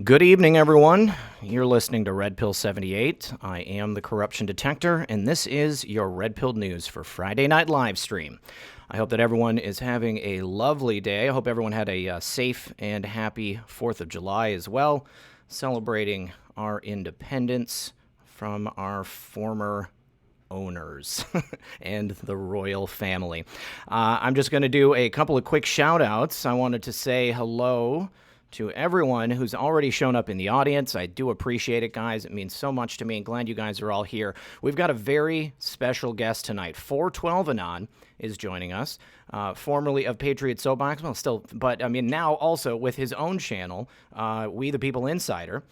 Good evening, everyone. You're listening to Red Pill 78. I am the corruption detector, and this is your Red Pill news for Friday night live stream. I hope that everyone is having a lovely day. I hope everyone had a safe and happy 4th of July as well, celebrating our independence from our former owners and the royal family. I'm just going to do a couple of quick shout outs. I wanted to say hello to everyone who's already shown up in the audience. I do appreciate it, guys. It means so much to me. I'm glad you guys are all here. We've got a very special guest tonight. 412 Anon is joining us, formerly of Patriot Soapbox, but now also with his own channel, We the People Insider.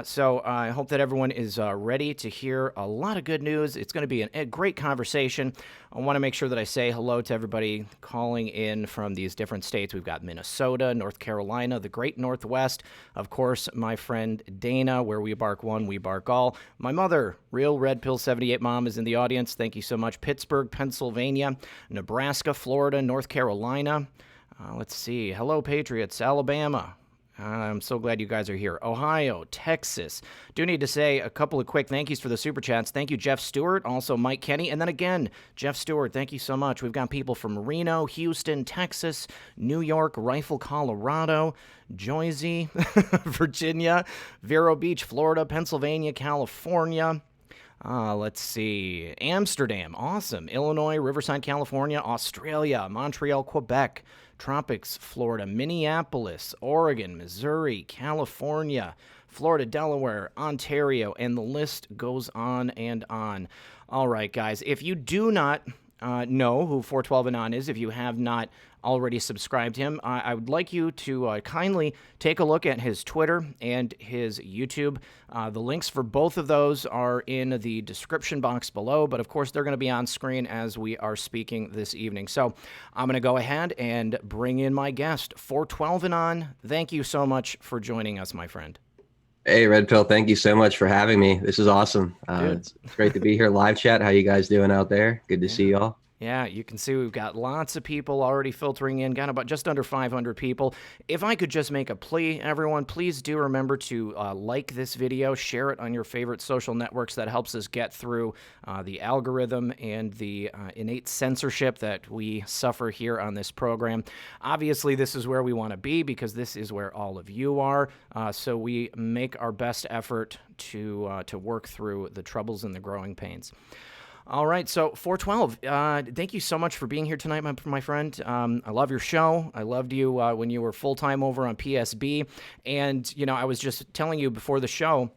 So I hope that everyone is ready to hear a lot of good news. It's going to be a great conversation. I want to make sure that I say hello to everybody calling in from these different states. We've got Minnesota, North Carolina, the Great Northwest. Of course, my friend Dana, where we bark one, we bark all. My mother, Real Red Pill 78 Mom, is in the audience. Thank you so much. Pittsburgh, Pennsylvania, Nebraska, Florida, North Carolina. Let's see. Hello, Patriots, Alabama. I'm so glad you guys are here. Ohio, Texas. Do need to say a couple of quick thank yous for the super chats. Thank you, Jeff Stewart, also Mike Kenny, and then again, Jeff Stewart, thank you so much. We've got people from Reno, Houston, Texas, New York, Rifle, Colorado, Jersey, Virginia, Vero Beach, Florida, Pennsylvania, California. Let's see. Amsterdam, awesome. Illinois, Riverside, California, Australia, Montreal, Quebec, Tropics, Florida, Minneapolis, Oregon, Missouri, California, Florida, Delaware, Ontario, and the list goes on and on. All right, guys, if you do not know who 412 Anon is, if you have not already subscribed him, I would like you to kindly take a look at his Twitter and his YouTube. The links for both of those are in the description box below, but of course they're going to be on screen as we are speaking this evening. So I'm going to go ahead and bring in my guest, 412 Anon. Thank you so much for joining us, my friend. Hey, Red Pill, thank you so much for having me. This is awesome. It's great to be here live chat. How you guys doing out there? Good to see you all. Yeah, you can see we've got lots of people already filtering in, got about just under 500 people. If I could just make a plea, everyone, please do remember to like this video, share it on your favorite social networks. That helps us get through the algorithm and the innate censorship that we suffer here on this program. Obviously, this is where we want to be because this is where all of you are. So we make our best effort to work through the troubles and the growing pains. All right, so 412, thank you so much for being here tonight, my friend. I love your show. I loved you when you were full-time over on PSB. And, I was just telling you before the show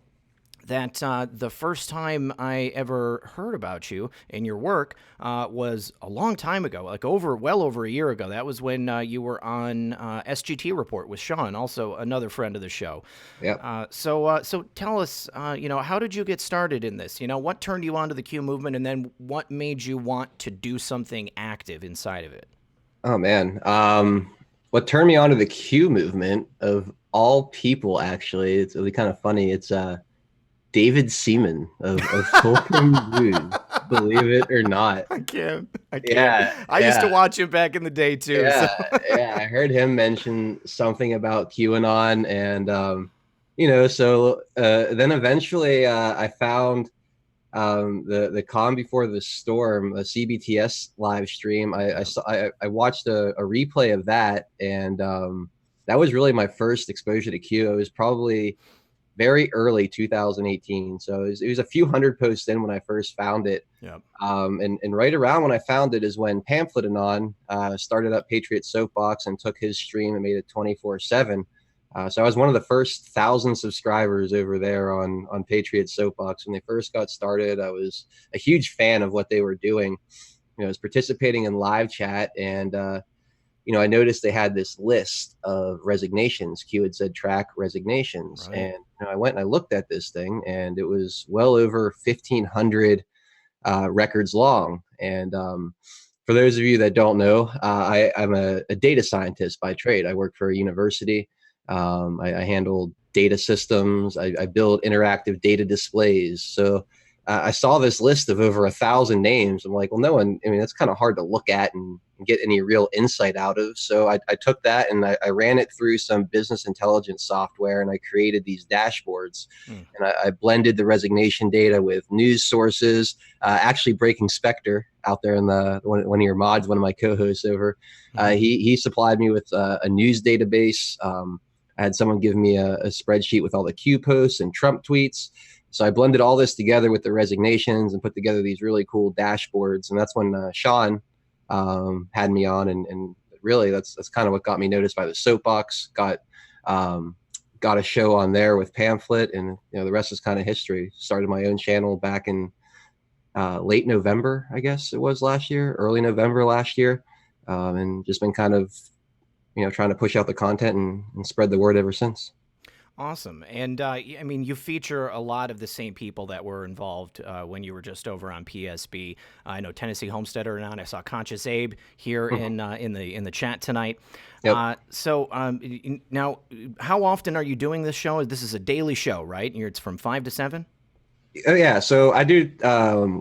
that the first time I ever heard about you and your work was a long time ago, like well over a year ago. That was when you were on SGT Report with Sean, also another friend of the show. Yeah. So tell us, how did you get started in this? What turned you on to the Q movement, and then what made you want to do something active inside of it? Oh, man. What turned me on to the Q movement, of all people, actually, it's really kind of funny. It's David Seaman of Fulcrum News, believe it or not. I can't. Yeah, I used to watch him back in the day too. Yeah, yeah. I heard him mention something about QAnon, and then eventually I found the Calm Before the Storm, a CBTS live stream. I watched a replay of that, and that was really my first exposure to Q. It was probably very early 2018. So it was a few hundred posts in when I first found it. Yep. And right around when I found it is when Pamphlet Anon started up Patriot Soapbox and took his stream and made it 24/7. So I was one of the first 1,000 subscribers over there on Patriot Soapbox. When they first got started, I was a huge fan of what they were doing. I was participating in live chat, and I noticed they had this list of resignations. Q had said track resignations. Right. And I went and I looked at this thing, and it was well over 1,500 records long. And for those of you that don't know, I'm a data scientist by trade. I work for a university. I handle data systems. I build interactive data displays. So I saw this list of over 1,000 names. I'm like, well, no one, I mean, that's kind of hard to look at and get any real insight out of. So I took that and I ran it through some business intelligence software, and I created these dashboards. And I blended the resignation data with news sources, actually Breaking Spectre out there in one of your mods, one of my co-hosts over. He supplied me with a news database. I had someone give me a spreadsheet with all the Q posts and Trump tweets. So I blended all this together with the resignations and put together these really cool dashboards. And that's when Sean had me on, and really that's kind of what got me noticed by the Soapbox. Got a show on there with Pamphlet, and the rest is kind of history. Started my own channel back in late November, I guess it was last year, early November last year, and just been kind of trying to push out the content and spread the word ever since. Awesome. And I mean, you feature a lot of the same people that were involved when you were just over on PSB. I know Tennessee Homesteader and I saw Conscious Abe here in the chat tonight. Yep. So now, how often are you doing this show? This is a daily show, right? It's from 5 to 7? Oh yeah, so I do.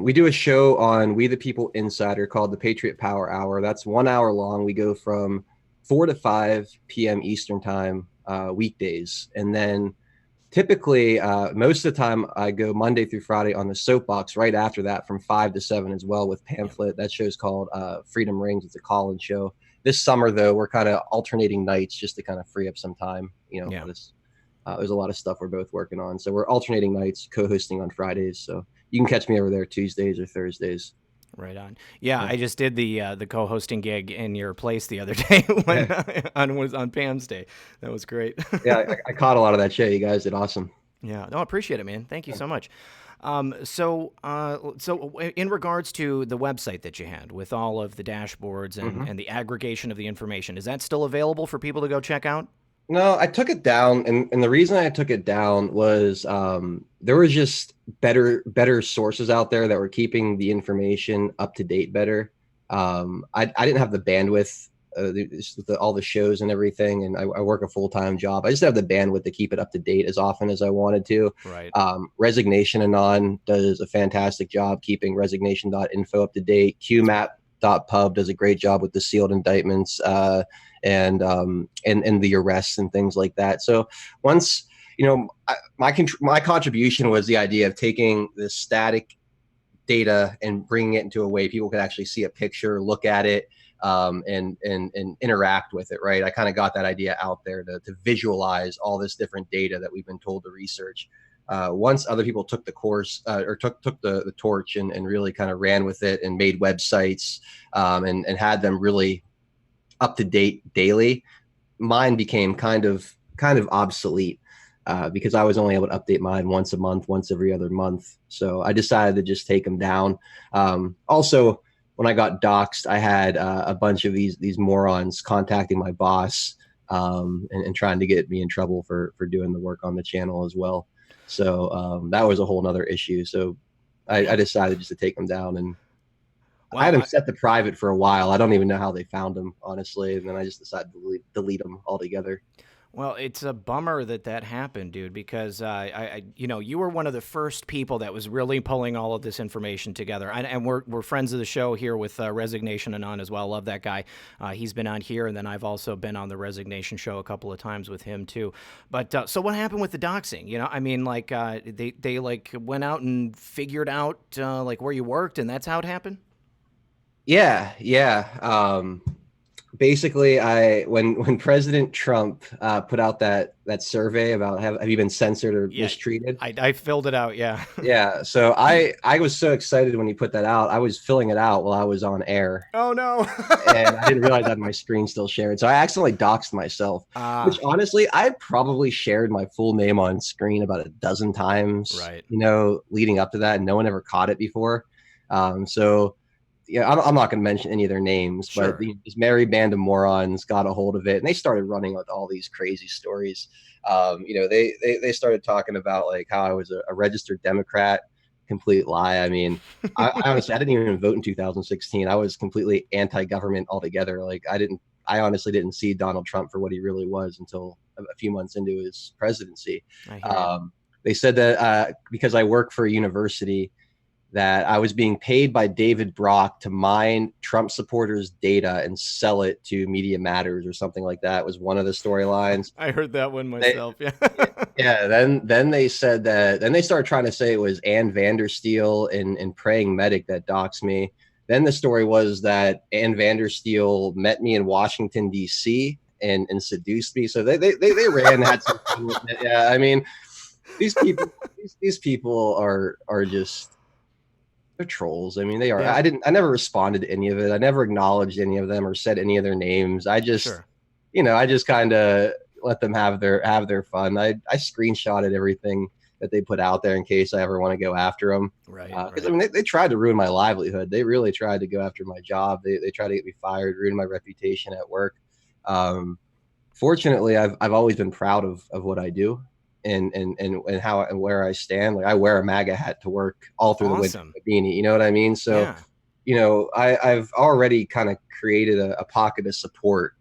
We do a show on We the People Insider called the Patriot Power Hour. That's 1 hour long. We go from 4 to 5 p.m. Eastern time weekdays, and then typically most of the time I go Monday through Friday on the Soapbox. Right after that, from 5 to 7 as well with Pamphlet. That show's called Freedom Rings. It's a call-in show. This summer though, we're kind of alternating nights just to kind of free up some time. There's a lot of stuff we're both working on, so we're alternating nights, co-hosting on Fridays. So you can catch me over there Tuesdays or Thursdays. Right on. Yeah, I just did the co-hosting gig in your place the other day when on Pam's day. That was great. Yeah, I caught a lot of that show. You guys did awesome. Yeah, no, I appreciate it, man. Thank you so much. So in regards to the website that you had with all of the dashboards and the aggregation of the information, is that still available for people to go check out? No, I took it down, and the reason I took it down was there was just better sources out there that were keeping the information up to date better. I didn't have the bandwidth, all the shows and everything, and I work a full-time job. I just have the bandwidth to keep it up to date as often as I wanted to. Right. Resignation Anon does a fantastic job keeping resignation.info up to date. QMAP.pub does a great job with the sealed indictments. And the arrests and things like that. So once, my contribution was the idea of taking the static data and bringing it into a way people could actually see a picture, look at it, and interact with it. Right. I kind of got that idea out there to visualize all this different data that we've been told to research. Once other people took the course or took the torch and really kind of ran with it and made websites and had them really up to date daily, mine became kind of obsolete because I was only able to update mine once a month, once every other month. So I decided to just take them down. Also, when I got doxxed, I had a bunch of these morons contacting my boss and trying to get me in trouble for doing the work on the channel as well. So that was a whole nother issue. So I decided just to take them down, and I had them set to private for a while. I don't even know how they found them, honestly. And then I just decided to delete them altogether. Well, it's a bummer that happened, dude, because you were one of the first people that was really pulling all of this information together. And we're friends of the show here with Resignation Anon as well. Love that guy. He's been on here, and then I've also been on the Resignation show a couple of times with him too. But so what happened with the doxing? They went out and figured out where you worked, and that's how it happened. Yeah. Basically, when President Trump put out that survey about have you been censored or mistreated, I filled it out. Yeah. Yeah. So I was so excited when he put that out. I was filling it out while I was on air. Oh no! And I didn't realize that my screen still shared, so I accidentally doxed myself. Which honestly, I probably shared my full name on screen about a dozen times. Right. Leading up to that, and no one ever caught it before. So. Yeah, I'm not going to mention any of their names, but this merry band of morons got a hold of it, and they started running with all these crazy stories. They started talking about like how I was a registered Democrat. Complete lie. I mean, I honestly, I didn't even vote in 2016. I was completely anti-government altogether. Like I honestly didn't see Donald Trump for what he really was until a few months into his presidency. They said that because I work for a university, that I was being paid by David Brock to mine Trump supporters' data and sell it to Media Matters or something like that was one of the storylines. I heard that one myself. Yeah. Yeah. Then they said that. Then they started trying to say it was Ann Vandersteel and Praying Medic that doxed me. Then the story was that Ann Vandersteel met me in Washington D.C. and seduced me. So they ran had some fun with it. Yeah. I mean, these people are just, they're trolls. I mean, they are. Yeah. I never responded to any of it. I never acknowledged any of them or said any of their names. I just, Sure. I just kind of let them have their fun. I screenshotted everything that they put out there in case I ever want to go after them. Right. Because I mean, they tried to ruin my livelihood. They really tried to go after my job. They tried to get me fired, ruin my reputation at work. Fortunately, I've always been proud of what I do. And how and where I stand. Like I wear a MAGA hat to work all through the winter with a beanie. You know what I mean? So, yeah. I've already kind of created a pocket of support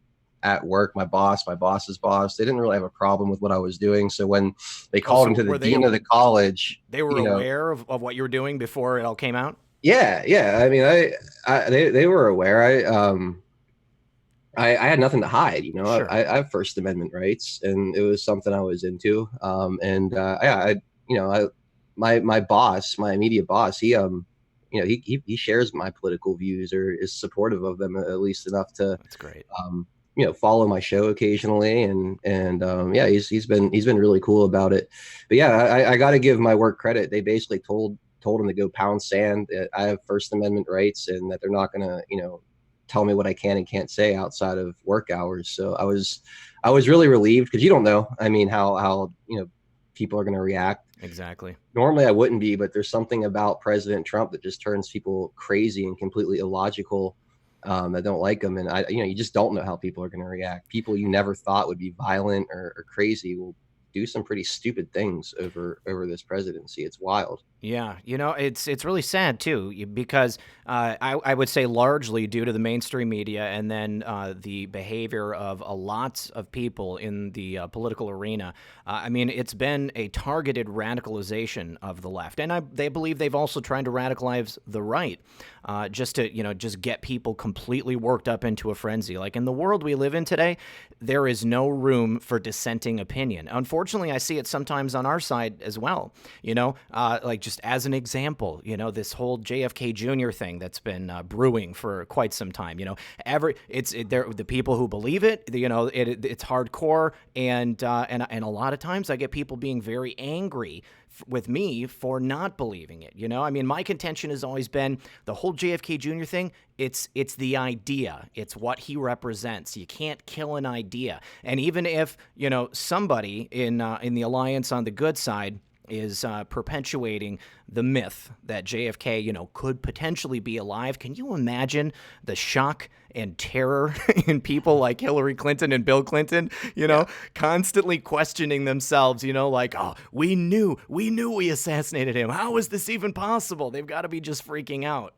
at work. My boss's boss, they didn't really have a problem with what I was doing. So when they called into the dean of the college, they were aware of what you were doing before it all came out. Yeah. I mean, they were aware. I had nothing to hide, Sure. I have First Amendment rights, and it was something I was into. My boss, my immediate boss, he shares my political views or is supportive of them at least enough to. That's great. Follow my show occasionally, and he's been really cool about it. But yeah, I got to give my work credit. They basically told him to go pound sand. That I have First Amendment rights, and that they're not going to, tell me what I can and can't say outside of work hours. So I was really relieved, because you don't know, I mean, how people are going to react. Exactly. Normally I wouldn't be, but there's something about President Trump that just turns people crazy and completely illogical, that don't like him. And you just don't know how people are going to react. People you never thought would be violent or crazy will do some pretty stupid things over this presidency. It's wild. Yeah, it's really sad too, because I would say largely due to the mainstream media, and then the behavior of a lot of people in the political arena. I mean, it's been a targeted radicalization of the left, and they believe they've also tried to radicalize the right, just to just get people completely worked up into a frenzy. Like in the world we live in today, there is no room for dissenting opinion. Unfortunately, I see it sometimes on our side as well. Like just as an example, this whole JFK Jr. thing that's been brewing for quite some time. The people who believe it, it's hardcore, and a lot of times I get people being very angry with me for not believing it. I mean, my contention has always been the whole JFK Jr. thing. It's the idea. It's what he represents. You can't kill an idea. And even if, somebody in the alliance on the good side is perpetuating the myth that JFK, could potentially be alive. Can you imagine the shock and terror in people like Hillary Clinton and Bill Clinton, constantly questioning themselves, like, oh, we knew we assassinated him. How is this even possible? They've got to be just freaking out.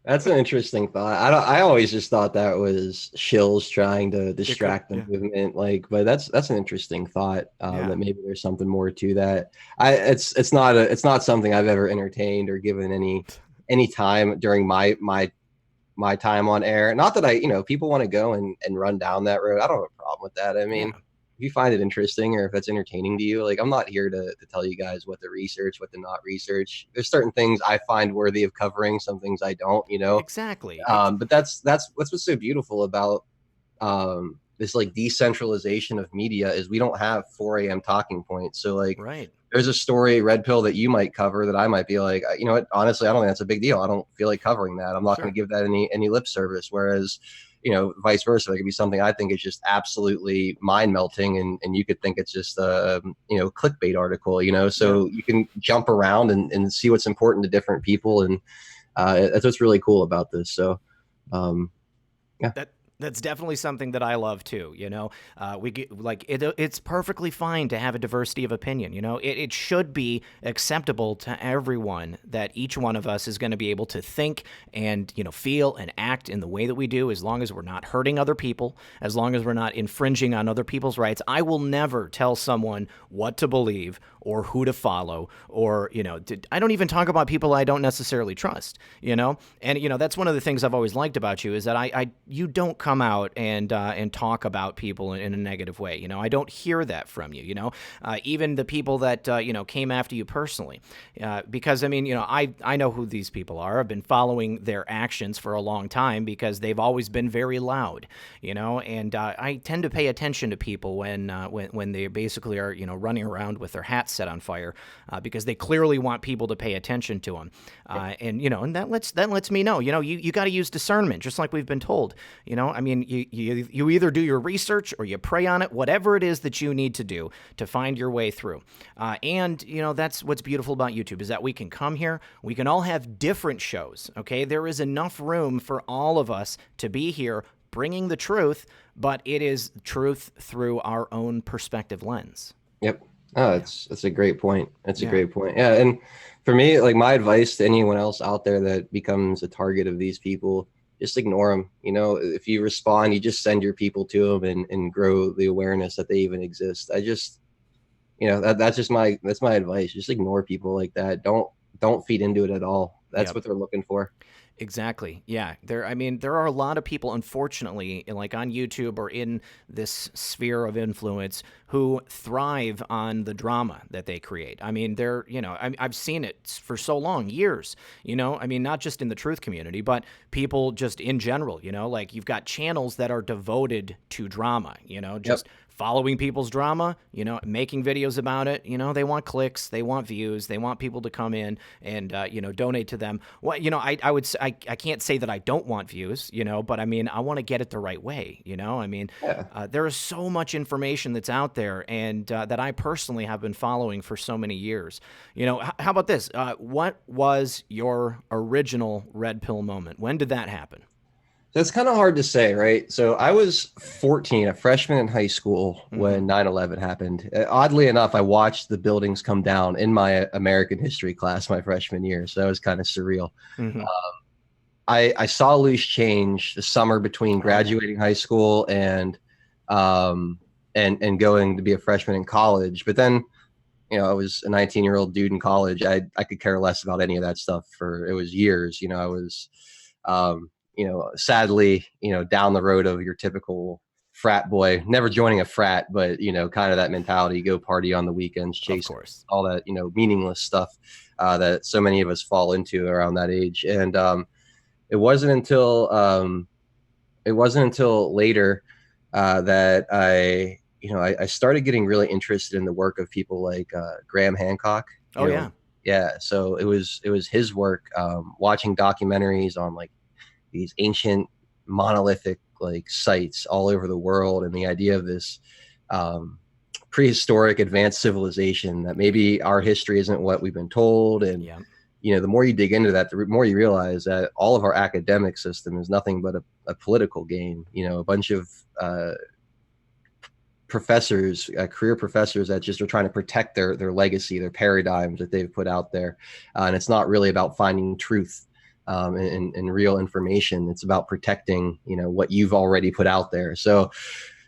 That's an interesting thought. I always just thought that was shills trying to distract the movement. But that's an interesting thought. That maybe there's something more to that. It's not something I've ever entertained or given any time during my time on air. Not that people want to go and run down that road. I don't have a problem with that. I mean, if you find it interesting or if it's entertaining to you, like I'm not here to tell you guys what to research, what to not research. There's certain things I find worthy of covering, some things I don't, Exactly. But that's what's so beautiful about this like decentralization of media is we don't have 4 a.m. talking points. So like, right. There's a story, Red Pill, that you might cover that I might be like, you know what, honestly, I don't think that's a big deal. I don't feel like covering that. I'm not going to give that any lip service. Whereas, vice versa, it could be something I think is just absolutely mind melting, and you could think it's just a clickbait article, so you can jump around and see what's important to different people, and that's what's really cool about this. So, yeah. That's definitely something that I love too. It's perfectly fine to have a diversity of opinion. It should be acceptable to everyone that each one of us is going to be able to think and, feel and act in the way that we do, as long as we're not hurting other people, as long as we're not infringing on other people's rights. I will never tell someone what to believe or who to follow, or, I don't even talk about people I don't necessarily trust, and, that's one of the things I've always liked about you is that you don't come out and talk about people in a negative way. I don't hear that from you, even the people that, came after you personally, because, I know who these people are. I've been following their actions for a long time because they've always been very loud, and I tend to pay attention to people when they basically are, running around with their hats set on fire, because they clearly want people to pay attention to them, and that lets me know, you got to use discernment, just like we've been told, you either do your research or you pray on it, whatever it is that you need to do to find your way through, and that's what's beautiful about YouTube is that we can come here, we can all have different shows. Okay, there is enough room for all of us to be here bringing the truth, but it is truth through our own perspective lens. Yep. Oh, that's a great point. That's a great point. Yeah. And for me, like my advice to anyone else out there that becomes a target of these people, just ignore them. If you respond, you just send your people to them and grow the awareness that they even exist. That's my advice. Just ignore people like that. Don't feed into it at all. That's what they're looking for. Exactly. Yeah. There are a lot of people, unfortunately, like on YouTube or in this sphere of influence, who thrive on the drama that they create. I've seen it for so long, years, not just in the truth community, but people just in general, like you've got channels that are devoted to drama, just following people's drama, making videos about it. They want clicks, they want views, they want people to come in and, donate to them. Well, I can't say that I don't want views, but I want to get it the right way. There is so much information that's out there and that I personally have been following for so many years. How about this? What was your original red pill moment? When did that happen? That's kind of hard to say, right? So I was 14, a freshman in high school when 9/11 happened. Oddly enough, I watched the buildings come down in my American history class my freshman year. So that was kind of surreal. I saw loose change the summer between graduating high school and going to be a freshman in college. But then, I was a 19-year-old dude in college. I could care less about any of that stuff it was years. I was sadly, down the road of your typical frat boy, never joining a frat, but, kind of that mentality, go party on the weekends, chase all that, meaningless stuff that so many of us fall into around that age. And it wasn't until later that I started getting really interested in the work of people like Graham Hancock. Yeah. So it was his work, watching documentaries on like these ancient monolithic like sites all over the world, and the idea of this prehistoric advanced civilization that maybe our history isn't what we've been told. And the more you dig into that, the more you realize that all of our academic system is nothing but a political game. A bunch of professors, career professors that just are trying to protect their legacy, their paradigms that they've put out there, and it's not really about finding truth and real information. It's about protecting, what you've already put out there. So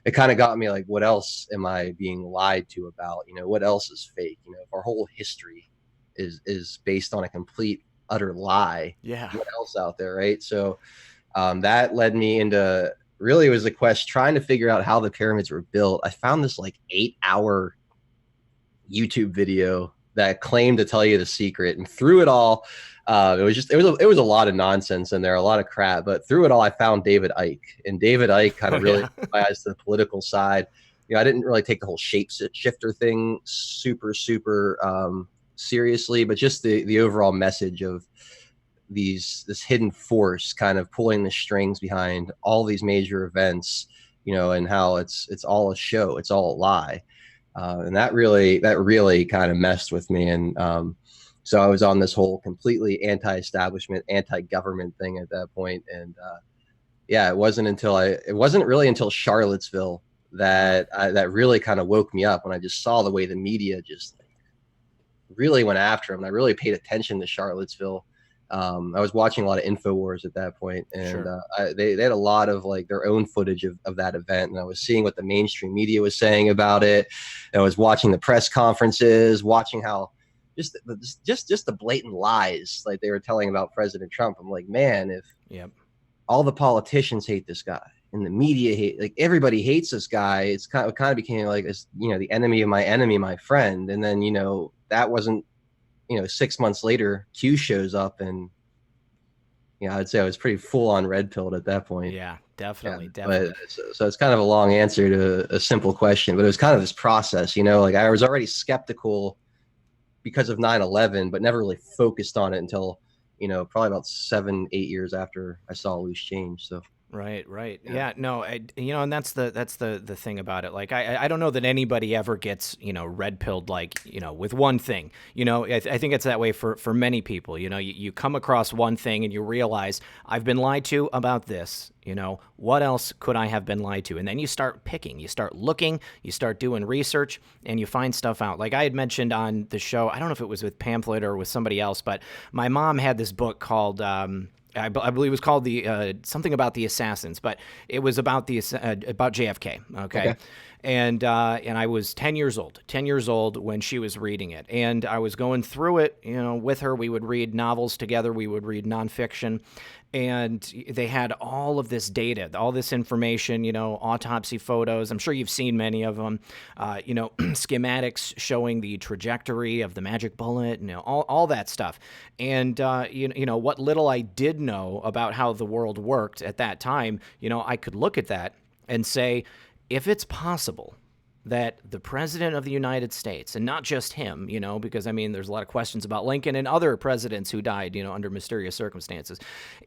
it kind of got me like, what else am I being lied to about? What else is fake? If our whole history is based on a complete, utter lie, what else out there, right? So that led me into, really it was a quest trying to figure out how the pyramids were built. I found this like 8-hour YouTube video that claimed to tell you the secret, and through it all, it was a lot of nonsense in there, a lot of crap. But through it all, I found David Icke, and David Icke kind of really opened my eyes to the political side. I didn't really take the whole shapeshifter thing super seriously, but just the overall message of this hidden force kind of pulling the strings behind all these major events, and how it's all a show, it's all a lie. And that really kind of messed with me. And so I was on this whole completely anti-establishment, anti-government thing at that point. And it wasn't really until Charlottesville that really kind of woke me up, when I just saw the way the media just really went after him. And I really paid attention to Charlottesville I was watching a lot of InfoWars at that point, and Sure. they had a lot of like their own footage of that event, and I was seeing what the mainstream media was saying about it. And I was watching the press conferences, watching how just the blatant lies like they were telling about President Trump. I'm like, man, if Yep. all the politicians hate this guy and the media hate, like everybody hates this guy, it kind of became like this, the enemy of my enemy, my friend. And then that wasn't 6 months later, Q shows up, and I'd say I was pretty full on red pilled at that point. Yeah, Yeah, definitely, but definitely. so it's kind of a long answer to a simple question, but it was kind of this process, like I was already skeptical because of 9/11, but never really focused on it until, probably about 7-8 years after I saw a loose change. So Right, right. yeah. Yeah, no, and that's the thing about it. Like, I don't know that anybody ever gets, red pilled, like, with one thing. I think it's that way for many people. You come across one thing and you realize I've been lied to about this. What else could I have been lied to? And then you start picking, you start looking, you start doing research, and you find stuff out. Like I had mentioned on the show, I don't know if it was with Pamphlet or with somebody else, but my mom had this book called I believe it was called the something about the assassins, but it was about about JFK. Okay. And I was 10 years old when she was reading it, and I was going through it, with her. We would read novels together. We would read nonfiction, and they had all of this data, all this information, autopsy photos. I'm sure you've seen many of them, schematics showing the trajectory of the magic bullet, all that stuff. And, what little I did know about how the world worked at that time, I could look at that and say, if it's possible that the president of the United States, and not just him, because there's a lot of questions about Lincoln and other presidents who died, under mysterious circumstances,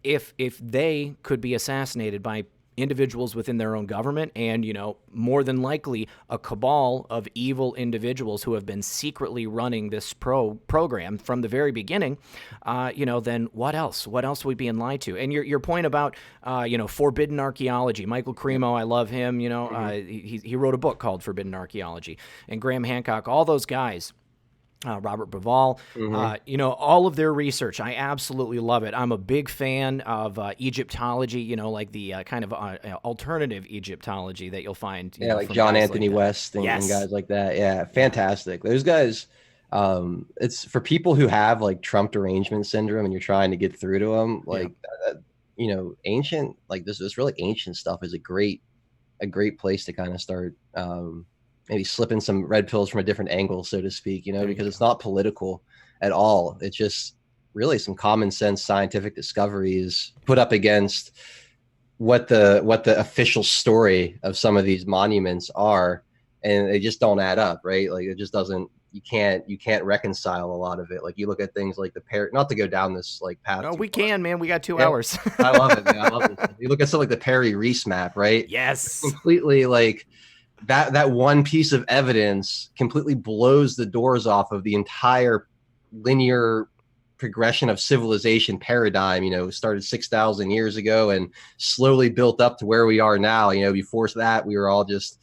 if they could be assassinated by individuals within their own government, and more than likely a cabal of evil individuals who have been secretly running this program from the very beginning, then what else would we be lied to? And your point about forbidden archaeology, Michael Cremo, I love him. He wrote a book called Forbidden Archaeology, and Graham Hancock, all those guys. Robert Bivall, all of their research. I absolutely love it. I'm a big fan of Egyptology, like the kind of alternative Egyptology that you'll find. Like John Anthony like West and guys like that. Yeah, fantastic. Yeah. Those guys, it's for people who have like Trump derangement syndrome and you're trying to get through to them, like, ancient, like this really ancient stuff is a great place to kind of start. Maybe slipping some red pills from a different angle, so to speak, because it's not political at all. It's just really some common sense scientific discoveries put up against what the official story of some of these monuments are, and they just don't add up, right? Like it just doesn't. You can't reconcile a lot of it. Like you look at things like the Perry, not to go down this like path. No, we can, man. We got 2 hours. I love it, man. I love it. You look at something like the Perry Reese map, right? Yes. It's completely like. That one piece of evidence completely blows the doors off of the entire linear progression of civilization paradigm. Started 6,000 years ago and slowly built up to where we are now. Before that, we were all just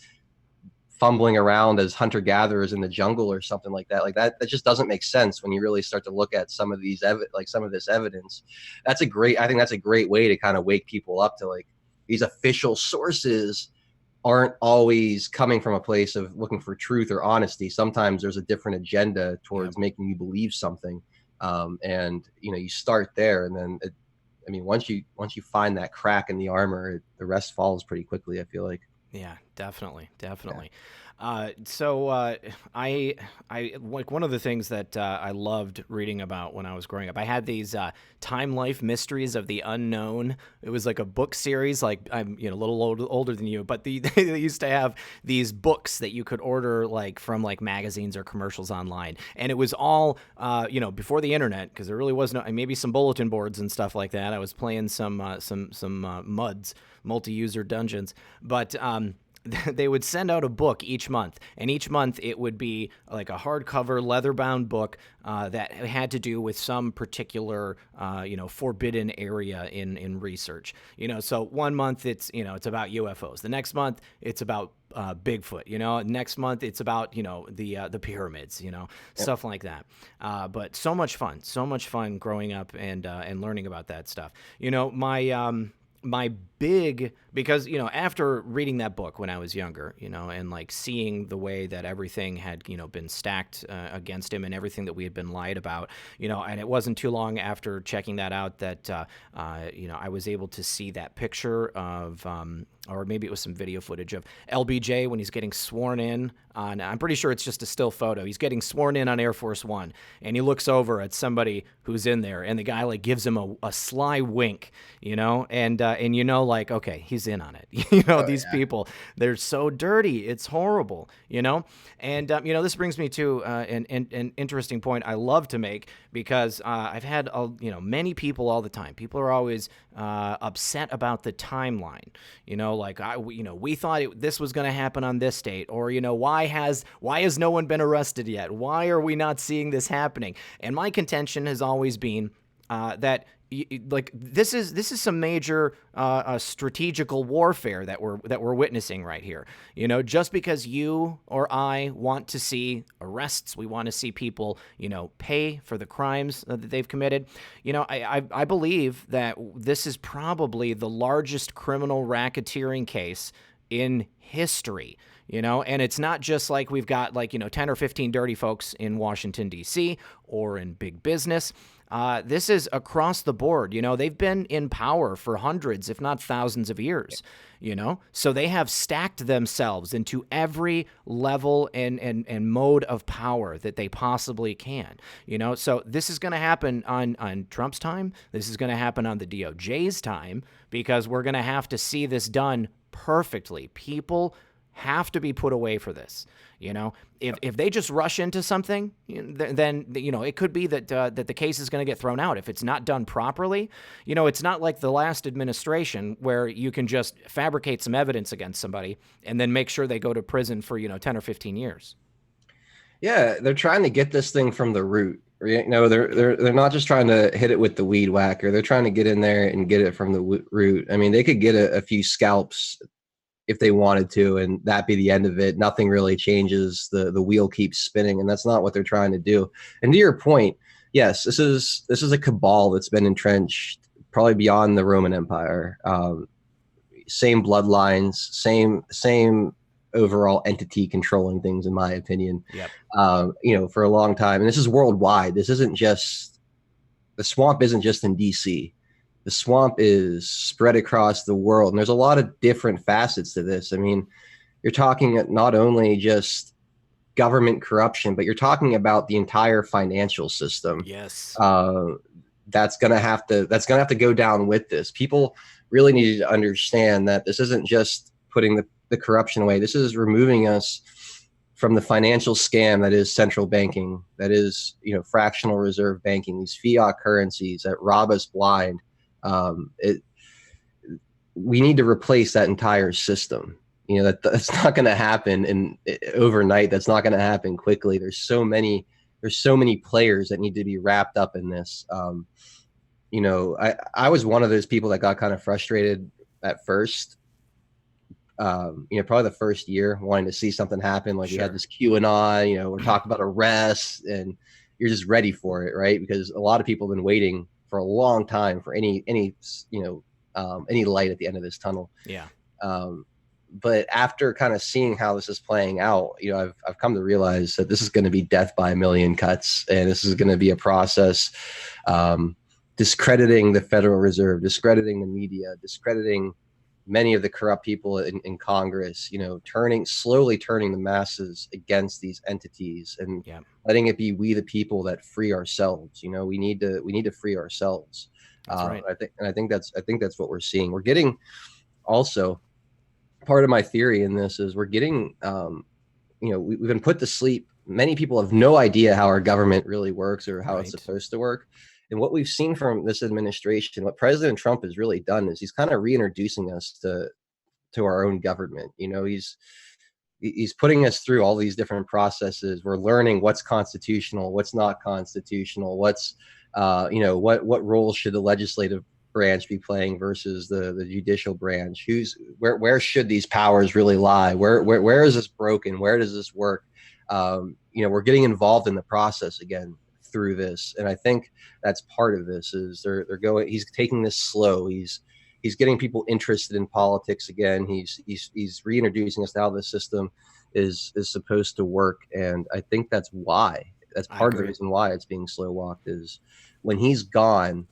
fumbling around as hunter-gatherers in the jungle or something like that. Like that just doesn't make sense when you really start to look at some of these some of this evidence. I think that's a great way to kind of wake people up to like these official sources aren't always coming from a place of looking for truth or honesty. Sometimes there's a different agenda towards making you believe something. And you start there, and then once you find that crack in the armor, the rest falls pretty quickly, I feel like. Yeah, definitely. So I like one of the things that I loved reading about when I was growing up. I had these Time Life Mysteries of the Unknown. It was like a book series. Like I'm a little older than you, but they used to have these books that you could order like from like magazines or commercials online, and it was all before the internet, because there really was no, maybe some bulletin boards and stuff like that. I was playing some MUDs, multi-user dungeons, but they would send out a book each month, and each month it would be like a hardcover, leather-bound book that had to do with some particular, forbidden area in research. So one month it's about UFOs. The next month it's about Bigfoot. Next month it's about the pyramids. Stuff like that. But so much fun growing up and learning about that stuff. My big, because, after reading that book when I was younger, and like seeing the way that everything had, been stacked against him and everything that we had been lied about, and it wasn't too long after checking that out that, I was able to see that picture of, or maybe it was some video footage of LBJ when he's getting sworn in on, I'm pretty sure it's just a still photo. He's getting sworn in on Air Force One, and he looks over at somebody who's in there, and the guy like gives him a sly wink, and like, okay, he's in on it. These people, they're so dirty. It's horrible, and, this brings me to an interesting point I love to make, because I've had, many people all the time. People are always upset about the timeline, like we thought this was going to happen on this date, or why has no one been arrested yet? Why are we not seeing this happening? And my contention has always been that like this is some major strategical warfare that we're witnessing right here. Just because you or I want to see arrests, we want to see people pay for the crimes that they've committed. I believe that this is probably the largest criminal racketeering case in history. And it's not just like we've got 10 or 15 dirty folks in Washington, D.C. or in big business. This is across the board. They've been in power for hundreds, if not thousands of years, so they have stacked themselves into every level and mode of power that they possibly can, so this is going to happen on Trump's time. This is going to happen on the DOJ's time, because we're going to have to see this done perfectly. People have to be put away for this. If they just rush into something, then it could be that that the case is going to get thrown out if it's not done properly. It's not like the last administration where you can just fabricate some evidence against somebody and then make sure they go to prison for 10 or 15 years. Yeah, they're trying to get this thing from the root. They're not just trying to hit it with the weed whacker. They're trying to get in there and get it from the root. I mean, they could get a few scalps if they wanted to, and that be the end of it. Nothing really changes. The wheel keeps spinning, and that's not what they're trying to do. And to your point, yes, this is a cabal that's been entrenched probably beyond the Roman Empire. Same bloodlines, same overall entity controlling things, in my opinion. Yep. For a long time. And this is worldwide. This isn't just, the swamp isn't just in DC. The swamp is spread across the world. And there's a lot of different facets to this. I mean, you're talking not only just government corruption, but you're talking about the entire financial system. Yes. That's gonna have to go down with this. People really need to understand that this isn't just putting the corruption away. This is removing us from the financial scam that is central banking, that is, fractional reserve banking, these fiat currencies that rob us blind. We need to replace that entire system. That's not going to happen overnight. That's not going to happen quickly. There's so many players that need to be wrapped up in this. I was one of those people that got kind of frustrated at first. Probably the first year, wanting to see something happen. Like, sure, we had this QAnon, we're talking about arrests, and you're just ready for it, right? Because a lot of people have been waiting for a long time for any light at the end of this tunnel. Yeah. But after kind of seeing how this is playing out, I've come to realize that this is going to be death by a million cuts, and this is going to be a process, discrediting the Federal Reserve, discrediting the media, discrediting many of the corrupt people in Congress, slowly turning the masses against these entities, and letting it be we the people that free ourselves. We need to free ourselves. That's right. I think that's what we're seeing. We're getting, also, part of my theory in this is we're getting, we've been put to sleep. Many people have no idea how our government really works or how it's supposed to work. And what we've seen from this administration, what President Trump has really done is he's kind of reintroducing us to to our own government. He's putting us through all these different processes. We're learning what's constitutional, what's not constitutional, what's what roles should the legislative branch be playing versus the judicial branch. Where should these powers really lie? Where is this broken? Where does this work? We're getting involved in the process again through this, and I think that's part of this. Is they're going. He's taking this slow. He's getting people interested in politics again. He's reintroducing us to how the system is supposed to work, and I think that's part of the reason why it's being slow walked. Is when he's gone,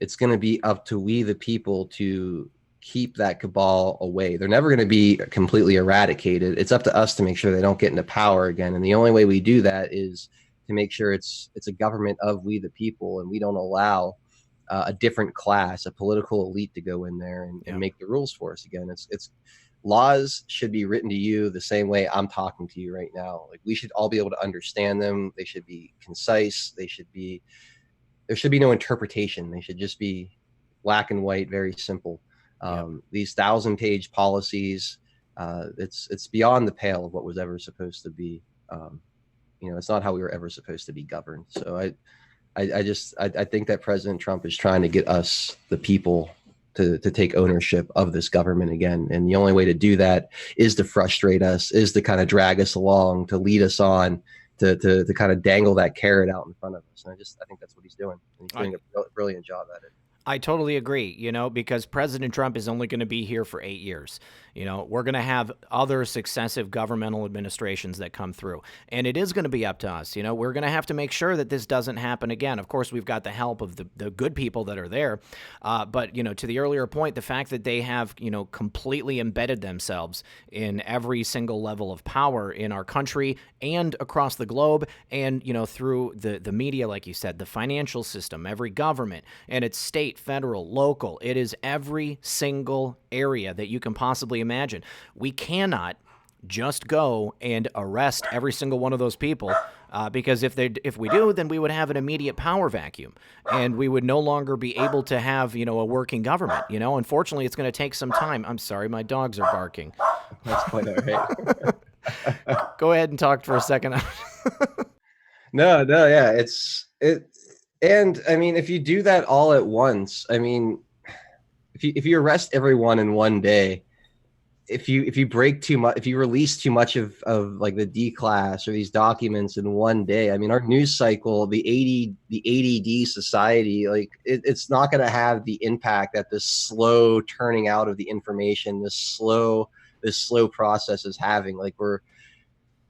it's going to be up to we the people to keep that cabal away. They're never going to be completely eradicated. It's up to us to make sure they don't get into power again, and the only way we do that is to make sure it's a government of we the people, and we don't allow a different class, a political elite, to go in there and make the rules for us again. It's laws should be written to you the same way I'm talking to you right now. Like, we should all be able to understand them. They should be concise. There should be no interpretation. They should just be black and white, very simple. These 1,000-page policies, it's beyond the pale of what was ever supposed to be. It's not how we were ever supposed to be governed. So I think that President Trump is trying to get us, the people, to take ownership of this government again. And the only way to do that is to frustrate us, is to kind of drag us along, to lead us on, to kind of dangle that carrot out in front of us. And I think that's what he's doing. And he's doing a brilliant job at it. I totally agree, because President Trump is only going to be here for 8 years. We're going to have other successive governmental administrations that come through, and it is going to be up to us. We're going to have to make sure that this doesn't happen again. Of course, we've got the help of the good people that are there, but, to the earlier point, the fact that they have, completely embedded themselves in every single level of power in our country and across the globe, and, through the media, like you said, the financial system, every government, and its state, federal, local. It is every single area that you can possibly imagine. We cannot just go and arrest every single one of those people, because if we do, then we would have an immediate power vacuum, and we would no longer be able to have a working government. Unfortunately, it's going to take some time. I'm sorry, my dogs are barking. That's quite all right. Go ahead and talk for a second. No, yeah, and I mean, if you do that all at once, I mean, if you arrest everyone in one day, if you break too much, if you release too much of like the D class or these documents in one day, I mean, our news cycle, the ADD society, like it's not going to have the impact that this slow turning out of the information, this slow process is having. Like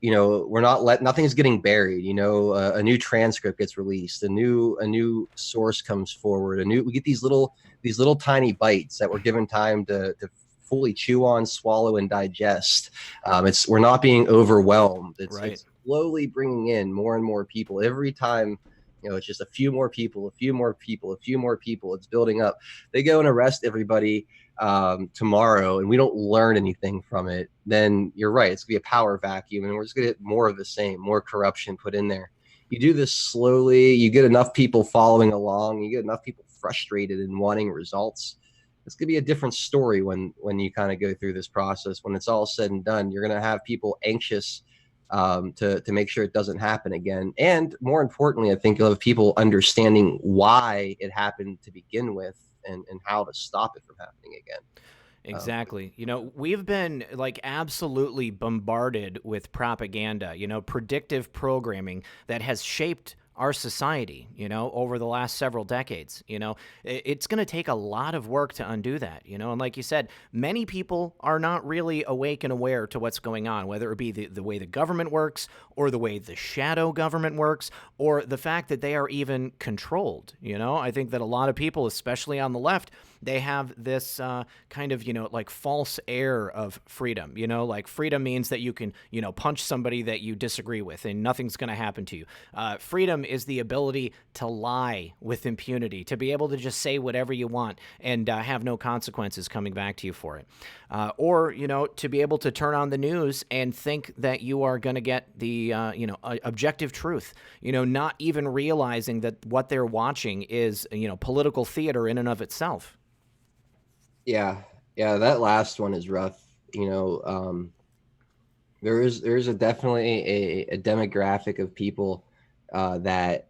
nothing's getting buried. A new transcript gets released, a new source comes forward, we get these little tiny bites that we're given time to fully chew on, swallow, and digest. We're not being overwhelmed. It's slowly bringing in more and more people every time. It's just a few more people. It's building up. They go and arrest everybody tomorrow, and we don't learn anything from it. Then you're right. It's gonna be a power vacuum, and we're just gonna get more of the same, more corruption put in there. You do this slowly. You get enough people following along. You get enough people frustrated and wanting results. It's gonna be a different story when you kind of go through this process. When it's all said and done, you're gonna have people anxious to make sure it doesn't happen again. And more importantly, I think you'll have people understanding why it happened to begin with, and how to stop it from happening again. Exactly. We've been absolutely bombarded with propaganda, predictive programming that has shaped our society, over the last several decades. It's going to take a lot of work to undo that, and like you said, many people are not really awake and aware to what's going on, whether it be the way the government works, or the way the shadow government works, or the fact that they are even controlled. I think that a lot of people, especially on the left, they have this kind of, false air of freedom. Freedom means that you can, punch somebody that you disagree with and nothing's going to happen to you. Freedom is the ability to lie with impunity, to be able to just say whatever you want and have no consequences coming back to you for it. Or, to be able to turn on the news and think that you are going to get the, objective truth, not even realizing that what they're watching is, political theater in and of itself. Yeah, that last one is rough. There is definitely a demographic of people that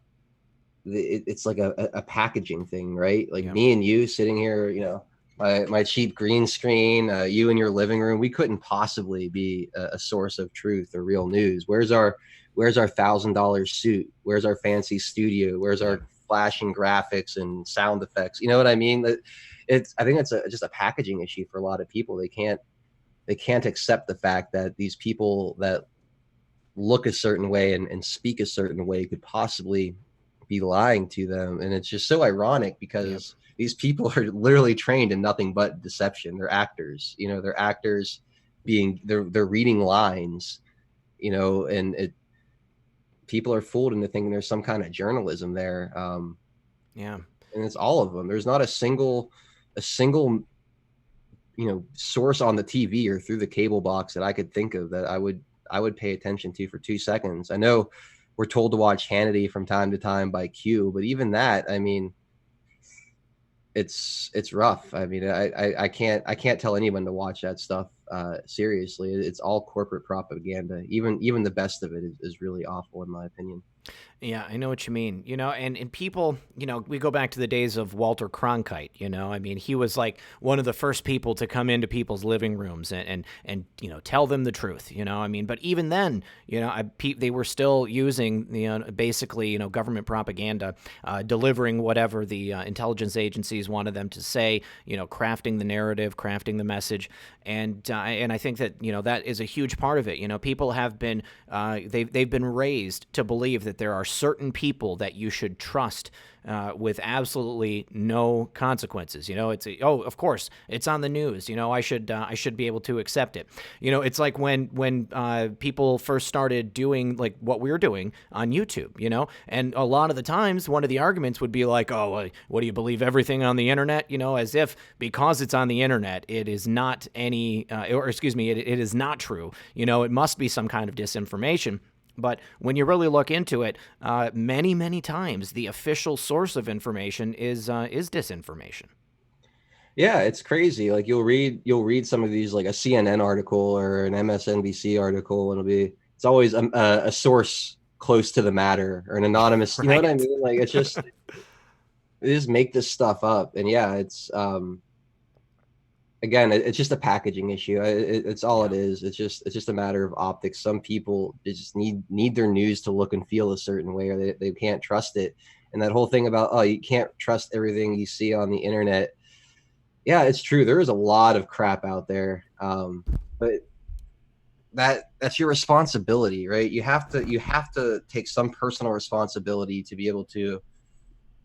it's like a packaging thing, right? Like Yeah. me and you sitting here, my cheap green screen, you in your living room, we couldn't possibly be a source of truth or real news. Where's our $1,000 suit? Where's our fancy studio? Where's Yeah. our flashing graphics and sound effects? You know what I mean? I think it's just a packaging issue for a lot of people. They can't accept the fact that these people that look a certain way and speak a certain way could possibly be lying to them. And it's just so ironic Yep. because these people are literally trained in nothing but deception. They're actors, they're actors they're reading lines, and people are fooled into thinking there's some kind of journalism there. Yeah. And it's all of them. There's not a single source on the TV or through the cable box that I could think of that I would pay attention to for 2 seconds. I know we're told to watch Hannity from time to time by Q, but even that, I mean, it's rough. I mean, I can't tell anyone to watch that stuff seriously. It's all corporate propaganda. Even the best of it is really awful in my opinion. Yeah, I know what you mean. And people, we go back to the days of Walter Cronkite, I mean, he was like one of the first people to come into people's living rooms and tell them the truth, I mean, but even then, they were still using, basically, government propaganda, delivering whatever the intelligence agencies wanted them to say, crafting the narrative, crafting the message. And I think that, that is a huge part of it. People have been, they've been raised to believe that there are certain people that you should trust with absolutely no consequences. It's of course it's on the news. I should be able to accept it. It's like when people first started doing like what we were doing on YouTube. And a lot of the times one of the arguments would be like, oh, what do you believe everything on the internet? As if because it's on the internet, it is not it is not true. It must be some kind of disinformation. But when you really look into it, many, many times the official source of information is disinformation. Yeah, it's crazy. Like you'll read some of these, like a CNN article or an MSNBC article, and it's always a source close to the matter or an anonymous. You know what I Right. mean? Like they just make this stuff up, and yeah, it's again, it's just a packaging issue. It's all it Yeah. is. It's just a matter of optics. Some people, they just need their news to look and feel a certain way, or they can't trust it. And that whole thing about, oh, you can't trust everything you see on the internet. Yeah, it's true. There is a lot of crap out there, but that's your responsibility, right? You have to take some personal responsibility to be able to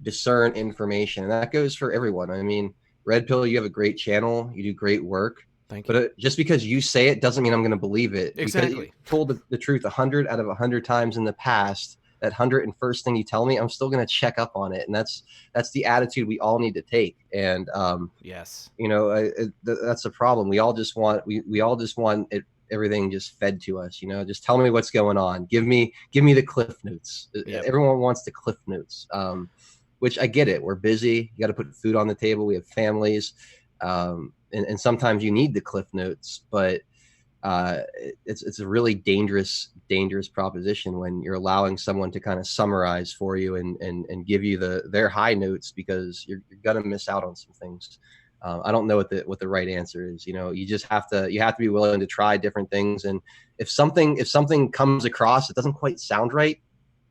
discern information, and that goes for everyone. I mean, Red Pill, you have a great channel, you do great work, Thank but you. just because you say it doesn't mean I'm going to believe it, because you Exactly. told the truth 100 out of 100 times in the past. That 101st thing you tell me, I'm still going to check up on it, and that's the attitude we all need to take. And Yes. that's the problem. We all just want it, everything just fed to us. Just tell me what's going on. Give me the cliff notes. Yep. Everyone wants the cliff notes. Which I get it. We're busy. You got to put food on the table. We have families, and sometimes you need the cliff notes. But it's a really dangerous proposition when you're allowing someone to kind of summarize for you and give you their high notes, because you're gonna miss out on some things. I don't know what the right answer is. You just have to be willing to try different things. And if something comes across that doesn't quite sound right,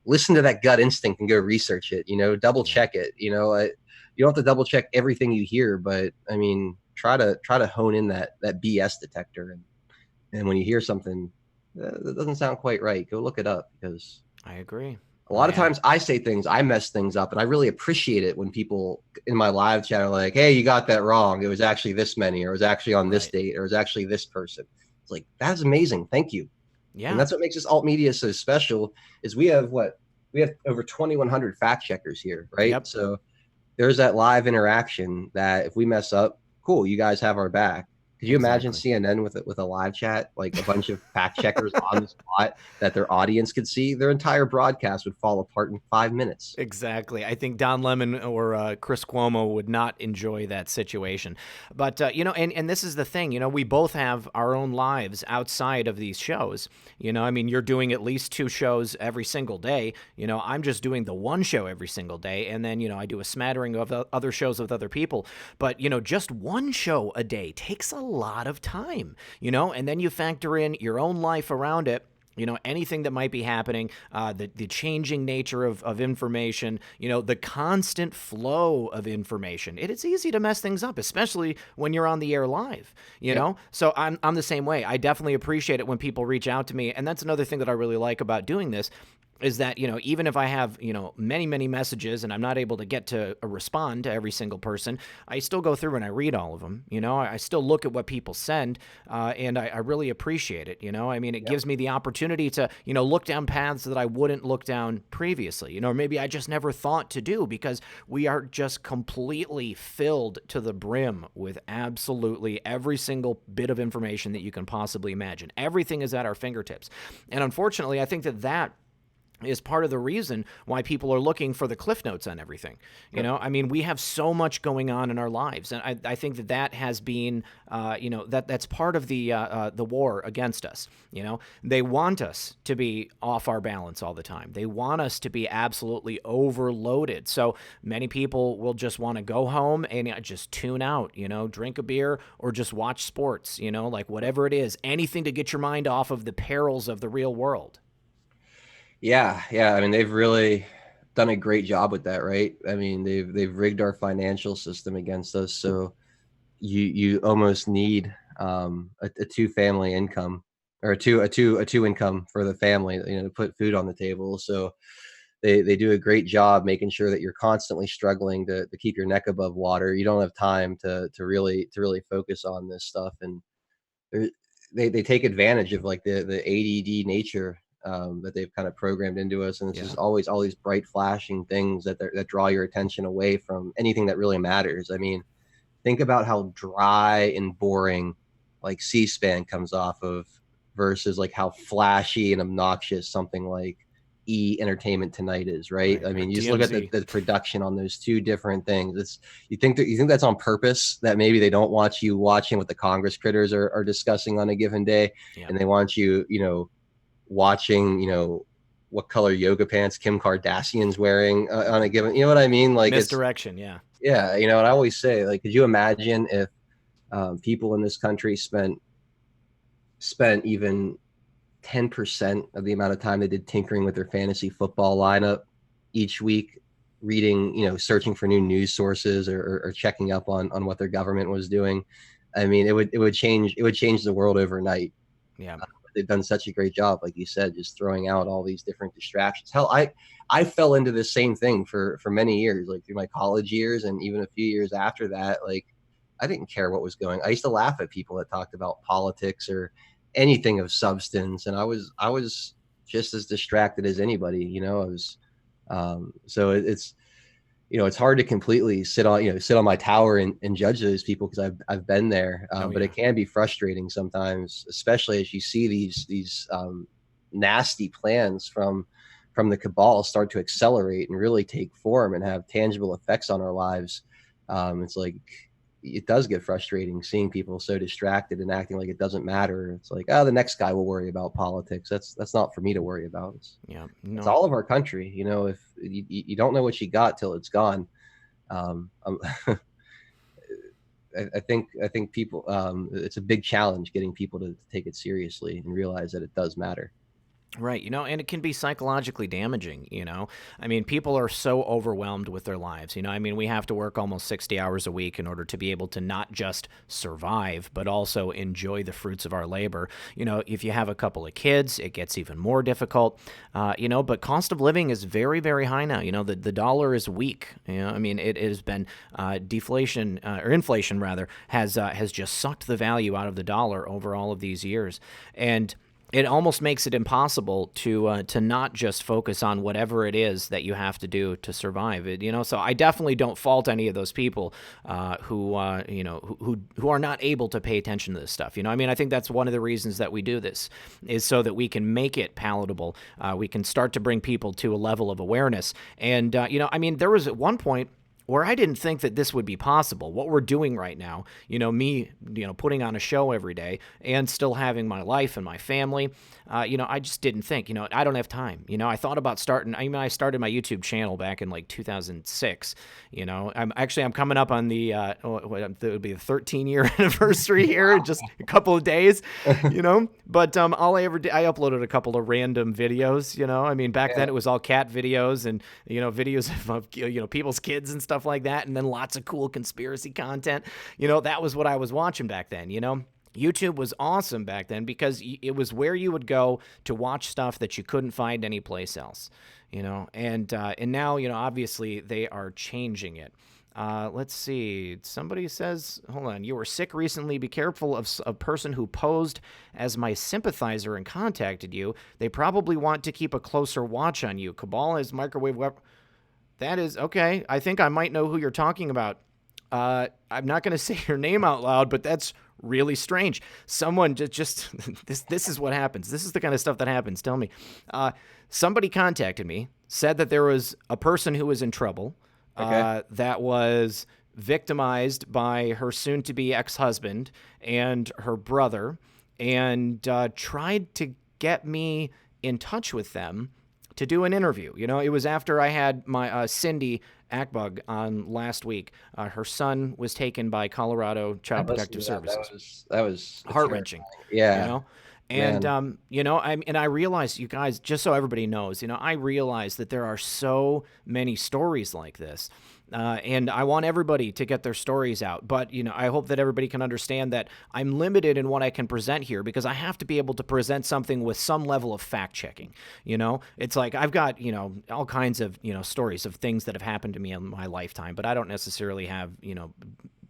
listen to that gut instinct and go research it. Double Yeah. check it. You don't have to double check everything you hear, but I mean, try to hone in that BS detector. And when you hear something that doesn't sound quite right, go look it up, because I agree. a lot of times I say things, I mess things up, and I really appreciate it when people in my live chat are like, hey, you got that wrong. It was actually this many, or it was actually on this Right. date, or it was actually this person. It's like, that's amazing. Thank you. And Yeah. that's what makes this alt media so special, is we have over 2,100 fact checkers here, right? Yep. So there's that live interaction that if we mess up, cool, you guys have our back, Could you imagine Exactly. CNN with a live chat, like a bunch of fact checkers on the spot that their audience could see? Their entire broadcast would fall apart in 5 minutes. Exactly. I think Don Lemon or Chris Cuomo would not enjoy that situation. But, and this is the thing, we both have our own lives outside of these shows. I mean, you're doing at least 2 shows every single day. I'm just doing the one show every single day. And then, I do a smattering of other shows with other people. But, just one show a day takes a lot of time, and then you factor in your own life around it. Anything that might be happening, the changing nature of information, the constant flow of information. It's easy to mess things up, especially when you're on the air live, Yep. So I'm the same way. I definitely appreciate it when people reach out to me. And that's another thing that I really like about doing this is that, even if I have, many, many messages and I'm not able to get to respond to every single person, I still go through and I read all of them. I still look at what people send, and I really appreciate it. I mean, it Yep. gives me the opportunity to, look down paths that I wouldn't look down previously, or maybe I just never thought to do because we are just completely filled to the brim with absolutely every single bit of information that you can possibly imagine. Everything is at our fingertips. And unfortunately, I think that is part of the reason why people are looking for the cliff notes on everything. Yep. I mean, we have so much going on in our lives, and I think that has been, that's part of the war against us. They want us to be off our balance all the time. They want us to be absolutely overloaded. So many people will just want to go home and just tune out. Drink a beer or just watch sports. Like whatever it is, anything to get your mind off of the perils of the real world. Yeah, yeah. I mean, they've really done a great job with that, right? I mean, they've rigged our financial system against us, so you almost need a two family income or a two income for the family, to put food on the table. So they do a great job making sure that you're constantly struggling to keep your neck above water. You don't have time to really focus on this stuff, and they're- they take advantage of like the ADD nature that they've kind of programmed into us, and it's Yeah. just always all these bright flashing things that draw your attention away from anything that really matters. I mean, think about how dry and boring like C-SPAN comes off of versus like how flashy and obnoxious something like Entertainment Tonight is, right? Right. I Or mean, you just look at DMZ. the production on those two different things. It's you think that's on purpose, that maybe they don't want you watching what the Congress critters are discussing on a given day, Yeah. and they want you, watching, what color yoga pants Kim Kardashian's wearing on a given, you know what I mean? Like it's Misdirection. Yeah. yeah, and I always say, like, could you imagine if people in this country spent even 10% of the amount of time they did tinkering with their fantasy football lineup each week, reading, searching for new news sources or checking up on what their government was doing? I mean, it would change the world overnight. Yeah. They've done such a great job, like you said, just throwing out all these different distractions. Hell, I fell into the same thing for many years, like through my college years and even a few years after that. Like, I didn't care what was going. I used to laugh at people that talked about politics or anything of substance, and I was just as distracted as anybody. I was so it's hard to completely sit on my tower and judge those people because I've been there, Oh, but yeah. it can be frustrating sometimes, especially as you see these nasty plans from the cabal start to accelerate and really take form and have tangible effects on our lives. It's like it does get frustrating seeing people so distracted and acting like it doesn't matter. It's like, oh, the next guy will worry about politics. That's not for me to worry about. Yeah. It's No. all of our country. If you don't know what you got till it's gone. I think people, it's a big challenge getting people to take it seriously and realize that it does matter. Right, and it can be psychologically damaging. I mean, people are so overwhelmed with their lives. I mean, we have to work almost 60 hours a week in order to be able to not just survive, but also enjoy the fruits of our labor. If you have a couple of kids, it gets even more difficult. But cost of living is very, very high now. The dollar is weak. I mean, it has been deflation or inflation rather has just sucked the value out of the dollar over all of these years. And it almost makes it impossible to not just focus on whatever it is that you have to do to survive. So I definitely don't fault any of those people who are not able to pay attention to this stuff. I think that's one of the reasons that we do this, is so that we can make it palatable. We can start to bring people to a level of awareness. And there was at one point where I didn't think that this would be possible. What we're doing right now, me, putting on a show every day and still having my life and my family, I just didn't think, I don't have time. I thought about starting, I started my YouTube channel back in like 2006. I'm coming up on the, it would be the 13-year anniversary here in just a couple of days, but all I ever did, I uploaded a couple of random videos, back then it was all cat videos and, videos of people's kids and stuff like that. And then lots of cool conspiracy content. That was what I was watching back then, YouTube was awesome back then because it was where you would go to watch stuff that you couldn't find anyplace else, and now, obviously they are changing it. Let's see. Somebody says, hold on, you were sick recently. Be careful of a person who posed as my sympathizer and contacted you. They probably want to keep a closer watch on you. Cabal has microwave weapon. That is okay. I think I might know who you're talking about. I'm not going to say your name out loud, but that's really strange. Someone just this is what happens. This is the kind of stuff that happens. Tell me. Somebody contacted me, said that there was a person who was in trouble, that was victimized by her soon-to-be ex-husband and her brother, and tried to get me in touch with them to do an interview. It was after I had my Cindy Akbug on last week. Her son was taken by Colorado Child Protective Services. That was heart-wrenching. Yeah. And, I realize, you guys, just so everybody knows, I realize that there are so many stories like this. And I want everybody to get their stories out. But, I hope that everybody can understand that I'm limited in what I can present here because I have to be able to present something with some level of fact checking. It's like I've got, all kinds of, stories of things that have happened to me in my lifetime, but I don't necessarily have,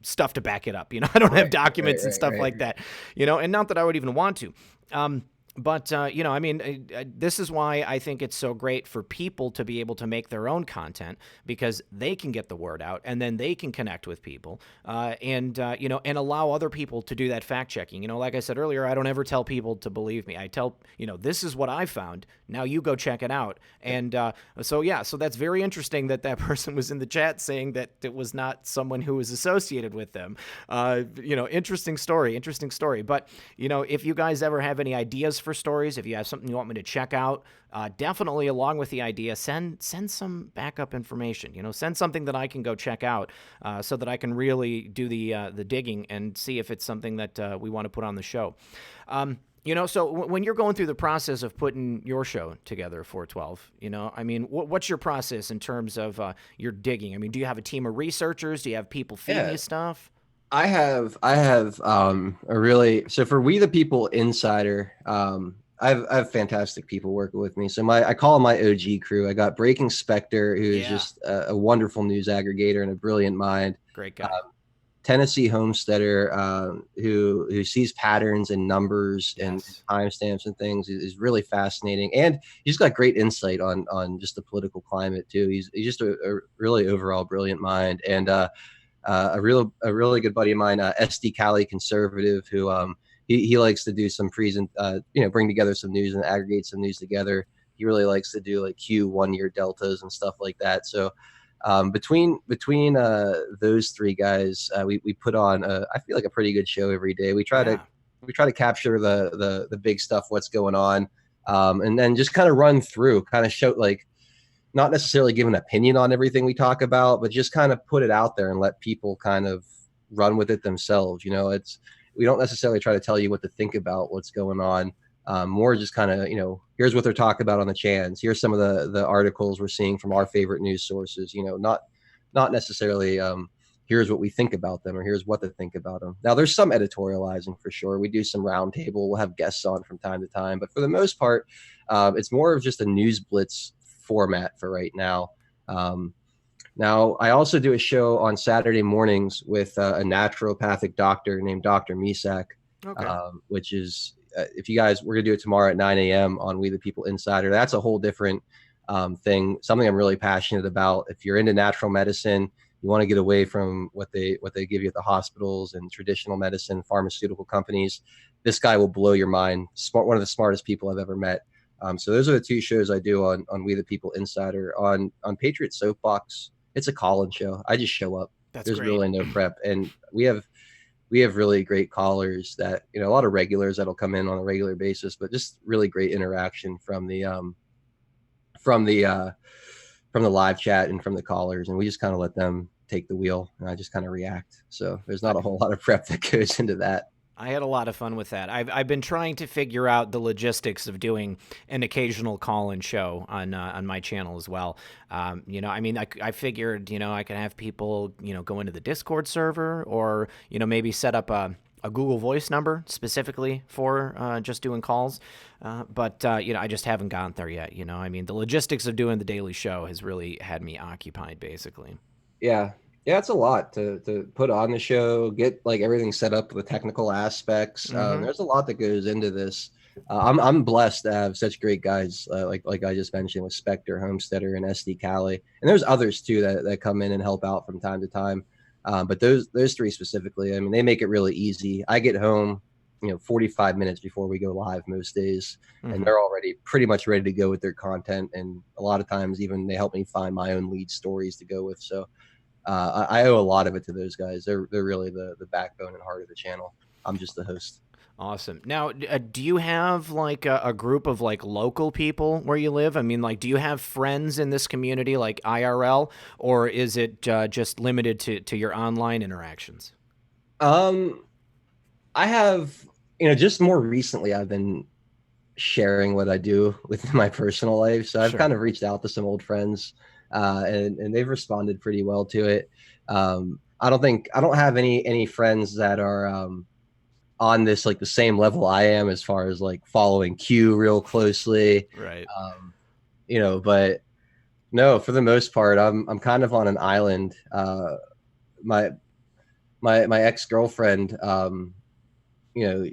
stuff to back it up. I don't have documents and stuff like that, and not that I would even want to. But, this is why I think it's so great for people to be able to make their own content because they can get the word out and then they can connect with people and allow other people to do that fact checking. Like I said earlier, I don't ever tell people to believe me. I tell, this is what I found. Now you go check it out. And so that's very interesting that person was in the chat saying that it was not someone who was associated with them. Interesting story. But, if you guys ever have any ideas for stories, if you have something you want me to check out, definitely along with the idea, send some backup information. Send something that I can go check out so that I can really do the digging and see if it's something that we want to put on the show. So when you're going through the process of putting your show together, 412, what's your process in terms of your digging? Do you have a team of researchers? Do you have people feeding you stuff? I have so for We the People Insider, I have fantastic people working with me. So I call them my OG crew. I got Breaking Spectre, who is just a wonderful news aggregator and a brilliant mind. Great guy. Tennessee Homesteader, who sees patterns and numbers and timestamps and things, is really fascinating, and he's got great insight on just the political climate too. He's just a really overall brilliant mind, and a really good buddy of mine, SD Cali Conservative, who he likes to do some bring together some news and aggregate some news together. He really likes to do like Q 1 year deltas and stuff like that. So between those three guys, we put on I feel like a pretty good show every day. We try to capture the big stuff, what's going on, and then just kind of run through, kind of show, like, not necessarily give an opinion on everything we talk about, but just kind of put it out there and let people kind of run with it themselves. We don't necessarily try to tell you what to think about what's going on. More just kind of, here's what they're talking about on the chans. Here's some of the articles we're seeing from our favorite news sources, not necessarily here's what we think about them or here's what to think about them. Now, there's some editorializing for sure. We do some roundtable. We'll have guests on from time to time. But for the most part, it's more of just a news blitz format for right now. Now, I also do a show on Saturday mornings with a naturopathic doctor named Dr. Misak, which is if you guys, we're gonna do it tomorrow at 9 a.m. on We the People Insider. That's a whole different thing. Something I'm really passionate about. If you're into natural medicine, you want to get away from what they give you at the hospitals and traditional medicine, pharmaceutical companies. This guy will blow your mind. One of the smartest people I've ever met. So those are the two shows I do on We the People Insider. On Patriot Soapbox, it's a call-in show. I just show up. There's great. really no prep, and we have really great callers that, a lot of regulars that'll come in on a regular basis, but just really great interaction from the live chat and from the callers, and we just kind of let them take the wheel, and I just kind of react. So there's not a whole lot of prep that goes into that. I had a lot of fun with that. I've been trying to figure out the logistics of doing an occasional call-in show on my channel as well. I figured, I could have people, go into the Discord server, or, maybe set up a Google Voice number specifically for just doing calls. But I just haven't gotten there yet. The logistics of doing the daily show has really had me occupied, basically. Yeah. Yeah, it's a lot to put on the show, get like everything set up, the technical aspects. There's a lot that goes into this. I'm blessed to have such great guys like I just mentioned with Spectre, Homesteader, and SD Cali, and there's others too that come in and help out from time to time. But those three specifically, they make it really easy. I get home, 45 minutes before we go live most days, and they're already pretty much ready to go with their content. And a lot of times, even they help me find my own lead stories to go with. So. I owe a lot of it to those guys. They're really the backbone and heart of the channel. I'm just the host. Awesome. Now, do you have like a group of like local people where you live? Do you have friends in this community like IRL, or is it just limited to your online interactions? I have, just more recently, I've been sharing what I do with my personal life. So I've kind of reached out to some old friends. And they've responded pretty well to it. I don't have any friends that are on this like the same level I am as far as like following Q real closely. Right. But no, for the most part, I'm kind of on an island. My ex-girlfriend,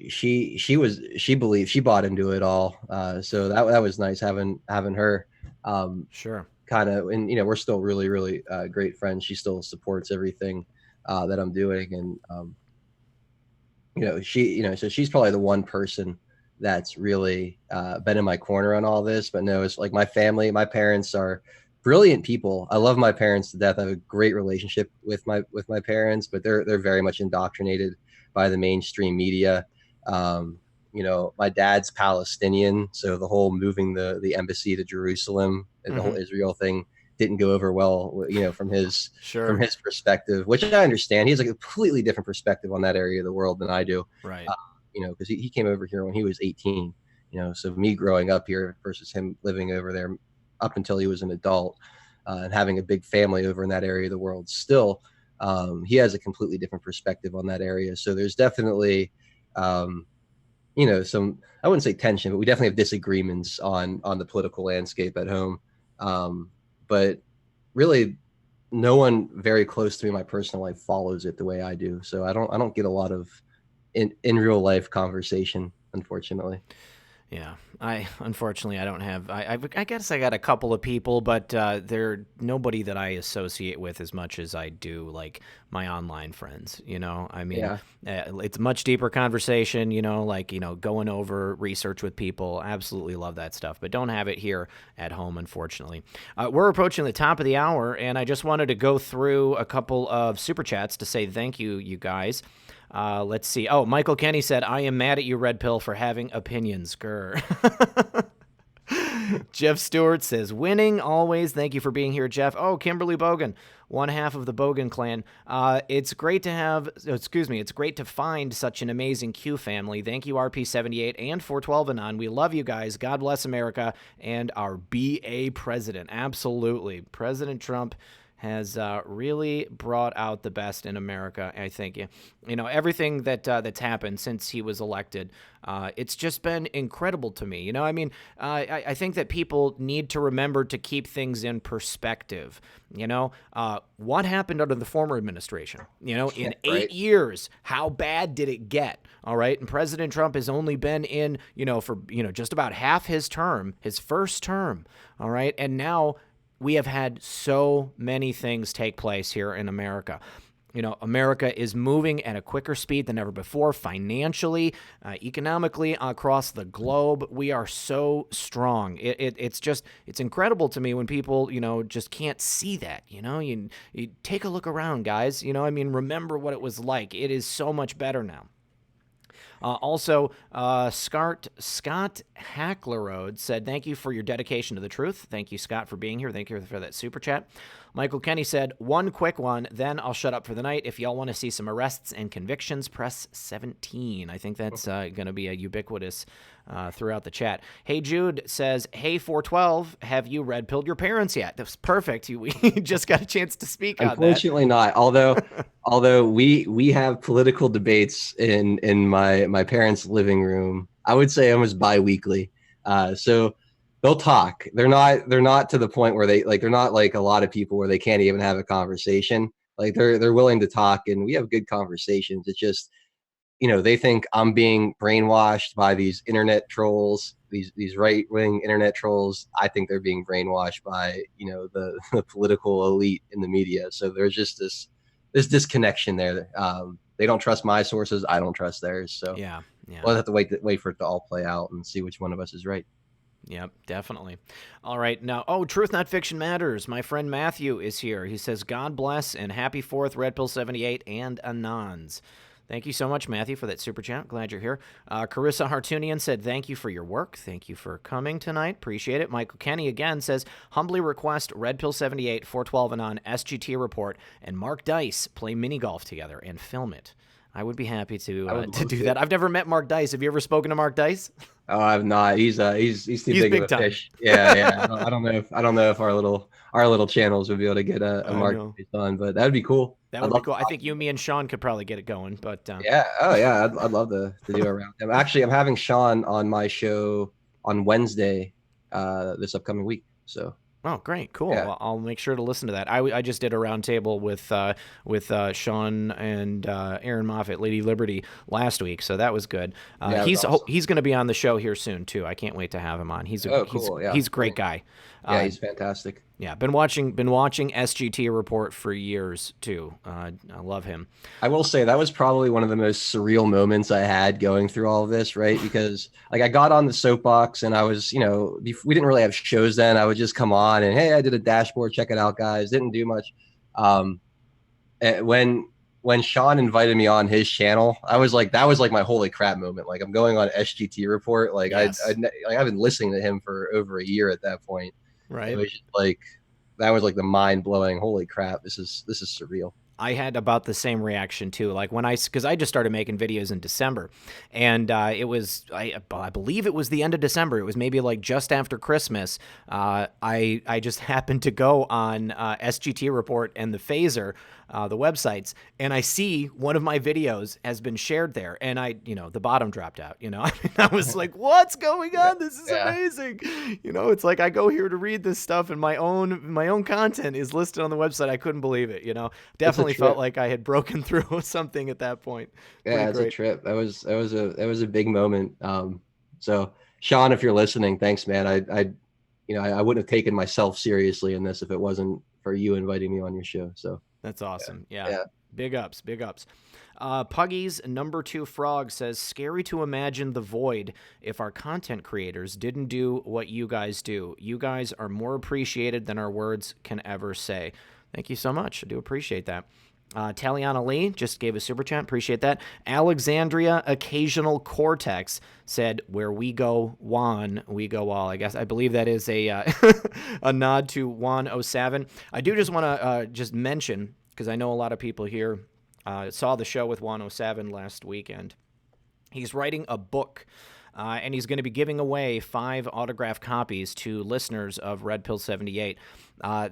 she bought into it all. So that was nice having her. Sure. Kind of, and we're still really, really great friends. She still supports everything that I'm doing, and so she's probably the one person that's really been in my corner on all this. But no, it's like my family. My parents are brilliant people. I love my parents to death. I have a great relationship with my parents, but they're very much indoctrinated by the mainstream media. My dad's Palestinian, so the whole moving the embassy to Jerusalem and the whole Israel thing didn't go over well, from his perspective, which I understand. He has a completely different perspective on that area of the world than I do. Right. Because he came over here when he was 18, so me growing up here versus him living over there up until he was an adult, and having a big family over in that area of the world still, he has a completely different perspective on that area. So there's definitely, some, I wouldn't say tension, but we definitely have disagreements on the political landscape at home. But really no one very close to me in my personal life follows it the way I do. So I don't get a lot of in real life conversation, unfortunately. Yeah, unfortunately I don't have. I guess I got a couple of people, but they're nobody that I associate with as much as I do like my online friends. It's a much deeper conversation. Going over research with people. Absolutely love that stuff, but don't have it here at home, unfortunately. We're approaching the top of the hour, and I just wanted to go through a couple of super chats to say thank you, you guys. Let's see. Oh, Michael Kenny said, I am mad at you, Red Pill, for having opinions. Grr. Jeff Stewart says, winning always. Thank you for being here, Jeff. Oh, Kimberly Bogan, one half of the Bogan clan. It's great to find such an amazing Q family. Thank you, RP78 and 412 Anon. We love you guys. God bless America and our BA president. Absolutely. President Trump has really brought out the best in America. I think, everything that's happened since he was elected, it's just been incredible to me. I think that people need to remember to keep things in perspective. What happened under the former administration? In 8 years, how bad did it get? All right, and President Trump has only been in, for just about half his term, his first term. All right, and now we have had so many things take place here in America. America is moving at a quicker speed than ever before, financially, economically, across the globe. We are so strong. It's incredible to me when people, just can't see that. You take a look around, guys. Remember what it was like. It is so much better now. Also, Scott Hacklerode said, thank you for your dedication to the truth. Thank you, Scott, for being here. Thank you for that super chat. Michael Kenny said, one quick one, then I'll shut up for the night. If y'all want to see some arrests and convictions, press 17. I think that's going to be a ubiquitous throughout the chat. Hey Jude says, hey 412, have you red pilled your parents yet? That was perfect. We just got a chance to speak on that. Unfortunately not. Although we have political debates in my parents' living room, I would say almost bi-weekly. So they'll talk. They're not to the point where they're not like a lot of people where they can't even have a conversation. Like they're willing to talk, and we have good conversations. It's just, they think I'm being brainwashed by these internet trolls, these right-wing internet trolls. I think they're being brainwashed by, the political elite in the media. So there's just this disconnection there. They don't trust my sources. I don't trust theirs. So yeah. We'll have to wait for it to all play out and see which one of us is right. Yep, definitely. All right. Now, Truth Not Fiction Matters. My friend Matthew is here. He says, God bless and happy 4th, Red Pill 78 and Anons. Thank you so much, Matthew, for that super chat. Glad you're here. Carissa Hartunian said, thank you for your work. Thank you for coming tonight. Appreciate it. Michael Kenny again says, humbly request Red Pill 78, 412 Anon, SGT report, and Mark Dice play mini golf together and film it. I would be happy to do that. I've never met Mark Dice. Have you ever spoken to Mark Dice? Oh, I've not. He's too big of a fish. Yeah. I don't know if our little channels would be able to get a Mark Dice on, but that'd be cool. That would be cool. I think you, me, and Sean could probably get it going. But yeah. Oh yeah. I'd love to do a round. Actually, I'm having Sean on my show on Wednesday, this upcoming week. So. Oh, great. Cool. Yeah. Well, I'll make sure to listen to that. I just did a roundtable with Sean and Aaron Moffat, Lady Liberty, last week, so that was good. He's going to be on the show here soon, too. I can't wait to have him on. He's a great guy. Yeah, he's fantastic. Yeah, been watching SGT report for years, too. I love him. I will say that was probably one of the most surreal moments I had going through all of this, right? Because I got on the Soapbox and I was, we didn't really have shows then. I would just come on and, hey, I did a dashboard. Check it out, guys. Didn't do much. When Sean invited me on his channel, I was like, that was like my holy crap moment. Like I'm going on SGT report. Like yes. I've been listening to him for over a year at that point. Right. It was just that was the mind blowing. Holy crap. This is surreal. I had about the same reaction too. Like because I just started making videos in December, and it was I believe it was the end of December. It was maybe just after Christmas. I just happened to go on SGT Report and the Phaser, the websites, and I see one of my videos has been shared there, and the bottom dropped out. I was like, what's going on? This is amazing. It's like I go here to read this stuff, and my own content is listed on the website. I couldn't believe it. Definitely felt like I had broken through something at that point. Yeah, it's a trip. That was a big moment. So Sean, if you're listening, thanks, man. I wouldn't have taken myself seriously in this if it wasn't for you inviting me on your show. So that's awesome. Yeah. Big ups. Puggy's number 2 frog says, scary to imagine the void if our content creators didn't do what you guys do. You guys are more appreciated than our words can ever say. Thank you so much. I do appreciate that. Taliana Lee just gave a super chat. Appreciate that. Alexandria Occasional Cortex said, where we go Juan, we go all. I believe that is a a nod to Juan 07. I do just want to just mention, because I know a lot of people here saw the show with Juan 07 last weekend. He's writing a book and he's going to be giving away 5 autographed copies to listeners of Red Pill 78.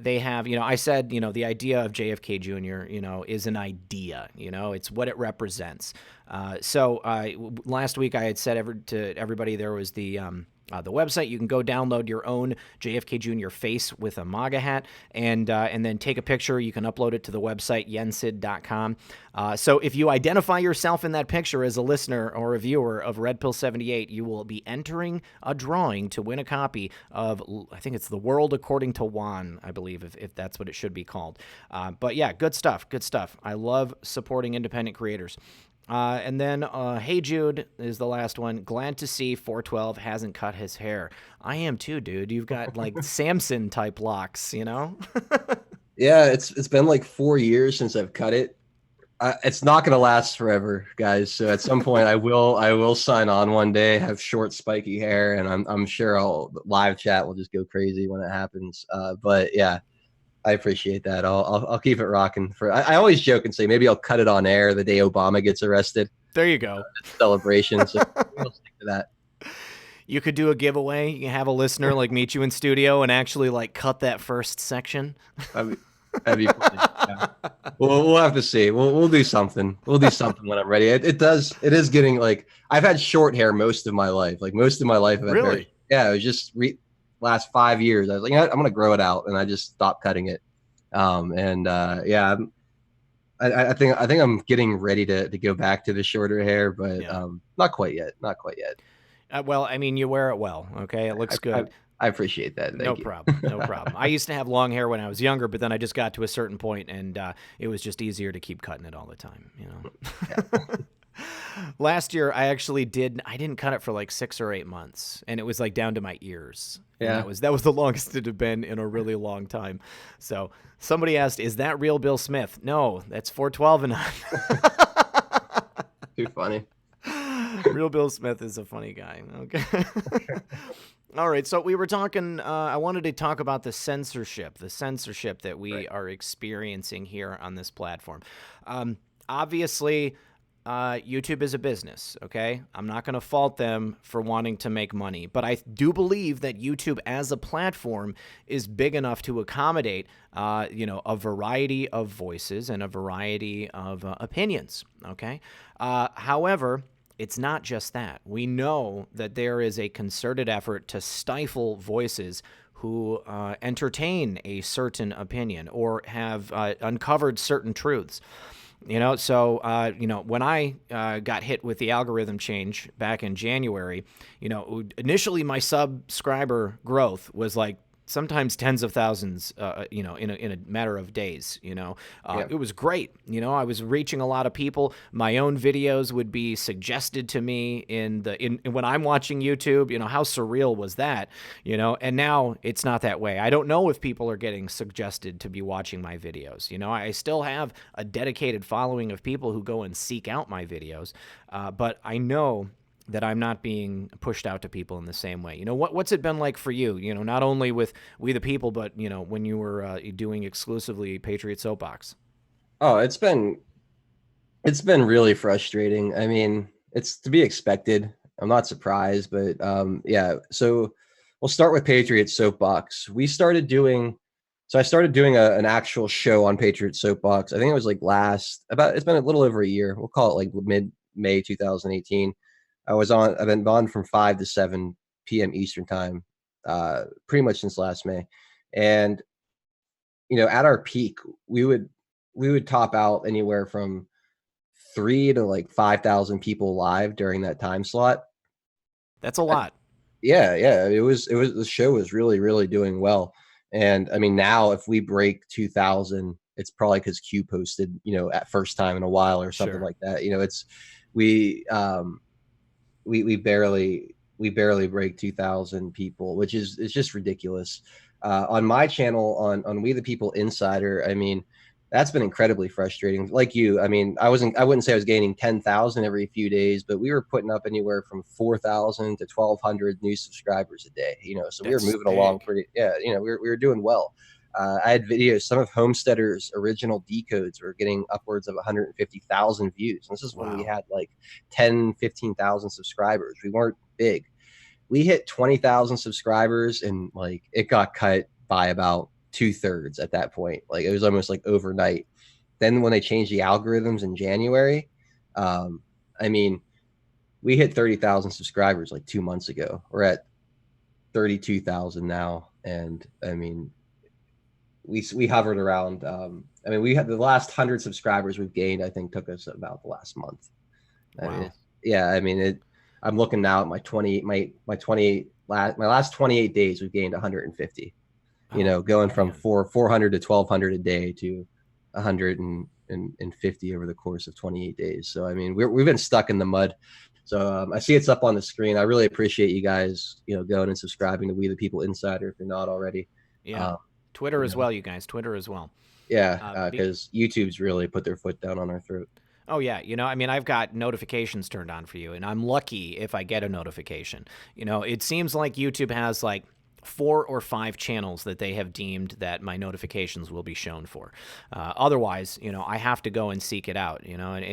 They have, I said, the idea of JFK Jr., is an idea, it's what it represents. So last week I had said to everybody there was the website. You can go download your own JFK Jr. face with a MAGA hat and then take a picture. You can upload it to the website, yensid.com. So if you identify yourself in that picture as a listener or a viewer of Red Pill 78, you will be entering a drawing to win a copy of, I think it's The World According to Juan, I believe, if that's what it should be called. But yeah, good stuff. Good stuff. I love supporting independent creators. And then, Hey Jude is the last one. Glad to see 412 hasn't cut his hair. I am too, dude. You've got like Samson type locks, Yeah, it's been like 4 years since I've cut it. It's not going to last forever, guys. So at some point I will sign on one day, have short spiky hair, and I'm sure live chat will just go crazy when it happens. But yeah, I appreciate that. I'll keep it rocking. I always joke and say maybe I'll cut it on air the day Obama gets arrested. There you go. Celebration. So we'll stick to that. You could do a giveaway. You can have a listener like meet you in studio and actually like cut that first section. That'd be funny. Yeah. We'll have to see. We'll do something. We'll do something when I'm ready. It is getting like I've had short hair most of my life. Like most of my life. Really? It was just last 5 years. I was like, I'm going to grow it out, and I just stopped cutting it. Yeah, I think I'm getting ready to go back to the shorter hair, but not quite yet. Not quite yet. Well, I mean, you wear it well. Okay, it looks good. I appreciate that. Thank you. Problem. No problem. I used to have long hair when I was younger, but then I just got to a certain point, and it was just easier to keep cutting it all the time. Yeah. Last year, I didn't cut it for like 6 or 8 months, and it was like down to my ears. Yeah. And that was the longest it had been in a really long time. So somebody asked, is that real Bill Smith? No, that's 412 and on. Too funny. Real Bill Smith is a funny guy. Okay. All right. So we were talking, I wanted to talk about the censorship that we are experiencing here on this platform. Obviously, YouTube is a business, okay? I'm not going to fault them for wanting to make money, but I do believe that YouTube as a platform is big enough to accommodate, a variety of voices and a variety of opinions, okay? However, it's not just that. We know that there is a concerted effort to stifle voices who entertain a certain opinion or have uncovered certain truths. So when I got hit with the algorithm change back in January, initially my subscriber growth was like sometimes tens of thousands, in a matter of days. It was great. I was reaching a lot of people. My own videos would be suggested to me when I'm watching YouTube. How surreal was that? And now it's not that way. I don't know if people are getting suggested to be watching my videos. I still have a dedicated following of people who go and seek out my videos, but I know that I'm not being pushed out to people in the same way. What's it been like for you? Not only with We the People, but when you were doing exclusively Patriot Soapbox. Oh, it's been really frustrating. I mean, it's to be expected. I'm not surprised, but yeah. So we'll start with Patriot Soapbox. I started doing an actual show on Patriot Soapbox. I think it was like it's been a little over a year. We'll call it like mid-May 2018. I've been on from 5 to 7 p.m. Eastern time, pretty much since last May. And, at our peak, we would top out anywhere from 3 to like 5,000 people live during that time slot. That's a lot. Yeah. The show was really, really doing well. And I mean, now if we break 2,000, it's probably because Q posted, at first time in a while or something like that. We barely break 2,000 people, which is just ridiculous. On my channel, on We the People Insider, I mean, that's been incredibly frustrating. Like you, I mean, I wouldn't say I was gaining 10,000 every few days, but we were putting up anywhere from 4,000 to 1,200 new subscribers a day. So we were moving along pretty. Yeah, we were doing well. I had videos. Some of Homesteader's original decodes were getting upwards of 150,000 views. And this is when we had like 10, 15,000 subscribers. We weren't big. We hit 20,000 subscribers, and like it got cut by about 2/3 at that point. Like it was almost like overnight. Then when they changed the algorithms in January, I mean, we hit 30,000 subscribers like 2 months ago. We're at 32,000 now, and I mean, we hovered around. I mean, we had the last 100 subscribers we've gained. I think took us about the last month. Wow. I mean, yeah, I mean it. I'm looking now at my last 28 days. We've gained 150. You know, going from 400 to 1,200 a day to 150 over the course of 28 days. So I mean, we've been stuck in the mud. So I see it's up on the screen. I really appreciate you guys, going and subscribing to We the People Insider if you're not already. Yeah. Twitter as well, you guys. Twitter as well. Yeah, because YouTube's really put their foot down on our throat. Oh, yeah. I mean, I've got notifications turned on for you, and I'm lucky if I get a notification. It seems like YouTube has like 4 or 5 channels that they have deemed that my notifications will be shown for. Otherwise, I have to go and seek it out, and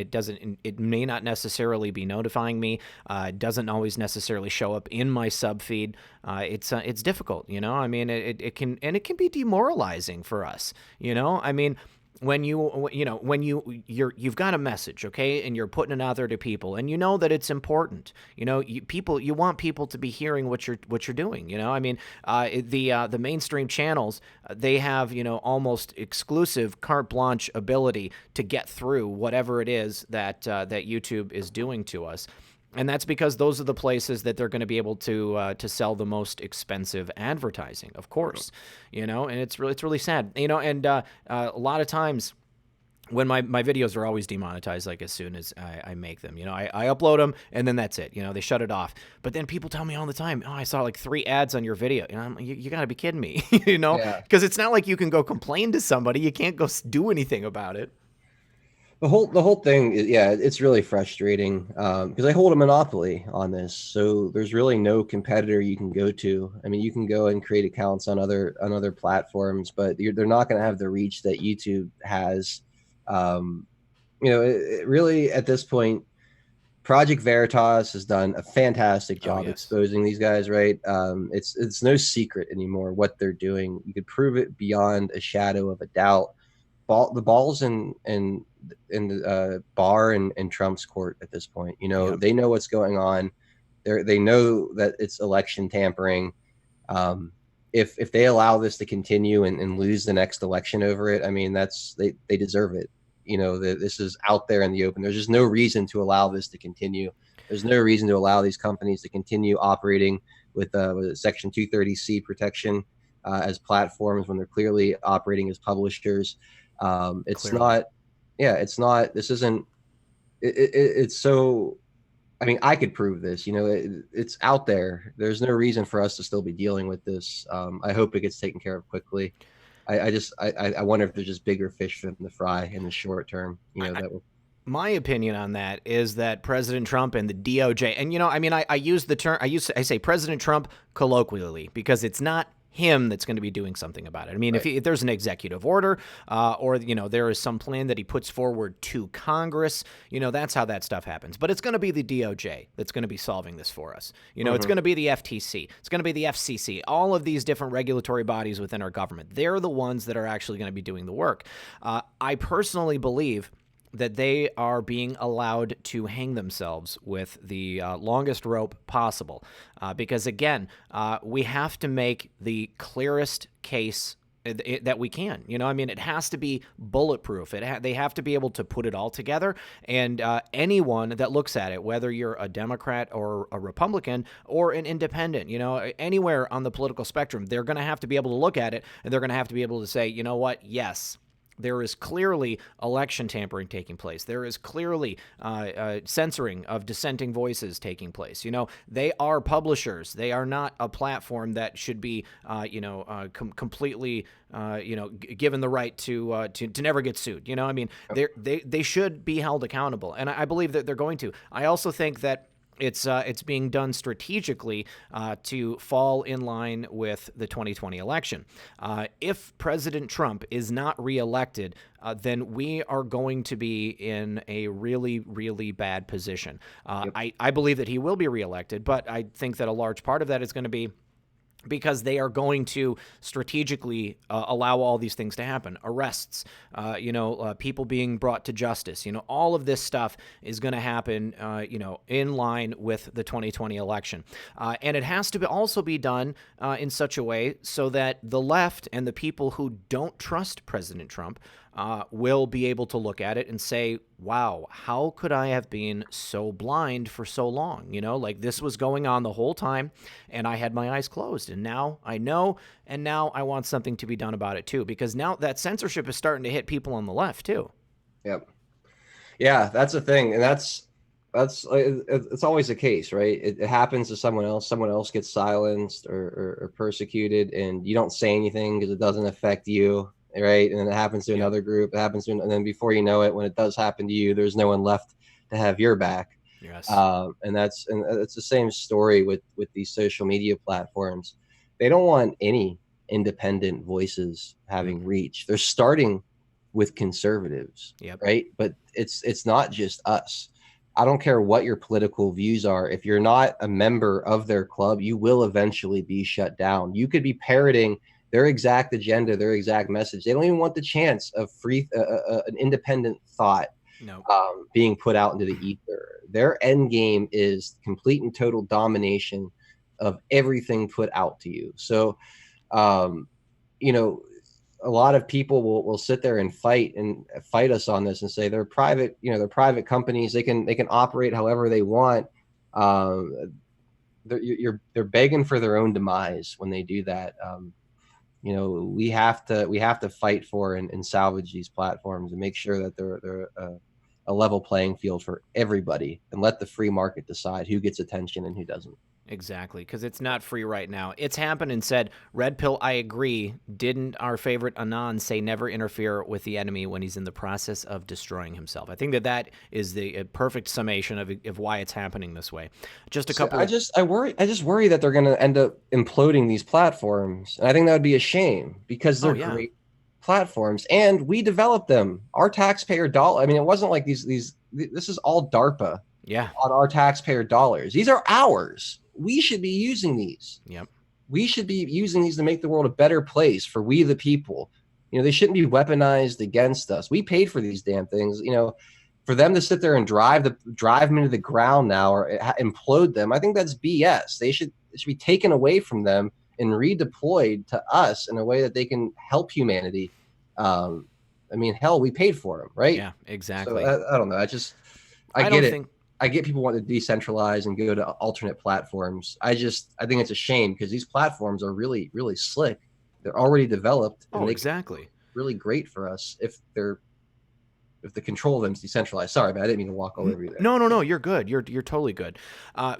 it may not necessarily be notifying me. It doesn't always necessarily show up in my sub feed. It's difficult, I mean, it can be demoralizing for us, I mean, when you've got a message, okay, and you're putting it out there to people, and that it's important, you want people to be hearing what you're doing, I mean, the mainstream channels, they have almost exclusive carte blanche ability to get through whatever it is that YouTube is doing to us. And that's because those are the places that they're going to be able to sell the most expensive advertising, of course, and it's really sad, and a lot of times when my videos are always demonetized, like as soon as I make them, I upload them and then that's it, they shut it off. But then people tell me all the time, I saw like 3 ads on your video. You got to be kidding me, because it's not like you can go complain to somebody. You can't go do anything about it. The whole thing is, yeah, it's really frustrating because I hold a monopoly on this. So there's really no competitor you can go to. I mean, you can go and create accounts on other platforms, but they're not going to have the reach that YouTube has. It really at this point, Project Veritas has done a fantastic job exposing these guys, right? It's no secret anymore what they're doing. You could prove it beyond a shadow of a doubt. The ball's in the Barr and Trump's court at this point. They know what's going on. They know that it's election tampering. If they allow this to continue and lose the next election over it, I mean, they deserve it. This is out there in the open. There's just no reason to allow this to continue. There's no reason to allow these companies to continue operating with Section 230C protection as platforms when they're clearly operating as publishers. It's not. This isn't. It's so. I mean, I could prove this. It's out there. There's no reason for us to still be dealing with this. I hope it gets taken care of quickly. I wonder if there's just bigger fish for them to fry in the short term. My opinion on that is that President Trump and the DOJ, and I mean, I use the term. I say President Trump colloquially because it's not him that's going to be doing something about it. I mean, right. if there's an executive order or, there is some plan that he puts forward to Congress, that's how that stuff happens. But it's going to be the DOJ that's going to be solving this for us. It's going to be the FTC. It's going to be the FCC. All of these different regulatory bodies within our government. They're the ones that are actually going to be doing the work. I personally believe that they are being allowed to hang themselves with the longest rope possible. Because, again, we have to make the clearest case that we can. I mean, it has to be bulletproof. They have to be able to put it all together. And anyone that looks at it, whether you're a Democrat or a Republican or an independent, anywhere on the political spectrum, they're going to have to be able to look at it, and they're going to have to be able to say, you know what, yes, there is clearly election tampering taking place. There is clearly censoring of dissenting voices taking place. They are publishers. They are not a platform that should be, completely, given the right to never get sued. I mean, they should be held accountable, and I believe that they're going to. I also think that It's being done strategically to fall in line with the 2020 election. If President Trump is not reelected, then we are going to be in a really, really bad position. Yep. I believe that he will be reelected, but I think that a large part of that is going to be because they are going to strategically allow all these things to happen. Arrests, people being brought to justice. All of this stuff is going to happen, in line with the 2020 election. And it has to also be done in such a way so that the left and the people who don't trust President Trump will be able to look at it and say, wow, how could I have been so blind for so long? Like this was going on the whole time and I had my eyes closed, and now I know, and now I want something to be done about it too, because now that censorship is starting to hit people on the left too. Yep. Yeah, that's the thing. And it's always the case, right? It happens to someone else gets silenced or persecuted, and you don't say anything because it doesn't affect you. Right. And then it happens to another group. And then before you know it, when it does happen to you, there's no one left to have your back. Yes. And it's the same story with these social media platforms. They don't want any independent voices having reach. They're starting with conservatives. Yep. Right. But it's not just us. I don't care what your political views are. If you're not a member of their club, you will eventually be shut down. You could be parroting their exact agenda, their exact message. They don't even want the chance of free, an independent thought being put out into the ether. Their end game is complete and total domination of everything put out to you. So, a lot of people will sit there and fight us on this and say they're private, they're private companies. They can operate however they want. They're begging for their own demise when they do that. We have to fight for and salvage these platforms and make sure that they're a level playing field for everybody, and let the free market decide who gets attention and who doesn't. Exactly, because it's not free right now. It's happened and said, Red Pill, I agree. Didn't our favorite Anon say never interfere with the enemy when he's in the process of destroying himself? I think that is the perfect summation of why it's happening this way. Just a couple. I just worry that they're going to end up imploding these platforms, and I think that would be a shame because they're great platforms and we developed them. Our taxpayer dollar. I mean, it wasn't like this is all DARPA. Yeah. On our taxpayer dollars. These are ours. We should be using these. Yep. We should be using these to make the world a better place for we the people. They shouldn't be weaponized against us. We paid for these damn things. For them to sit there and drive them into the ground now or implode them, I think that's BS. It should be taken away from them and redeployed to us in a way that they can help humanity. Hell, we paid for them, right? Yeah, exactly. So, I don't know. I get it. I get people want to decentralize and go to alternate platforms. I think it's a shame because these platforms are really, really slick. They're already developed. And exactly. Really great for us if the control of them is decentralized. Sorry, man, I didn't mean to walk all over you there. No, you're good. You're totally good.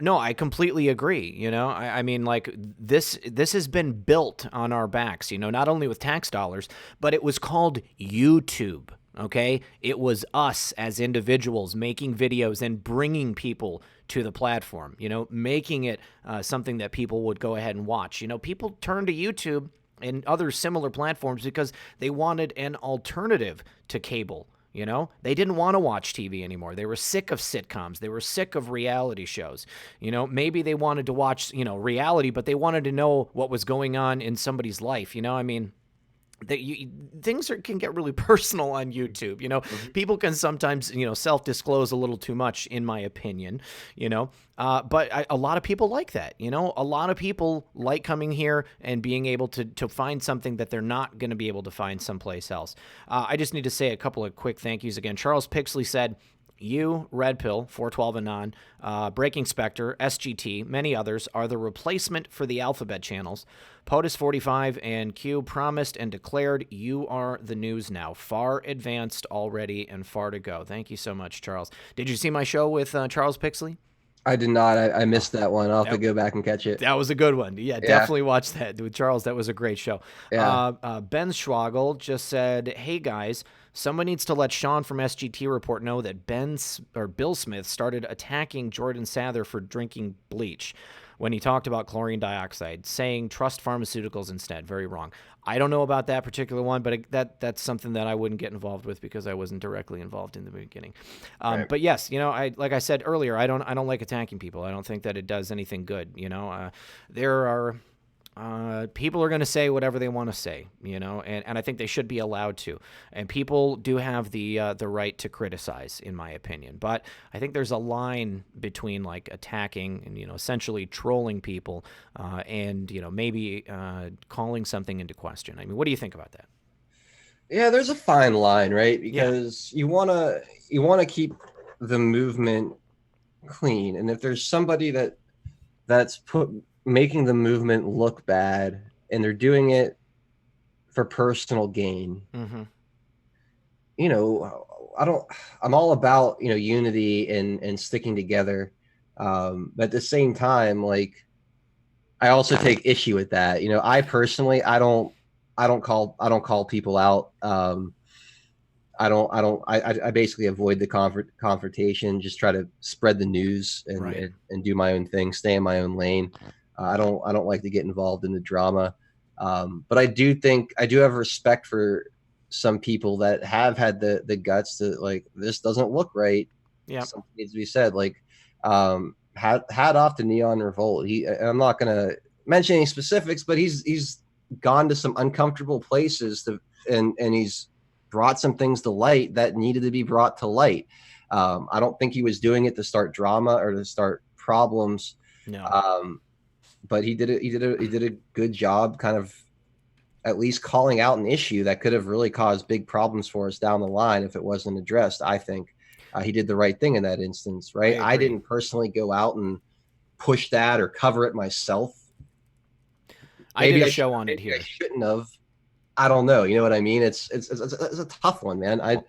No, I completely agree. I mean, like this has been built on our backs, not only with tax dollars, but it was called YouTube. Okay, it was us as individuals making videos and bringing people to the platform, making it something that people would go ahead and watch. People turn to YouTube and other similar platforms because they wanted an alternative to cable. They didn't want to watch TV anymore. They were sick of sitcoms. They were sick of reality shows. Maybe they wanted to watch, reality, but they wanted to know what was going on in somebody's life. Things can get really personal on YouTube. People can sometimes, self-disclose a little too much, in my opinion, but a lot of people like that. A lot of people like coming here and being able to find something that they're not going to be able to find someplace else. I just need to say a couple of quick thank yous again. Charles Pixley said, you, Red Pill, 412 Anon, Breaking Spectre, SGT, many others are the replacement for the alphabet channels. POTUS 45 and Q promised and declared you are the news now. Far advanced already and far to go. Thank you so much, Charles. Did you see my show with Charles Pixley? I did not. I missed that one. I'll have to go back and catch it. That was a good one. Yeah, definitely watch that with Charles. That was a great show. Yeah. Ben Schwagel just said, hey, guys, Someone needs to let Sean from SGT Report know that Bill Smith started attacking Jordan Sather for drinking bleach when he talked about chlorine dioxide, saying trust pharmaceuticals instead. Very wrong. I don't know about that particular one, but that's something that I wouldn't get involved with because I wasn't directly involved in the beginning. Right. But yes, like I said earlier, I don't like attacking people. I don't think that it does anything good. There are people are going to say whatever they want to say, and I think they should be allowed to. And people do have the right to criticize, in my opinion. But I think there's a line between like attacking and essentially trolling people, and maybe calling something into question. I mean, what do you think about that? Yeah, there's a fine line, right? Because you wanna keep the movement clean, and if there's somebody that's making the movement look bad and they're doing it for personal gain, Mm-hmm. I'm all about unity and sticking together, but at the same time, like, I also take issue with that. I personally, I don't call people out. I basically avoid the confrontation, just try to spread the news and, Right. and do my own thing, stay in my own lane. I don't like to get involved in the drama. But I do have respect for some people that have had the guts to, like, this doesn't look right. Yeah. Something needs to be said. Like, hat off to Neon Revolt. I'm not gonna mention any specifics, but he's gone to some uncomfortable places and he's brought some things to light that needed to be brought to light. I don't think he was doing it to start drama or to start problems. No. But he did a good job, kind of at least calling out an issue that could have really caused big problems for us down the line if it wasn't addressed. I think he did the right thing in that instance, right? I didn't personally go out and push that or cover it myself. I did a show on it here. I shouldn't have. I don't know. You know what I mean? It's a tough one, man. I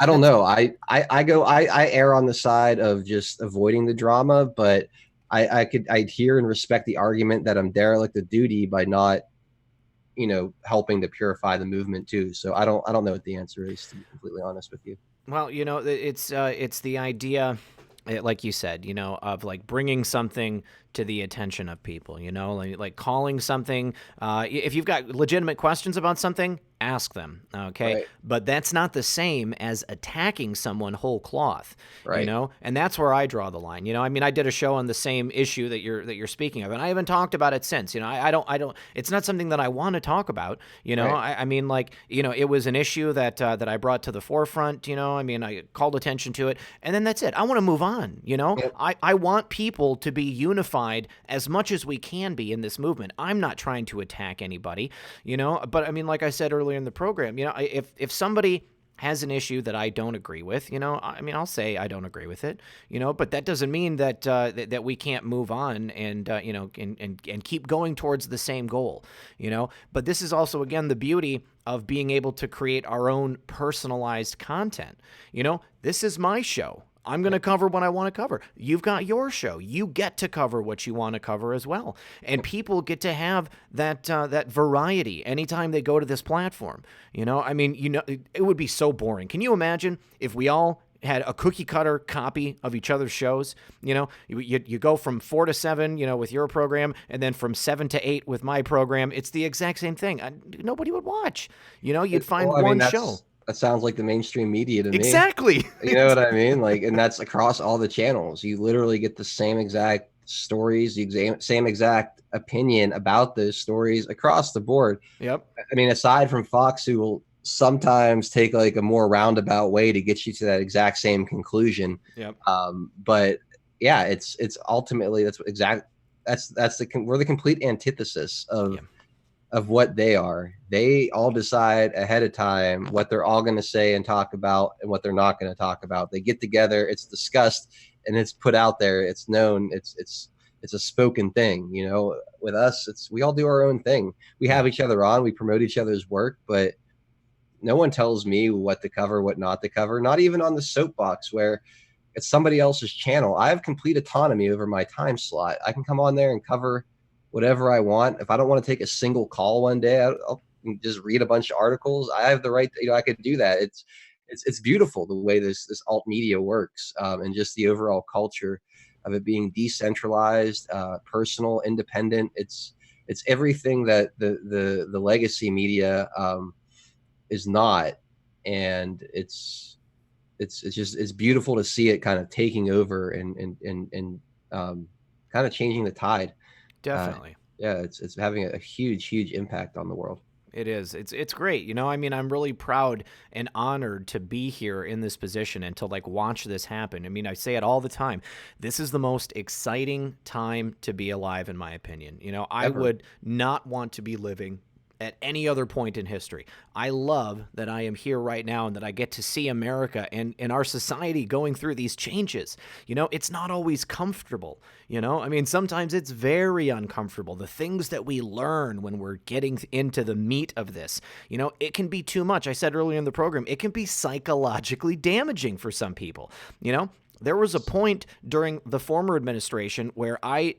don't know. I err on the side of just avoiding the drama, but I'd hear and respect the argument that I'm derelict of duty by not, helping to purify the movement too. So I don't know what the answer is, to be completely honest with you. Well, it's the idea, like you said, of like bringing something to the attention of people, like calling something. If you've got legitimate questions about something, ask them, okay? Right. But that's not the same as attacking someone whole cloth, Right. And that's where I draw the line. I mean, I did a show on the same issue that you're speaking of, and I haven't talked about it since. I don't. It's not something that I want to talk about. Right. I mean, like, it was an issue that I brought to the forefront. I mean, I called attention to it, and then that's it. I want to move on. Yep. I want people to be unified as much as we can be in this movement. I'm not trying to attack anybody, but I mean, like I said earlier in the program, if somebody has an issue that I don't agree with, I mean, I'll say I don't agree with it, but that doesn't mean that that we can't move on and and keep going towards the same goal, But this is also, again, the beauty of being able to create our own personalized content. This is my show. I'm going to cover what I want to cover. You've got your show. You get to cover what you want to cover as well. And people get to have that that variety anytime they go to this platform. I mean, it would be so boring. Can you imagine if we all had a cookie cutter copy of each other's shows? You go from 4 to 7, with your program, and then from 7 to 8 with my program. It's the exact same thing. Nobody would watch. You'd find one show. That sounds like the mainstream media to me. Exactly. You know what I mean? Like, and that's across all the channels. You literally get the same exact stories, the same exact opinion about those stories across the board. Yep. I mean, aside from Fox, who will sometimes take like a more roundabout way to get you to that exact same conclusion. Yep. But yeah, it's ultimately we're the complete antithesis of what they are. They all decide ahead of time what they're all going to say and talk about and what they're not going to talk about. They get together, it's discussed, and it's put out there. It's known. It's a spoken thing. With us, we all do our own thing. We have each other on, we promote each other's work, but no one tells me what to cover, what not to cover, not even on the Soapbox, where it's somebody else's channel. I have complete autonomy over my time slot. I can come on there and cover whatever I want. If I don't want to take a single call one day, and just read a bunch of articles. I have the right to, I could do that. It's beautiful the way this alt media works, and just the overall culture of it being decentralized, personal, independent. It's everything that the legacy media is not, and it's beautiful to see it kind of taking over and kind of changing the tide. Uh, Definitely. yeah, it's having a huge impact on the world. It is. It's great. You know, I mean, I'm really proud and honored to be here in this position and to like watch this happen. I mean, I say it all the time. This is the most exciting time to be alive, in my opinion. You know, I Ever. would not want to be living at any other point in history. I love that I am here right now and that I get to see America and our society going through these changes. You know, it's not always comfortable. You know, I mean, sometimes it's very uncomfortable. The things that we learn when we're getting into the meat of this, you know, it can be too much. I said earlier in the program, it can be psychologically damaging for some people. You know, there was a point during the former administration where I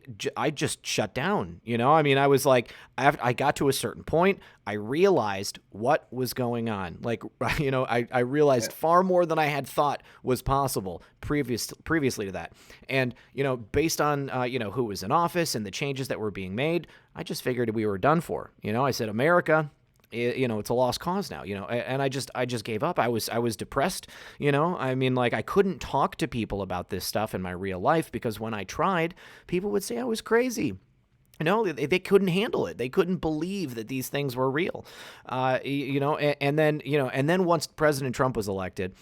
just shut down. You know, I mean, I was like, I got to a certain point. I realized what was going on. Like, you know, I realized far more than I had thought was possible previously to that. And, you know, based on, you know, who was in office and the changes that were being made, I just figured we were done for. You know, I said, America, you know, it's a lost cause now, you know, and I just gave up. I was depressed, you know, I mean, like I couldn't talk to people about this stuff in my real life because when I tried, people would say I was crazy. You know, they couldn't handle it. They couldn't believe that these things were real. You know, and then, you know, and then once President Trump was elected,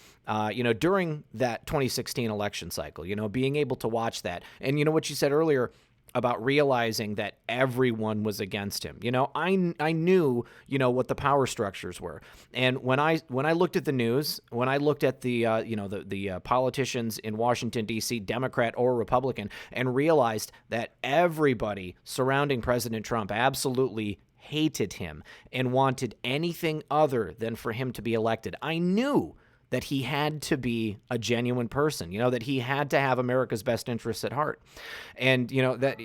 you know, during that 2016 election cycle, you know, being able to watch that. And you know what you said earlier about realizing that everyone was against him. You know, I knew, you know, what the power structures were. And when I looked at the news, when I looked at the you know, the politicians in Washington D.C., Democrat or Republican, and realized that everybody surrounding President Trump absolutely hated him and wanted anything other than for him to be elected, I knew that he had to be a genuine person, you know, that he had to have America's best interests at heart. And, you know, that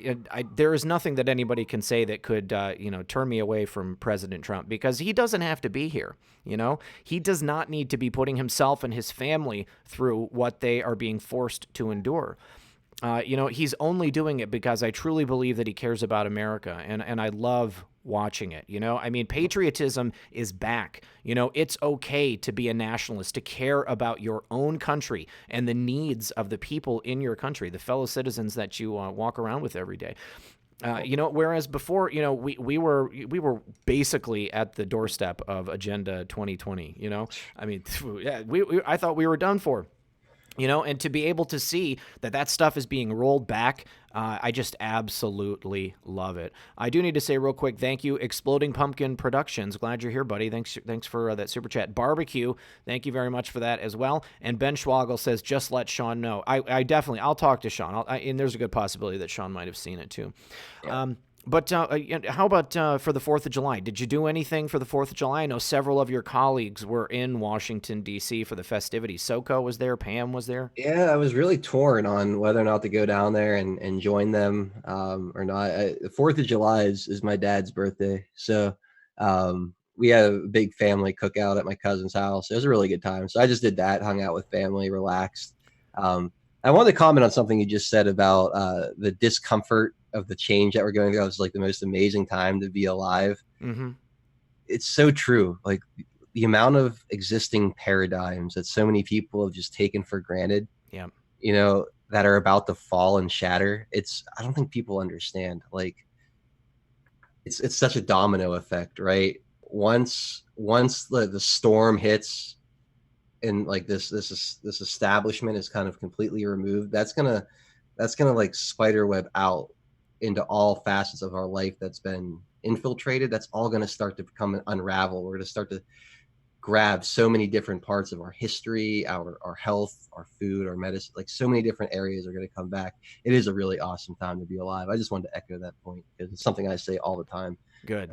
there is nothing that anybody can say that could, you know, turn me away from President Trump because he doesn't have to be here. You know, he does not need to be putting himself and his family through what they are being forced to endure. You know, he's only doing it because I truly believe that he cares about America, and I love watching it. You know, I mean, patriotism is back. You know, it's okay to be a nationalist, to care about your own country and the needs of the people in your country, the fellow citizens that you walk around with every day. You know, whereas before, you know, we were basically at the doorstep of Agenda 2020. You know, I mean, yeah, I thought we were done for. You know, and to be able to see that that stuff is being rolled back, I just absolutely love it. I do need to say real quick, thank you, Exploding Pumpkin Productions. Glad you're here, buddy. Thanks for that super chat. Barbecue, thank you very much for that as well. And Ben Schwagel says, just let Sean know. I definitely, I'll talk to Sean. And there's a good possibility that Sean might have seen it too. Yeah. But how about for the 4th of July? Did you do anything for the 4th of July? I know several of your colleagues were in Washington, D.C. for the festivities. Soko was there. Pam was there. Yeah, I was really torn on whether or not to go down there and join them or not. The 4th of July is my dad's birthday. So we had a big family cookout at my cousin's house. It was a really good time. So I just did that, hung out with family, relaxed. I wanted to comment on something you just said about the discomfort of the change that we're going through. It was like the most amazing time to be alive. Mm-hmm. It's so true. Like the amount of existing paradigms that so many people have just taken for granted, Yeah. you know, that are about to fall and shatter. I don't think people understand. Like it's such a domino effect, right? Once the storm hits and like this establishment is kind of completely removed, that's gonna like spider web out into all facets of our life that's been infiltrated. That's all going to start to become unravel. We're going to start to grab so many different parts of our history, our health, our food, our medicine. Like so many different areas are going to come back. It is a really awesome time to be alive. I just wanted to echo that point because it's something I say all the time. Good.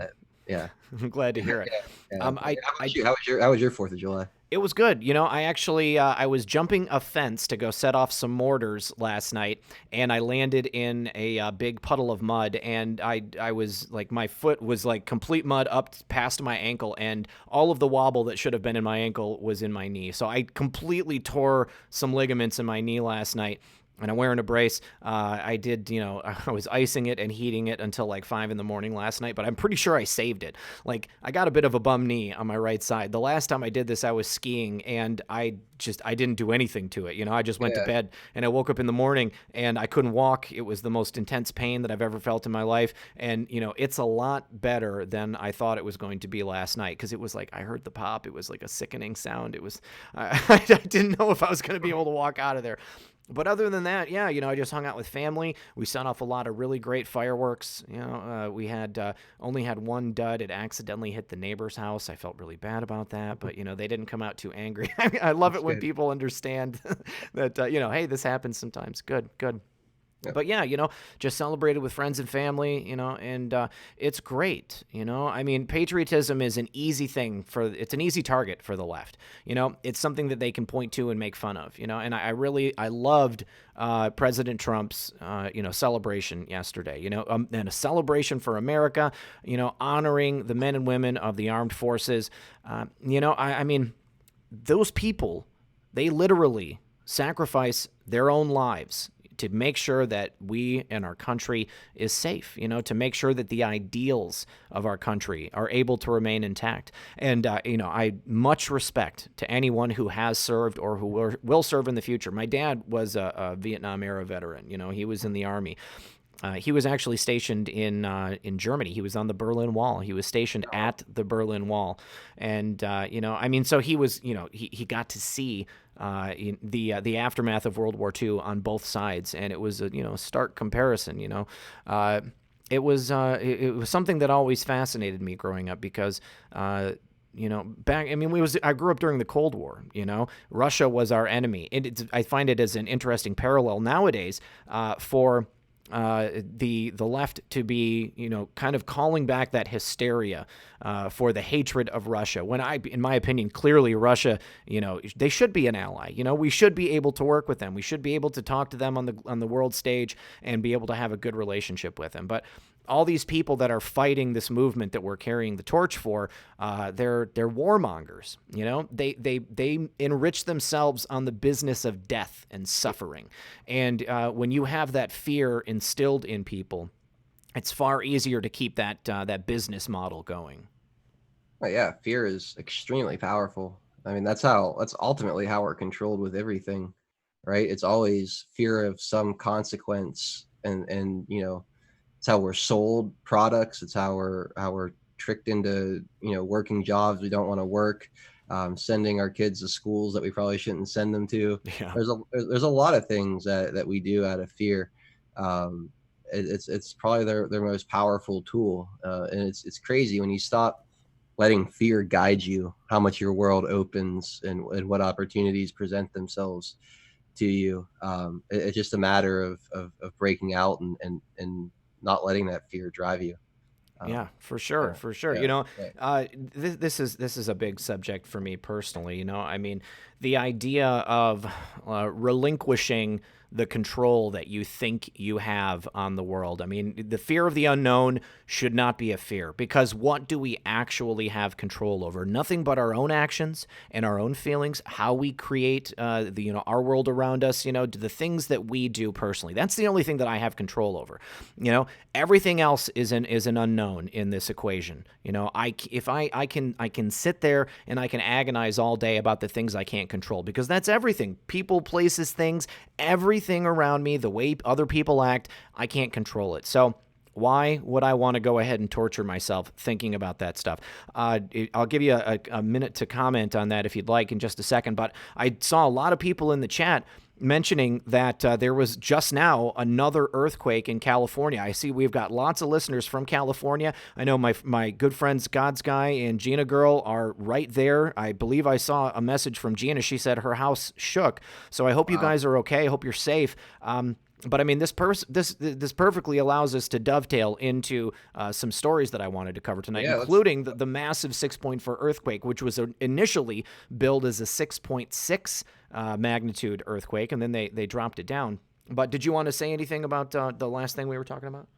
Yeah. I'm glad to hear it. Yeah. I How was your 4th of July? It was good. I actually I was jumping a fence to go set off some mortars last night, and I landed in a big puddle of mud, and I was like, my foot was like complete mud up past my ankle, and all of the wobble that should have been in my ankle was in my knee. So I completely tore some ligaments in my knee last night. And I'm wearing a brace. I did, I was icing it and heating it until like 5 in the morning last night, but I'm pretty sure I saved it. Like, I got a bit of a bum knee on my right side. The last time I did this, I was skiing, and I didn't do anything to it. I just went to bed, and I woke up in the morning and I couldn't walk. It was the most intense pain that I've ever felt in my life. And, it's a lot better than I thought it was going to be last night, because it was like, I heard the pop. It was like a sickening sound. It was, I didn't know if I was going to be able to walk out of there. But other than that, yeah, I just hung out with family. We set off a lot of really great fireworks. We had only had one dud. It accidentally hit the neighbor's house. I felt really bad about that, but they didn't come out too angry. I love it when people understand that hey, this happens sometimes. Good. Yep. But yeah, just celebrated with friends and family, and it's great. I mean, patriotism is an easy thing it's an easy target for the left. It's something that they can point to and make fun of, and I loved President Trump's, celebration yesterday, and a celebration for America, honoring the men and women of the armed forces. I mean, those people, they literally sacrifice their own lives to make sure that we and our country is safe, to make sure that the ideals of our country are able to remain intact. And, I much respect to anyone who has served or who will serve in the future. My dad was a Vietnam-era veteran. He was in the Army. He was actually stationed in Germany. He was on the Berlin Wall. He was stationed at the Berlin Wall. And, so he was, he got to see the aftermath of World War II on both sides, and it was a stark comparison. It was something that always fascinated me growing up, because I grew up during the Cold War. Russia was our enemy, and I find it as an interesting parallel nowadays for the left to be, kind of calling back that hysteria for the hatred of Russia. When in my opinion, clearly Russia, they should be an ally. We should be able to work with them. We should be able to talk to them on the world stage and be able to have a good relationship with them. But all these people that are fighting this movement that we're carrying the torch for, they're warmongers. They enrich themselves on the business of death and suffering. And when you have that fear instilled in people, it's far easier to keep that business model going. Oh, yeah, fear is extremely powerful. I mean, that's ultimately how we're controlled with everything, right? It's always fear of some consequence, and it's how we're sold products. It's how we're tricked into working jobs we don't want to work, sending our kids to schools that we probably shouldn't send them to. Yeah. There's a lot of things that we do out of fear. It's probably their most powerful tool, and it's crazy when you stop letting fear guide you, how much your world opens and what opportunities present themselves to you. It's just a matter of breaking out and not letting that fear drive you. Yeah, for sure. Yeah, this is a big subject for me personally. I mean, the idea of relinquishing the control that you think you have on the world. I mean, the fear of the unknown should not be a fear, because what do we actually have control over? Nothing but our own actions and our own feelings, how we create our world around us, the things that we do personally. That's the only thing that I have control over. Everything else is an unknown in this equation. I can sit there and I can agonize all day about the things I can't control, because that's everything. People, places, things, everything around me, the way other people act, I can't control it. So why would I want to go ahead and torture myself thinking about that stuff? I'll give you a minute to comment on that if you'd like in just a second, but I saw a lot of people in the chat mentioning that there was just now another earthquake in California. I see we've got lots of listeners from California. I know my good friends God's Guy and Gina Girl are right there. I believe I saw a message from Gina. She said her house shook. So I hope you guys are okay. I hope you're safe. But I mean, this perfectly allows us to dovetail into some stories that I wanted to cover tonight, Yeah, including the massive 6.4 earthquake, which was initially billed as a 6.6 magnitude earthquake, and then they dropped it down. But did you want to say anything about the last thing we were talking about?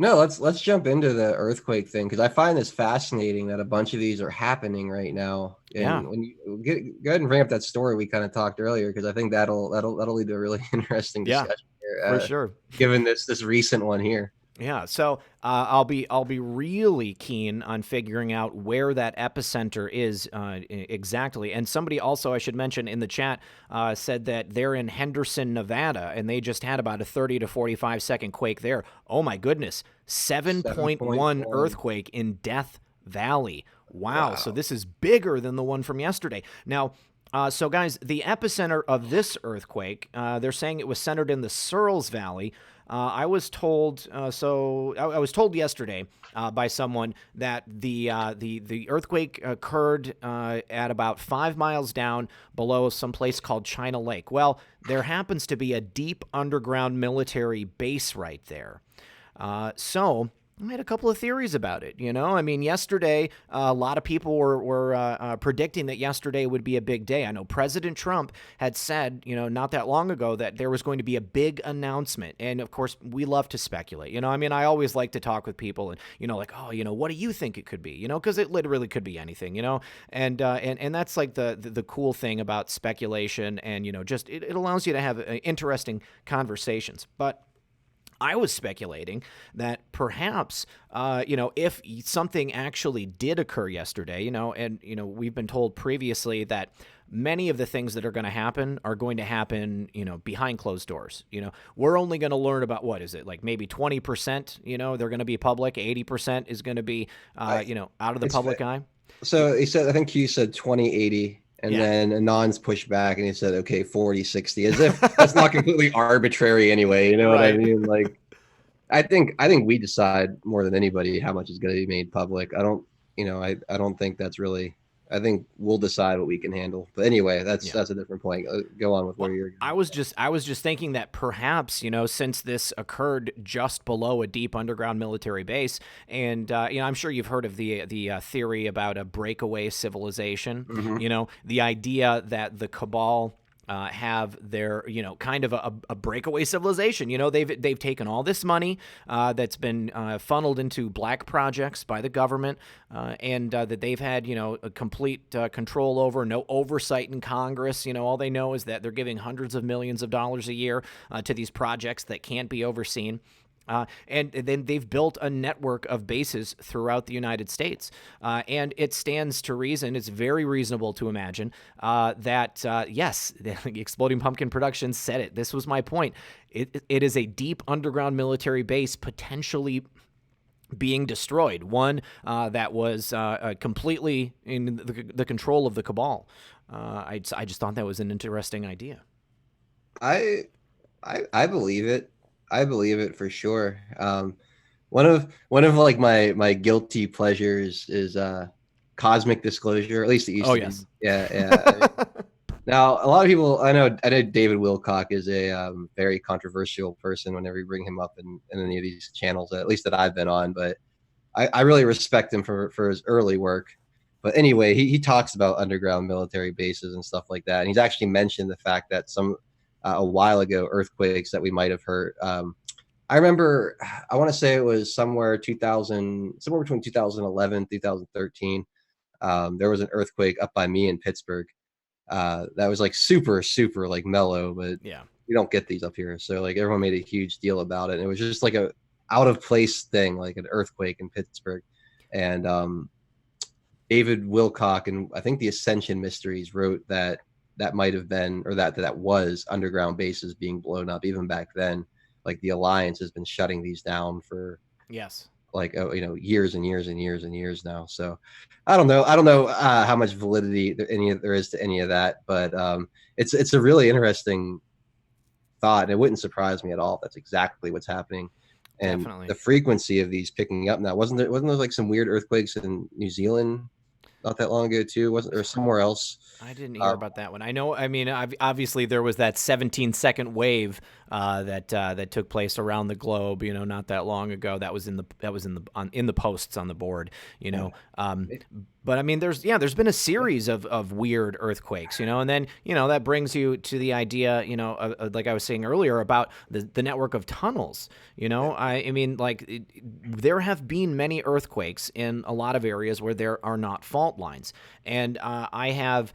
no, let's jump into the earthquake thing because I find this fascinating that a bunch of these are happening right now. Yeah, And when you go ahead and bring up that story we kind of talked earlier, because I think that'll lead to a really interesting yeah, discussion here, for sure. given this recent one here. Yeah, so I'll be really keen on figuring out where that epicenter is exactly. And somebody also, I should mention in the chat, said that they're in Henderson, Nevada, and they just had about a 30 to 45-second quake there. Oh my goodness, 7.1 7.1. earthquake in Death Valley. Wow, so Wow. this is bigger than the one from yesterday. Now, so guys, the epicenter of this earthquake, they're saying it was centered in the Searles Valley. I was told I was told yesterday by someone that the earthquake occurred at about 5 miles down below some place called China Lake. Well, there happens to be a deep underground military base right there. So I had a couple of theories about it. I mean, yesterday, a lot of people were predicting that yesterday would be a big day. I know President Trump had said, not that long ago that there was going to be a big announcement. And of course, we love to speculate. I mean, I always like to talk with people and, like, oh, what do you think it could be? Because it literally could be anything, and that's like the cool thing about speculation and, just it allows you to have interesting conversations. But I was speculating that perhaps, if something actually did occur yesterday, and, we've been told previously that many of the things that are going to happen, behind closed doors. We're only going to learn about, what is it, like maybe 20%, they're going to be public, 80% is going to be, I out of the it's public eye. So he said, I think Q said 2080, and Yeah. then Anon's pushed back and he said, okay, 4060, as if that's not completely arbitrary anyway. You know what I Right. mean? Like, I think we decide more than anybody how much is going to be made public. I don't, I don't think that's really. I think we'll decide what we can handle. But anyway, that's Yeah. that's a different point. Go on with where Well, you're I going. was just thinking that perhaps, since this occurred just below a deep underground military base, and I'm sure you've heard of the theory about a breakaway civilization. Mm-hmm. The idea that the cabal have their, kind of a breakaway civilization. They've taken all this money that's been funneled into black projects by the government, and that they've had, a complete control over, no oversight in Congress. All they know is that they're giving hundreds of millions of dollars a year to these projects that can't be overseen. And then they've built a network of bases throughout the United States. And it stands to reason, it's very reasonable to imagine that, yes, Exploding Pumpkin Productions said it. This was my point. It is a deep underground military base potentially being destroyed, one that was completely in the control of the cabal. I just thought that was an interesting idea. I, I believe it. I believe it for sure. One of like my guilty pleasures is cosmic disclosure. At least it used Oh, to be. yes. Yeah, yeah. Now, a lot of people, I know David Wilcock is a very controversial person whenever you bring him up in any of these channels, at least that I've been on. But I really respect him for his early work. But anyway, he talks about underground military bases and stuff like that. And he's actually mentioned the fact that a while ago, earthquakes that we might have heard. I remember, I want to say it was somewhere between 2011, 2013. There was an earthquake up by me in Pittsburgh that was like super, super like mellow, but Yeah. we don't get these up here. So like everyone made a huge deal about it. And it was just like a out of place thing, like an earthquake in Pittsburgh. And David Wilcock and I think the Ascension Mysteries wrote that that might have been, or that was underground bases being blown up even back then. Like the Alliance has been shutting these down for Yes. like years and years and years and years now. So I don't know how much validity there is to any of that, but it's a really interesting thought, and it wouldn't surprise me at all if that's exactly what's happening. And Definitely. the frequency of these picking up now, wasn't there like some weird earthquakes in New Zealand not that long ago too? Wasn't there somewhere else? I didn't hear uh, about that one. I know, I mean, obviously there was that 17-second wave that took place around the globe, not that long ago. That was in the posts on the board, But I mean, there's been a series of weird earthquakes, and then that brings you to the idea, like I was saying earlier about the network of tunnels. I mean, like there have been many earthquakes in a lot of areas where there are not fault lines, and I have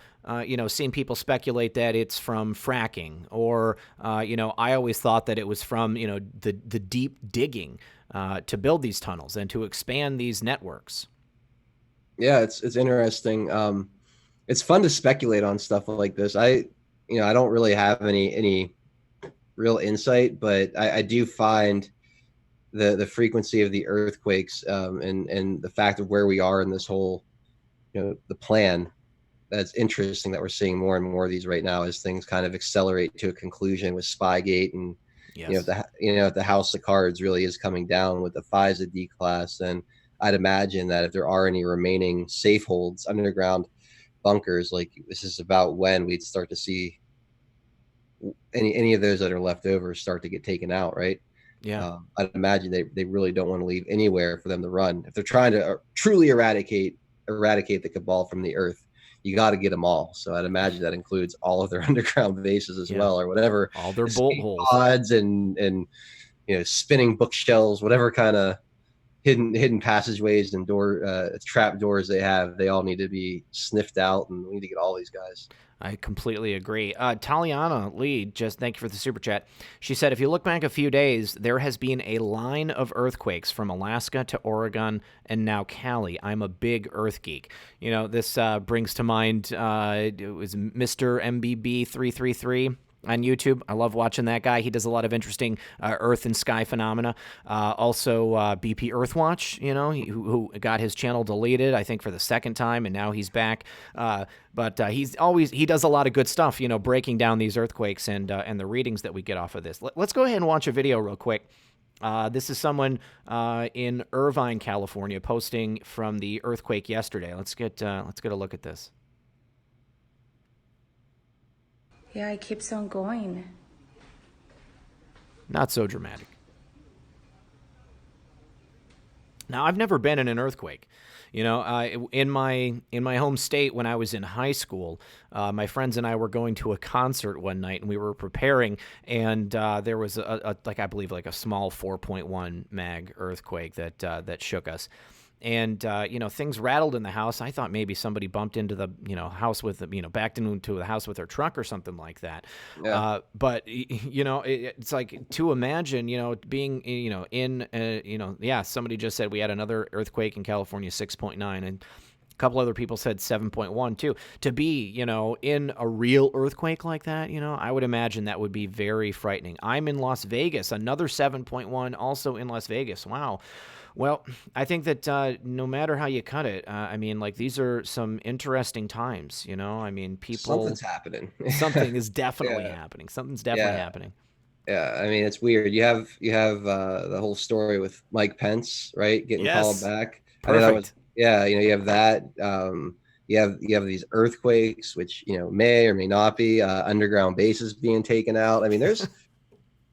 seen people speculate that it's from fracking, or I always thought that it was from the deep digging to build these tunnels and to expand these networks. Yeah, it's interesting. It's fun to speculate on stuff like this. I don't really have any real insight, but I do find the frequency of the earthquakes, and the fact of where we are in this whole, the plan. That's interesting that we're seeing more and more of these right now as things kind of accelerate to a conclusion with Spygate, and Yes. if the house of cards really is coming down with the FISA D-class, then I'd imagine that if there are any remaining safe holds, underground bunkers, like this is about when we'd start to see any of those that are left over start to get taken out, right? Yeah. I'd imagine they really don't want to leave anywhere for them to run. If they're trying to truly eradicate the cabal from the earth, you got to get them all. So I'd imagine that includes all of their underground bases as well, or whatever, all their bolt holes, pods, and spinning bookshelves, whatever kind of hidden passageways and trap doors they have. They all need to be sniffed out, and we need to get all these guys. I completely agree. Taliana Lee, just thank you for the super chat. She said, if you look back a few days, there has been a line of earthquakes from Alaska to Oregon and now Cali. I'm a big earth geek. This brings to mind, it was Mr. MBB 333 on YouTube. I love watching that guy. He does a lot of interesting earth and sky phenomena. Also, BP Earthwatch, who got his channel deleted, I think, for the second time, and now he's back. But he does a lot of good stuff, breaking down these earthquakes and the readings that we get off of this. Let's go ahead and watch a video real quick. This is someone in Irvine, California, posting from the earthquake yesterday. Let's get a look at this. Yeah, it keeps on going. Not so dramatic. Now, I've never been in an earthquake. In my home state when I was in high school, my friends and I were going to a concert one night, and we were preparing, and there was I believe a small 4.1 mag earthquake that shook us. And, things rattled in the house. I thought maybe somebody bumped into the, house with, backed into the house with their truck or something like that. Yeah. But, it's like to imagine, being, somebody just said we had another earthquake in California, 6.9, and a couple other people said 7.1 too. To be, in a real earthquake like that, I would imagine that would be very frightening. I'm in Las Vegas, another 7.1, also in Las Vegas. Wow. Well, I think that no matter how you cut it, these are some interesting times, Something's happening. Something is definitely happening. Something's definitely happening. Yeah, it's weird. You have the whole story with Mike Pence, right, getting called back. Perfect. You have that. You have these earthquakes, which may or may not be underground bases being taken out. I mean, there's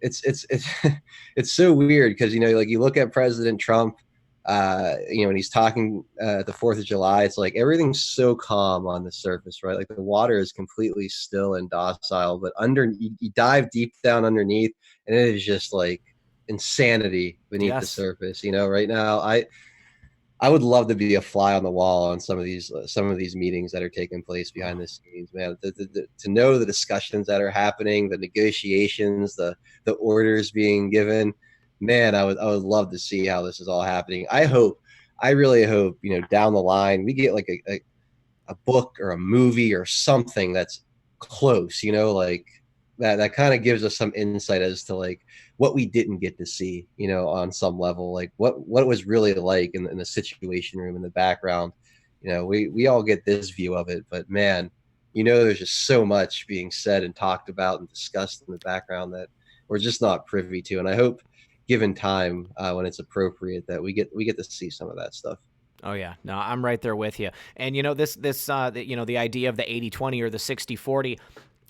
it's so weird because you look at President Trump, when he's talking at the 4th of July, it's like everything's so calm on the surface, right? Like the water is completely still and docile, but you dive deep down underneath, and it is just like insanity beneath the surface. Right now, I would love to be a fly on the wall on some of these meetings that are taking place behind the scenes, man. To know the discussions that are happening, the negotiations, the orders being given, man, I would love to see how this is all happening. I really hope, down the line we get like a book or a movie or something that's close, like that kind of gives us some insight as to like what we didn't get to see, on some level, like what it was really like in the situation room in the background. We all get this view of it, but man, there's just so much being said and talked about and discussed in the background that we're just not privy to. And I hope, given time, when it's appropriate, that we get to see some of that stuff. Oh yeah, no, I'm right there with you. And this the idea of the 80-20 or the 60-40.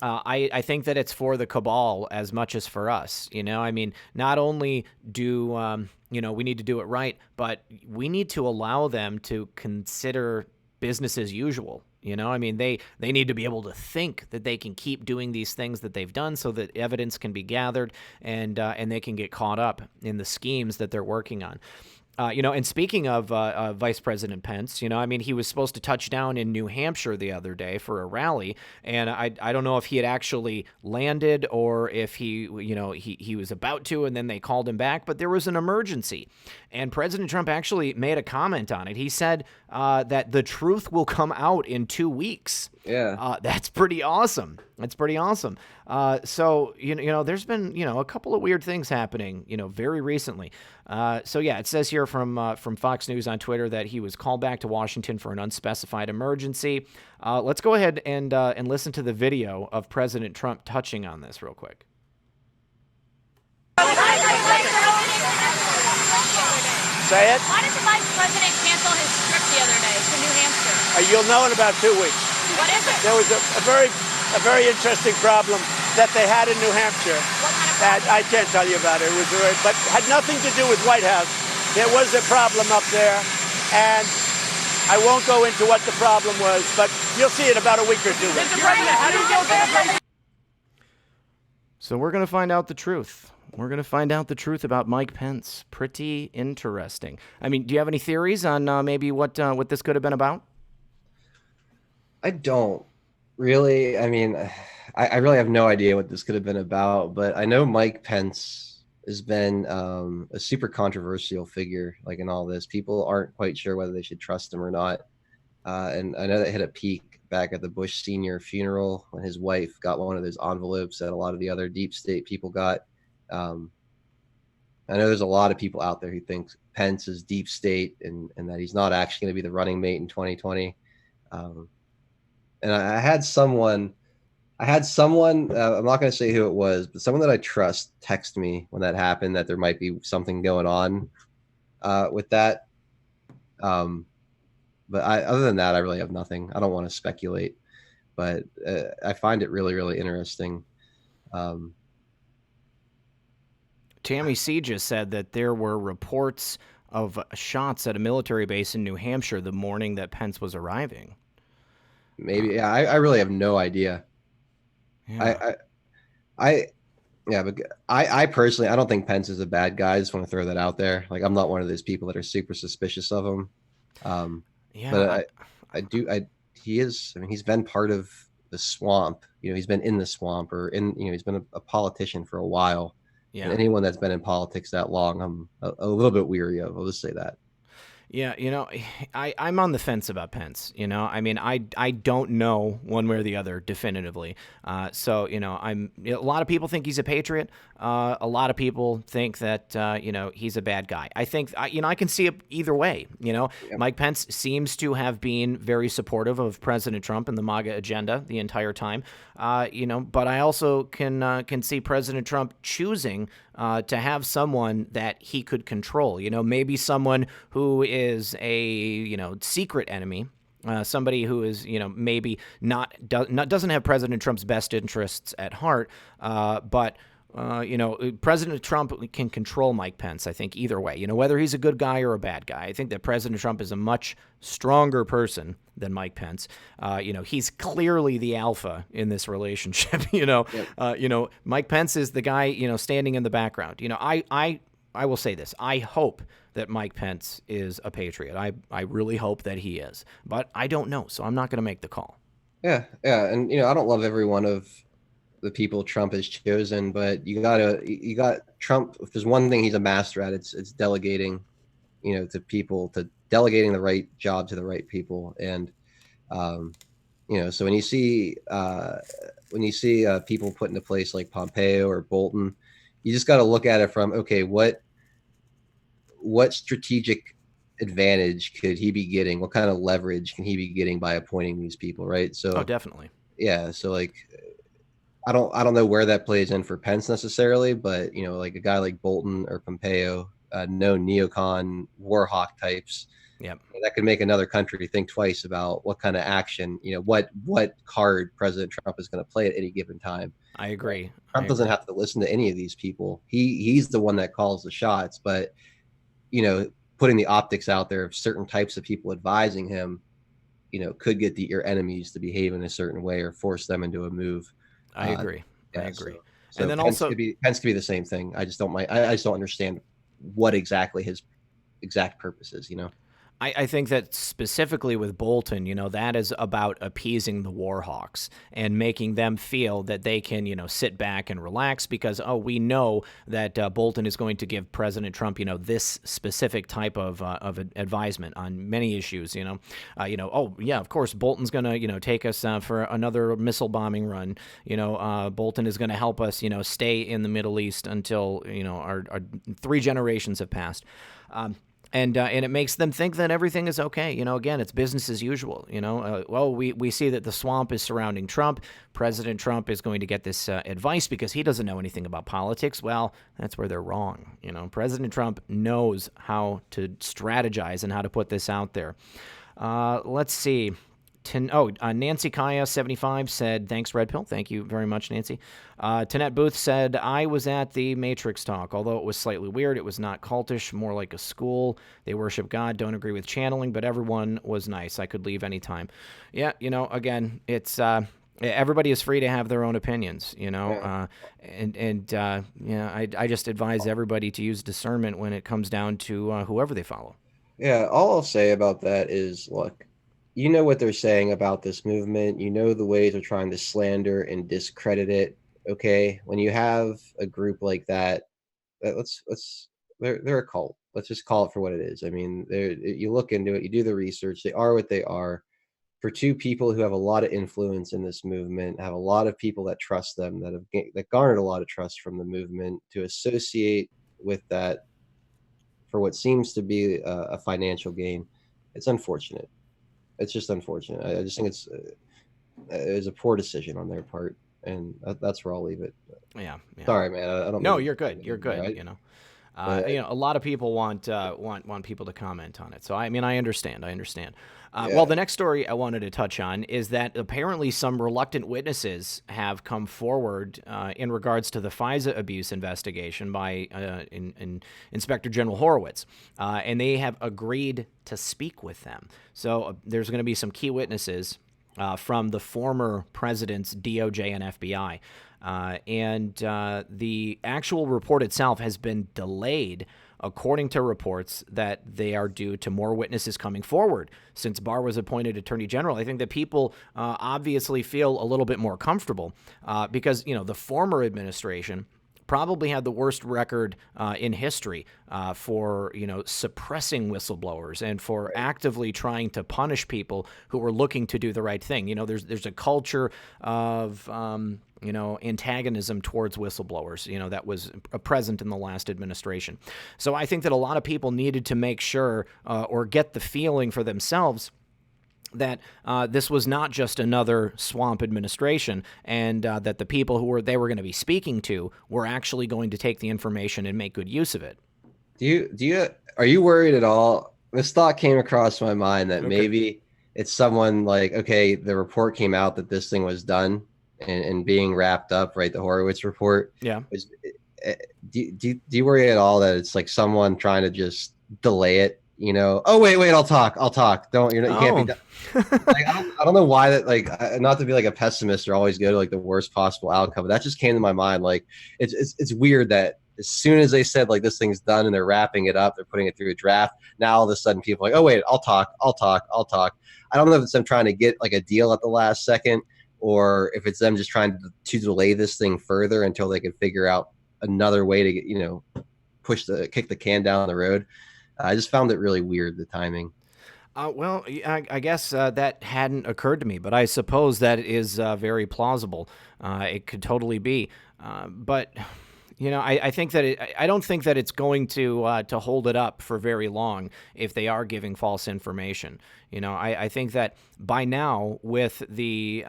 I think that it's for the cabal as much as for us. I mean, not only do we need to do it right, but we need to allow them to consider business as usual. I mean, they need to be able to think that they can keep doing these things that they've done, so that evidence can be gathered and they can get caught up in the schemes that they're working on. And speaking of Vice President Pence, I mean, he was supposed to touch down in New Hampshire the other day for a rally, and I don't know if he had actually landed or if he was about to, and then they called him back, but there was an emergency, and President Trump actually made a comment on it. He said that the truth will come out in 2 weeks. Yeah. That's pretty awesome. That's pretty awesome. So, there's been, a couple of weird things happening, very recently. So yeah, it says here from Fox News on Twitter that he was called back to Washington for an unspecified emergency. Let's go ahead and listen to the video of President Trump touching on this real quick. Say it. Why did the Vice President cancel his trip the other day to New Hampshire? You'll know in about 2 weeks. What is it? There was a very interesting problem that they had in New Hampshire. What kind of That problem? I can't tell you about it. It was but had nothing to do with White House. There was a problem up there, and I won't go into what the problem was, but you'll see it about a week or two. Mr. President, how do you go there? So we're going to find out the truth. We're going to find out the truth about Mike Pence. Pretty interesting. I mean, do you have any theories on maybe what this could have been about? I don't really. I mean, I really have no idea what this could have been about, but I know Mike Pence has been a super controversial figure, like in all this. People aren't quite sure whether they should trust him or not. And I know that hit a peak back at the Bush Sr. funeral when his wife got one of those envelopes that a lot of the other deep state people got. I know there's a lot of people out there who think Pence is deep state and that he's not actually going to be the running mate in 2020. And I had someone, I'm not going to say who it was, but someone that I trust text me when that happened, that there might be something going on with that. But other than that, I really have nothing. I don't want to speculate, but I find it really, really interesting. Tammy C just said that there were reports of shots at a military base in New Hampshire the morning that Pence was arriving. Maybe. Yeah, I really have no idea. Yeah. But I personally, I don't think Pence is a bad guy. I just want to throw that out there. Like, I'm not one of those people that are super suspicious of him. But he is, I mean, he's been part of the swamp, he's been in the swamp he's been a politician for a while. Yeah. And anyone that's been in politics that long, I'm a little bit weary of. I'll just say that. Yeah, I'm on the fence about Pence. I mean, I don't know one way or the other definitively. So, a lot of people think he's a patriot. A lot of people think that, he's a bad guy. I think, I can see it either way. Yep. Mike Pence seems to have been very supportive of President Trump and the MAGA agenda the entire time. But I also can see President Trump choosing to have someone that he could control, maybe someone who is a, secret enemy, somebody who is, maybe doesn't have President Trump's best interests at heart, but President Trump can control Mike Pence, I think, either way, whether he's a good guy or a bad guy. I think that President Trump is a much stronger person than Mike Pence. He's clearly the alpha in this relationship. Yep. Mike Pence is the guy, standing in the background. I will say this. I hope that Mike Pence is a patriot. I really hope that he is, but I don't know. So I'm not going to make the call. Yeah. And, I don't love every one of the people Trump has chosen, but you got Trump. If there's one thing he's a master at, it's delegating, to people, to delegating the right job to the right people. And, so when you see people put into place like Pompeo or Bolton, you just got to look at it from, okay, what strategic advantage could he be getting? What kind of leverage can he be getting by appointing these people? Right. So, definitely. Yeah. So like, I don't know where that plays in for Pence necessarily, but like a guy like Bolton or Pompeo, known neocon war hawk types, Yep. That could make another country think twice about what kind of action, what card President Trump is going to play at any given time. I agree. Trump doesn't have to listen to any of these people. He's the one that calls the shots, but putting the optics out there of certain types of people advising him, could get your enemies to behave in a certain way or force them into a move. I agree. Yeah, I agree. So And then Pence also, could be the same thing. I just don't understand what exactly his exact purpose is. I think that specifically with Bolton, that is about appeasing the war hawks and making them feel that they can, sit back and relax because, we know that Bolton is going to give President Trump, this specific type of advisement on many issues, of course, Bolton's going to, take us for another missile bombing run. Bolton is going to help us, stay in the Middle East until, our 3 generations have passed. And it makes them think that everything is okay. Again, it's business as usual. We see that the swamp is surrounding Trump. President Trump is going to get this advice because he doesn't know anything about politics. Well, that's where they're wrong. President Trump knows how to strategize and how to put this out there. Let's see. Nancy Kaya 75 said, thanks, Red Pill. Thank you very much, Nancy. Tanette Booth said, I was at the Matrix talk. Although it was slightly weird, it was not cultish, more like a school. They worship God, don't agree with channeling, but everyone was nice. I could leave anytime. Yeah, again, it's everybody is free to have their own opinions, I just advise everybody to use discernment when it comes down to whoever they follow. Yeah, all I'll say about that is, look, what they're saying about this movement. The ways they're trying to slander and discredit it. Okay, when you have a group like that, they're a cult. Let's just call it for what it is. I mean, you look into it, you do the research. They are what they are. For 2 people who have a lot of influence in this movement, have a lot of people that trust them, that garnered a lot of trust from the movement, to associate with that for what seems to be a financial gain, it's unfortunate. It's just unfortunate. I just think it's a poor decision on their part, and that's where I'll leave it. Yeah. Sorry, man. I don't. No, you're good. You're good. Right? A lot of people want people to comment on it. So I understand. Yeah. Well, the next story I wanted to touch on is that apparently some reluctant witnesses have come forward in regards to the FISA abuse investigation by Inspector General Horowitz, and they have agreed to speak with them. So there's going to be some key witnesses from the former president's DOJ and FBI. The actual report itself has been delayed, according to reports that they are due to more witnesses coming forward. Since Barr was appointed Attorney General, I think that people obviously feel a little bit more comfortable because, the former administration probably had the worst record in history for, suppressing whistleblowers and for actively trying to punish people who were looking to do the right thing. There's a culture of antagonism towards whistleblowers, that was present in the last administration. So I think that a lot of people needed to make sure or get the feeling for themselves that this was not just another swamp administration, and that the people who they were going to be speaking to were actually going to take the information and make good use of it. Are you worried at all? This thought came across my mind that maybe it's someone like, okay, the report came out that this thing was done and being wrapped up, right? The Horowitz report. Yeah. Do you worry at all that it's like someone trying to just delay it? Oh, wait, I'll talk. Don't, you can't be. I don't know why that, not to be like a pessimist or always go to like the worst possible outcome, but that just came to my mind. Like, it's weird that as soon as they said like this thing's done and they're wrapping it up, they're putting it through a draft. Now all of a sudden people are like, oh wait, I'll talk. I don't know if it's them trying to get like a deal at the last second, or if it's them just trying to delay this thing further until they can figure out another way to get, kick the can down the road. I just found it really weird, the timing. Well, I guess that hadn't occurred to me, but I suppose that is very plausible. It could totally be. But, I think that I don't think that it's going to hold it up for very long if they are giving false information. I think that by now with the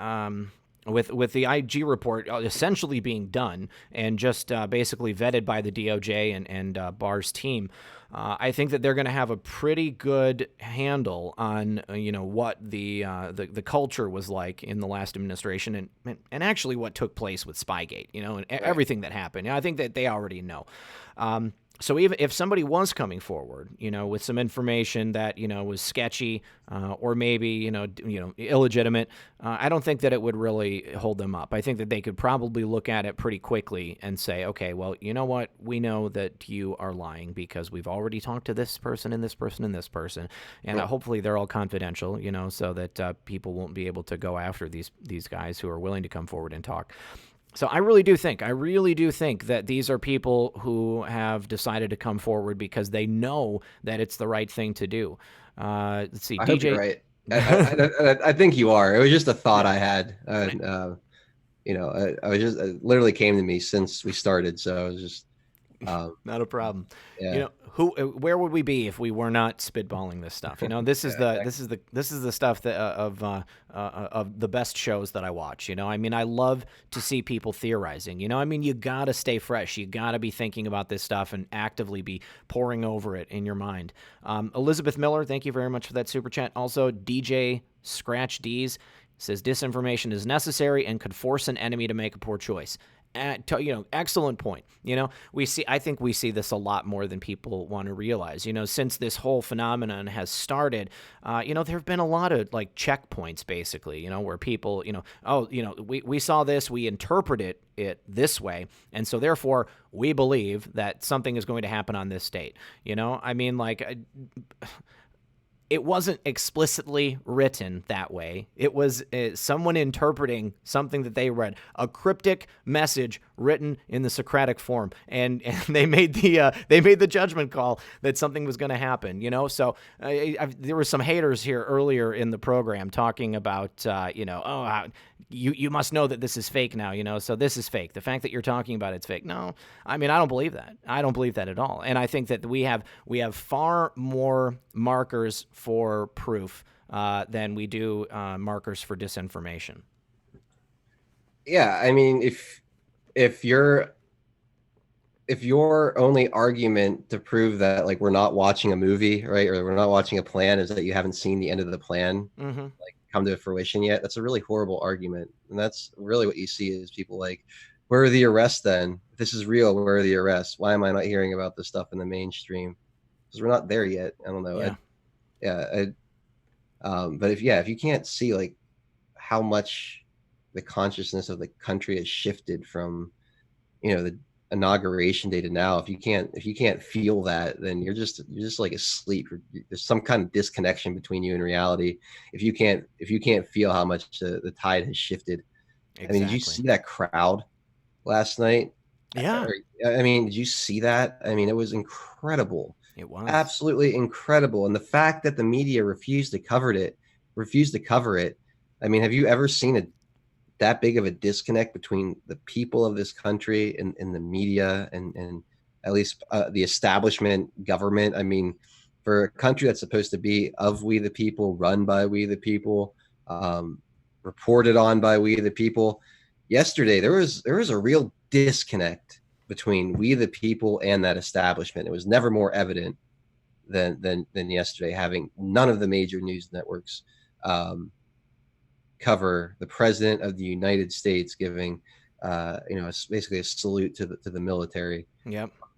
with the IG report essentially being done and just basically vetted by the DOJ and Barr's team, I think that they're going to have a pretty good handle on what the culture was like in the last administration and actually what took place with Spygate, and everything that happened. I think that they already know. So even if somebody was coming forward, with some information that was sketchy or maybe illegitimate, I don't think that it would really hold them up. I think that they could probably look at it pretty quickly and say, okay, well, you know what? We know that you are lying because we've already talked to this person and this person and this person, and hopefully they're all confidential, so that people won't be able to go after these guys who are willing to come forward and talk. So I really do think that these are people who have decided to come forward because they know that it's the right thing to do. Let's see, I DJ. hope you're right. I think you are. It was just a thought I had. I was just it literally came to me since we started. So I was just not a problem. Yeah. Where would we be if we were not spitballing this stuff? This is this is the stuff that of the best shows that I watch. I love to see people theorizing. You gotta stay fresh. You gotta be thinking about this stuff and actively be poring over it in your mind. Elizabeth Miller, thank you very much for that super chat. Also, DJ Scratch D's says disinformation is necessary and could force an enemy to make a poor choice. Excellent point. I think we see this a lot more than people want to realize. Since this whole phenomenon has started, there have been a lot of like checkpoints, basically. Where people, we saw this, we interpreted it this way, and so therefore we believe that something is going to happen on this date. It wasn't explicitly written that way. It was someone interpreting something that they read, a cryptic message written in the Socratic form, and they made the judgment call that something was going to happen. So there were some haters here earlier in the program talking about you must know that this is fake now. So this is fake. The fact that you're talking about it's fake. No, I don't believe that. I don't believe that at all. And I think that we have far more markers for proof than we do markers for disinformation. Yeah, if your only argument to prove that like we're not watching a movie, right, or we're not watching a plan is that you haven't seen the end of the plan like come to fruition yet, that's a really horrible argument. And that's really what you see is people like, where are the arrests then? If this is real, where are the arrests? Why am I not hearing about this stuff in the mainstream? Because we're not there yet. I don't know. But if you can't see like how much the consciousness of the country has shifted from the inauguration day to now, if you can't feel that, then you're just like asleep. There's some kind of disconnection between you and reality if you can't feel how much the tide has shifted. Exactly. Did you see that crowd last night? Yeah. Did you see that? It was incredible. It was absolutely incredible. And the fact that the media refused to cover it. Have you ever seen that big of a disconnect between the people of this country and the media and at least the establishment government? For a country that's supposed to be of we the people, run by we the people, reported on by we the people, yesterday there was a real disconnect between we the people and that establishment. It was never more evident than yesterday, having none of the major news networks cover the president of the United States giving basically a salute to the military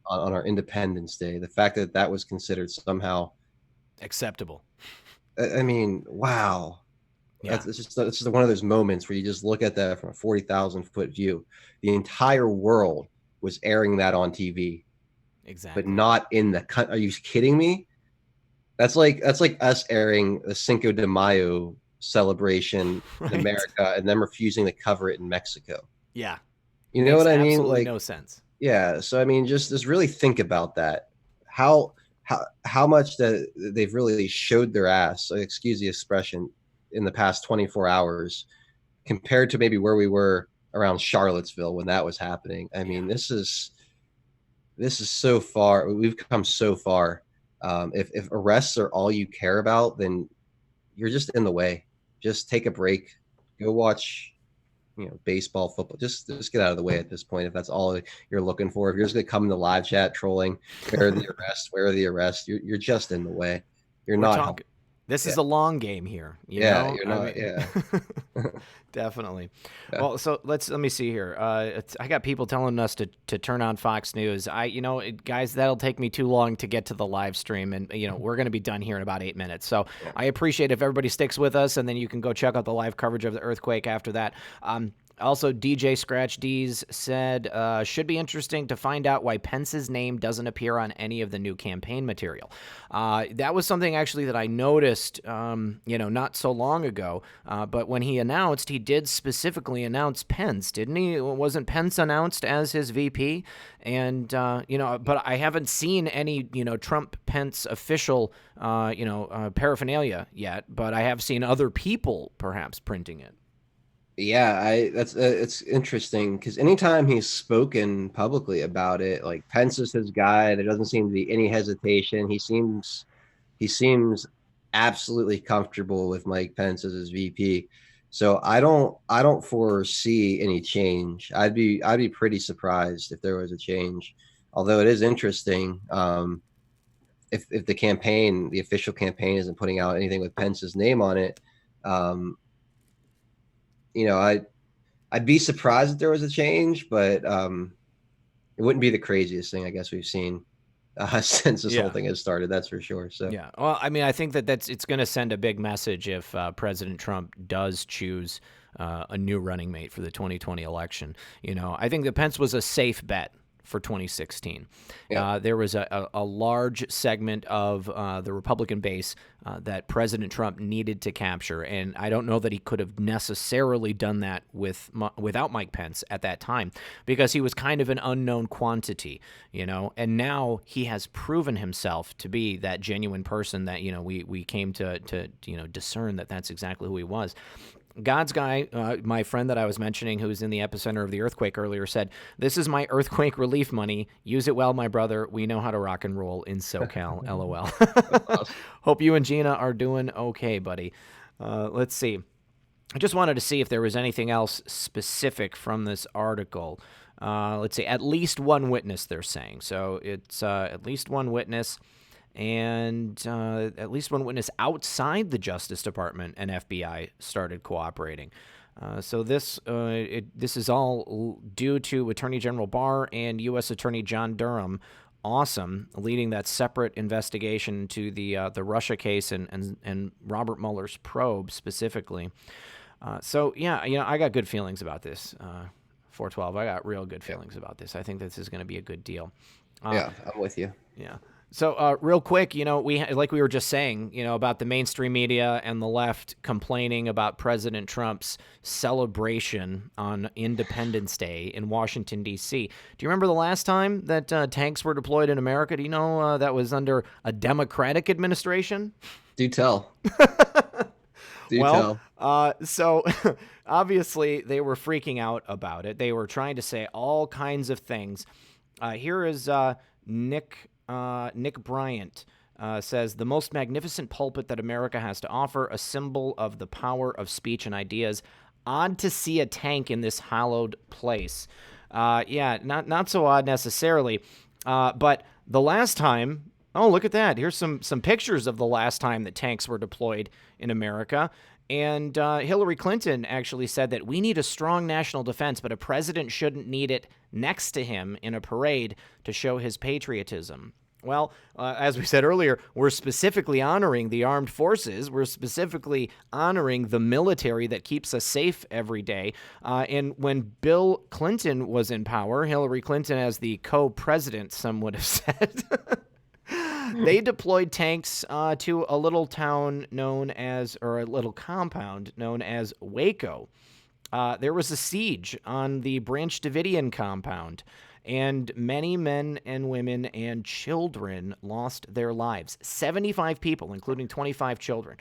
on our Independence Day. The fact that was considered somehow acceptable. Wow. Yeah. It's just one of those moments where you just look at that from a 40,000 foot view. The entire world was airing that on TV. Exactly. But not in the are you kidding me? That's like us airing the Cinco de Mayo celebration in America and them refusing to cover it in Mexico. Yeah. You know what I mean? Absolutely no sense. Yeah. So just really think about that. How much that they've really showed their ass, excuse the expression, in the past 24 hours compared to maybe where we were around Charlottesville when that was happening. This is so far. We've come so far. If arrests are all you care about, then you're just in the way. Just take a break. Go watch baseball, football. Just get out of the way at this point if that's all you're looking for. If you're just gonna come in the live chat trolling, where are the arrests? Where are the arrests? You're just in the way. You're We're not talking. helping. This is Yeah. a long game here. Yeah, Know? you're not. Yeah. Definitely. Yeah. Well, so let me see here. I got people telling us to turn on Fox News. Guys, that'll take me too long to get to the live stream, and we're going to be done here in about 8 minutes. So I appreciate if everybody sticks with us, and then you can go check out the live coverage of the earthquake after that. Also, DJ Scratch D's said, should be interesting to find out why Pence's name doesn't appear on any of the new campaign material. That was something actually that I noticed, not so long ago. But when he announced, he did specifically announce Pence, didn't he? Wasn't Pence announced as his VP? And, but I haven't seen any, Trump-Pence official, paraphernalia yet, but I have seen other people perhaps printing it. Yeah, it's interesting because anytime he's spoken publicly about it, like Pence is his guy, there doesn't seem to be any hesitation. He seems absolutely comfortable with Mike Pence as his VP. So I don't foresee any change. I'd be pretty surprised if there was a change. Although it is interesting, if the official campaign isn't putting out anything with Pence's name on it. I'd be surprised if there was a change, but it wouldn't be the craziest thing I guess we've seen since this whole thing has started. That's for sure. So yeah, well, I mean, I think it's going to send a big message if President Trump does choose a new running mate for the 2020 election. I think that Pence was a safe bet for 2016. Yeah. There was a large segment of the Republican base that President Trump needed to capture, and I don't know that he could have necessarily done that without Mike Pence at that time, because he was kind of an unknown quantity, and now he has proven himself to be that genuine person that, we came to discern that that's exactly who he was. God's guy, my friend that I was mentioning, who's in the epicenter of the earthquake earlier, said, "This is my earthquake relief money. Use it well, my brother. We know how to rock and roll in SoCal." LOL. Awesome. Hope you and Gina are doing okay, buddy. Let's see. I just wanted to see if there was anything else specific from this article. Let's see. At least one witness, they're saying. So it's at least one witness. And at least one witness outside the Justice Department and FBI started cooperating. So this is all due to Attorney General Barr and U.S. Attorney John Durham, leading that separate investigation to the Russia case and Robert Mueller's probe specifically. So yeah, I got good feelings about this. 412. I got real good feelings about this. I think this is going to be a good deal. Yeah, I'm with you. Yeah. So real quick, like we were just saying, about the mainstream media and the left complaining about President Trump's celebration on Independence Day in Washington, D.C. Do you remember the last time that tanks were deployed in America? Do you know that was under a Democratic administration? Do tell. So obviously they were freaking out about it. They were trying to say all kinds of things. Here is Nick Bryant says, "The most magnificent pulpit that America has to offer, a symbol of the power of speech and ideas. Odd to see a tank in this hallowed place." Yeah, not so odd necessarily. But the last time, oh, look at that. Here's some pictures of the last time that tanks were deployed in America. And Hillary Clinton actually said that we need a strong national defense, but a president shouldn't need it next to him in a parade to show his patriotism. Well, as we said earlier, we're specifically honoring the armed forces. We're specifically honoring the military that keeps us safe every day. And when Bill Clinton was in power, Hillary Clinton as the co-president, some would have said, they deployed tanks to a little town a little compound known as Waco. There was a siege on the Branch Davidian compound, and many men and women and children lost their lives. 75 people, including 25 children.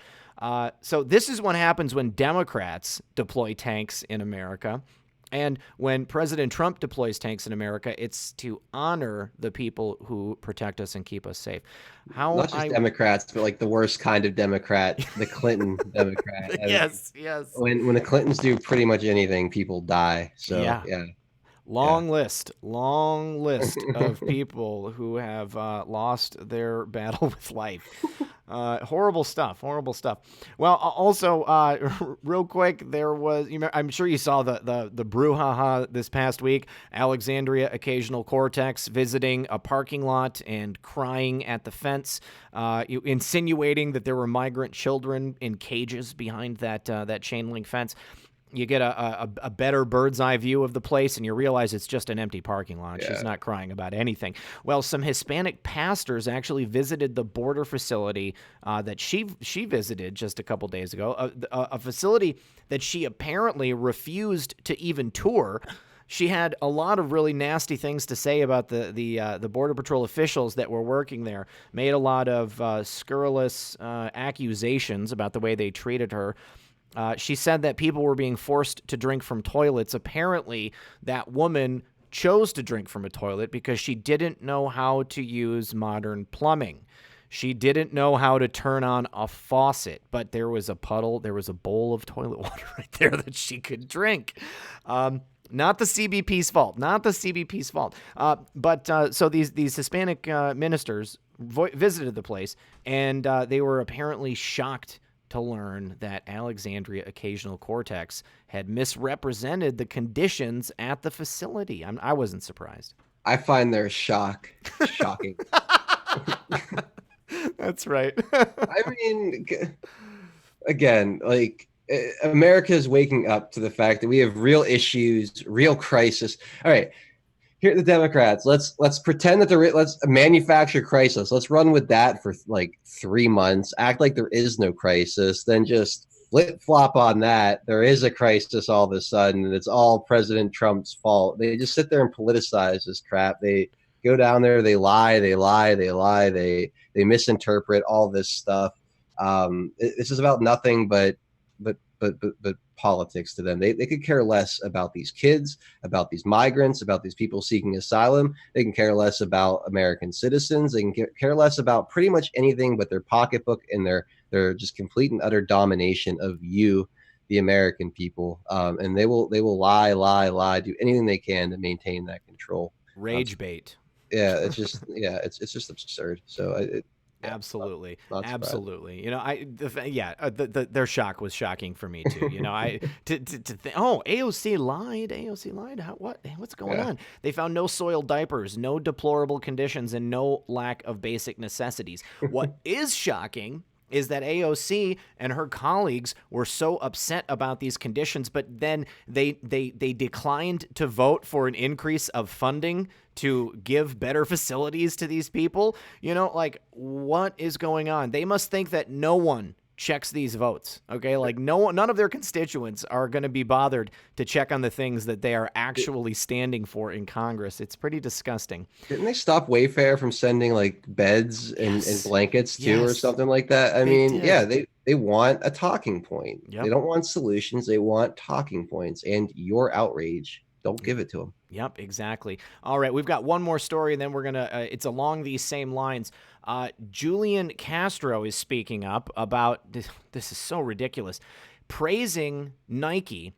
So this is what happens when Democrats deploy tanks in America. And when President Trump deploys tanks in America, it's to honor the people who protect us and keep us safe. Not just Democrats, but like the worst kind of Democrat, the Clinton Democrat. Yes. When the Clintons do pretty much anything, people die. So yeah. Long list of people who have lost their battle with life. Horrible stuff. Well, also, real quick, there was, I'm sure you saw the brouhaha this past week. Alexandria Occasional Cortex visiting a parking lot and crying at the fence, insinuating that there were migrant children in cages behind that chain link fence. You get a better bird's eye view of the place, and you realize it's just an empty parking lot. Yeah. She's not crying about anything. Well, some Hispanic pastors actually visited the border facility that she visited just a couple days ago, a facility that she apparently refused to even tour. She had a lot of really nasty things to say about the Border Patrol officials that were working there, made a lot of scurrilous accusations about the way they treated her. She said that people were being forced to drink from toilets. Apparently, that woman chose to drink from a toilet because she didn't know how to use modern plumbing. She didn't know how to turn on a faucet, but there was a bowl of toilet water right there that she could drink. Not the CBP's fault. But so these Hispanic ministers visited the place, and they were apparently shocked to learn that Alexandria Occasional Cortex had misrepresented the conditions at the facility. I wasn't surprised. I find their shocking. That's right. I mean, again, like, America is waking up to the fact that we have real issues, real crisis. All right. Here are the Democrats. Let's pretend that let's manufacture crisis. Let's run with that for like 3 months. Act like there is no crisis. Then just flip flop on that. There is a crisis all of a sudden, and it's all President Trump's fault. They just sit there and politicize this crap. They go down there. They lie. They misinterpret all this stuff. This is about nothing but politics to them. They could care less about these kids, about these migrants, about these people seeking asylum. They can care less about American citizens. They can care less about pretty much anything but their pocketbook and their just complete and utter domination of you, the American people. And they will lie, do anything they can to maintain that control. Rage bait. Yeah, it's just it's just absurd. So Absolutely. Not Absolutely. Their shock was shocking for me too. AOC lied. What's going on? They found no soiled diapers, no deplorable conditions, and no lack of basic necessities. What is shocking is that AOC and her colleagues were so upset about these conditions, but then they declined to vote for an increase of funding to give better facilities to these people. What is going on? They must think that no one checks these votes. Okay, like none of their constituents are going to be bothered to check on the things that they are actually standing for in Congress. It's pretty disgusting. Didn't they stop Wayfair from sending like beds and blankets too, or something like that? I mean, they want a talking point. Yep. They don't want solutions. They want talking points, and your outrage. Don't give it to them. Yep, exactly. All right, we've got one more story, and then we're going to, it's along these same lines. Julian Castro is speaking up about, this is so ridiculous, praising Nike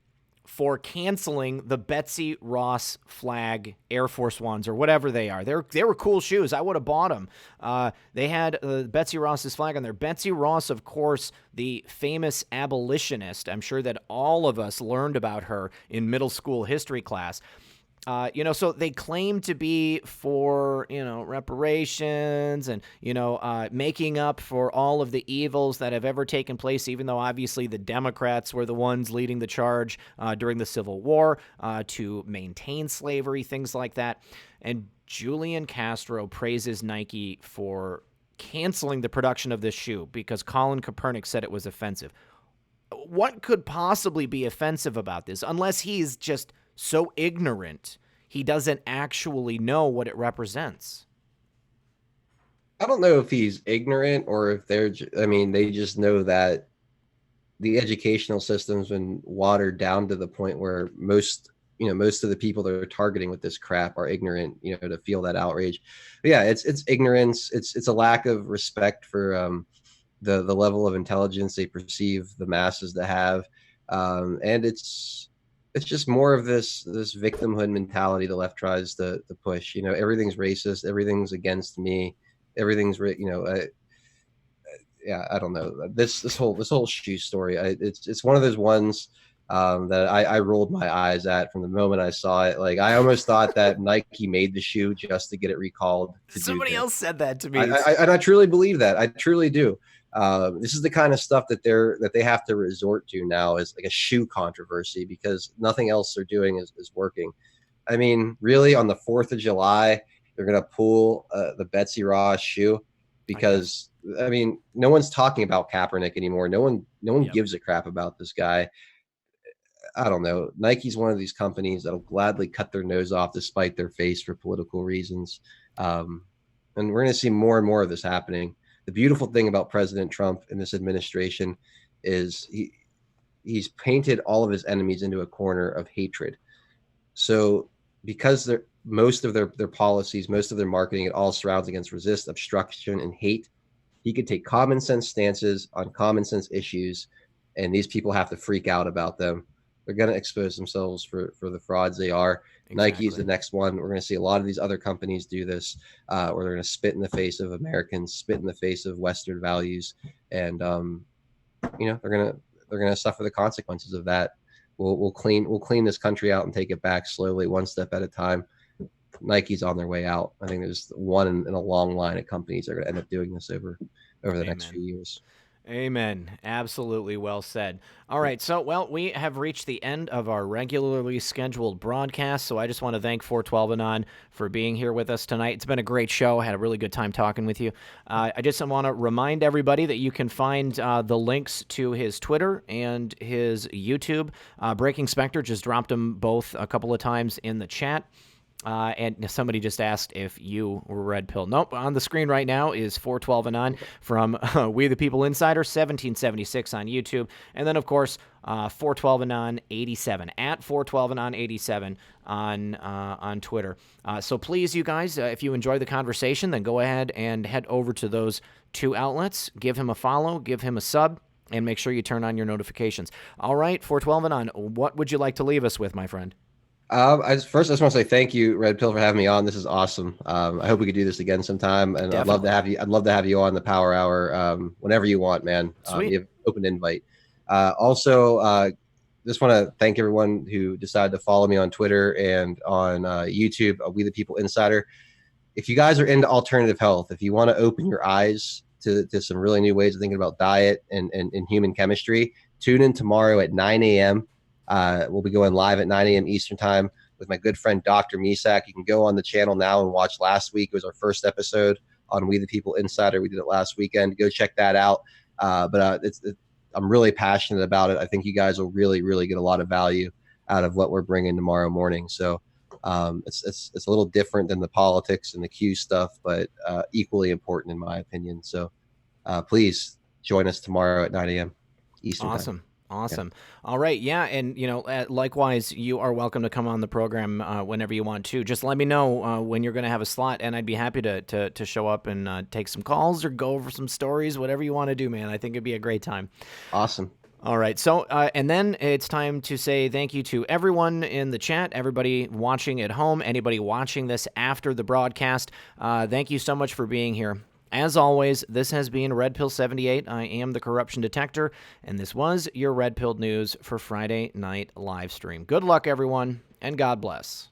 for canceling the Betsy Ross flag Air Force Ones or whatever they are. They were cool shoes. I would have bought them. They had Betsy Ross's flag on there. Betsy Ross, of course, the famous abolitionist. I'm sure that all of us learned about her in middle school history class. So they claim to be for, reparations and, making up for all of the evils that have ever taken place, even though obviously the Democrats were the ones leading the charge during the Civil War to maintain slavery, things like that. And Julian Castro praises Nike for canceling the production of this shoe because Colin Kaepernick said it was offensive. What could possibly be offensive about this, unless he's just so ignorant he doesn't actually know what it represents? I don't know if he's ignorant or if they just know that the educational system's been watered down to the point where most most of the people that are targeting with this crap are ignorant, to feel that outrage. But yeah, it's ignorance. It's a lack of respect for the level of intelligence they perceive the masses to have, and it's just more of this victimhood mentality the left tries to push. Everything's racist, everything's against me, everything's yeah, I don't know, this whole shoe story. It's one of those ones that I rolled my eyes at from the moment I saw it. Like, I almost thought that Nike made the shoe just to get it recalled. Somebody else said that to me. And I truly believe that. I truly do. This is the kind of stuff that they have to resort to now, is like a shoe controversy, because nothing else they're doing is working. I mean, really, on the 4th of July, they're going to pull the Betsy Ross shoe because, I mean, no one's talking about Kaepernick anymore. No one gives a crap about this guy. I don't know. Nike's one of these companies that'll gladly cut their nose off to spite their face for political reasons. And we're going to see more and more of this happening. The beautiful thing about President Trump and this administration is he's painted all of his enemies into a corner of hatred. So because most of their policies, most of their marketing, it all surrounds against resist, obstruction, and hate, he could take common sense stances on common sense issues, and these people have to freak out about them. They're going to expose themselves for the frauds they are. Exactly. Nike is the next one. We're going to see a lot of these other companies do this, where they're going to spit in the face of Americans, spit in the face of Western values, and they're going to suffer the consequences of that. We'll clean this country out and take it back slowly, one step at a time. Nike's on their way out. I think there's one in a long line of companies that are going to end up doing this over the next few years. Amen. Absolutely well said. All right. So, we have reached the end of our regularly scheduled broadcast. So I just want to thank 412 Anon for being here with us tonight. It's been a great show. I had a really good time talking with you. I just want to remind everybody that you can find the links to his Twitter and his YouTube. Breaking Spectre just dropped them both a couple of times in the chat. And somebody just asked if you were Red Pill. Nope. On the screen right now is 412 Anon from We the People Insider, 1776 on YouTube. And then, of course, 412 Anon 87 at 412 Anon 87 on Twitter. So please, you guys, if you enjoy the conversation, then go ahead and head over to those two outlets. Give him a follow, give him a sub, and make sure you turn on your notifications. All right, 412 Anon, what would you like to leave us with, my friend? I just want to say thank you, Red Pill, for having me on. This is awesome. I hope we could do this again sometime, and Definitely. I'd love to have you on the Power Hour whenever you want, man. Sweet. You have open invite. Also, just want to thank everyone who decided to follow me on Twitter and on YouTube, We the People Insider. If you guys are into alternative health, if you want to open your eyes to some really new ways of thinking about diet and human chemistry, tune in tomorrow at 9 a.m. We'll be going live at 9 a.m. Eastern time with my good friend, Dr. Misak. You can go on the channel now and watch last week. It was our first episode on We the People Insider. We did it last weekend. Go check that out. But I'm really passionate about it. I think you guys will really, really get a lot of value out of what we're bringing tomorrow morning. So it's a little different than the politics and the Q stuff, but equally important in my opinion. So please join us tomorrow at 9 a.m. Eastern time. Awesome. Yeah. All right. Yeah. And, likewise, you are welcome to come on the program whenever you want to. Just let me know when you're going to have a slot, and I'd be happy to show up and take some calls or go over some stories, whatever you want to do, man. I think it'd be a great time. Awesome. All right. So, and then it's time to say thank you to everyone in the chat, everybody watching at home, anybody watching this after the broadcast. Thank you so much for being here. As always, this has been Red Pill 78. I am the Corruption Detector, and this was your Red Pill News for Friday Night Livestream. Good luck, everyone, and God bless.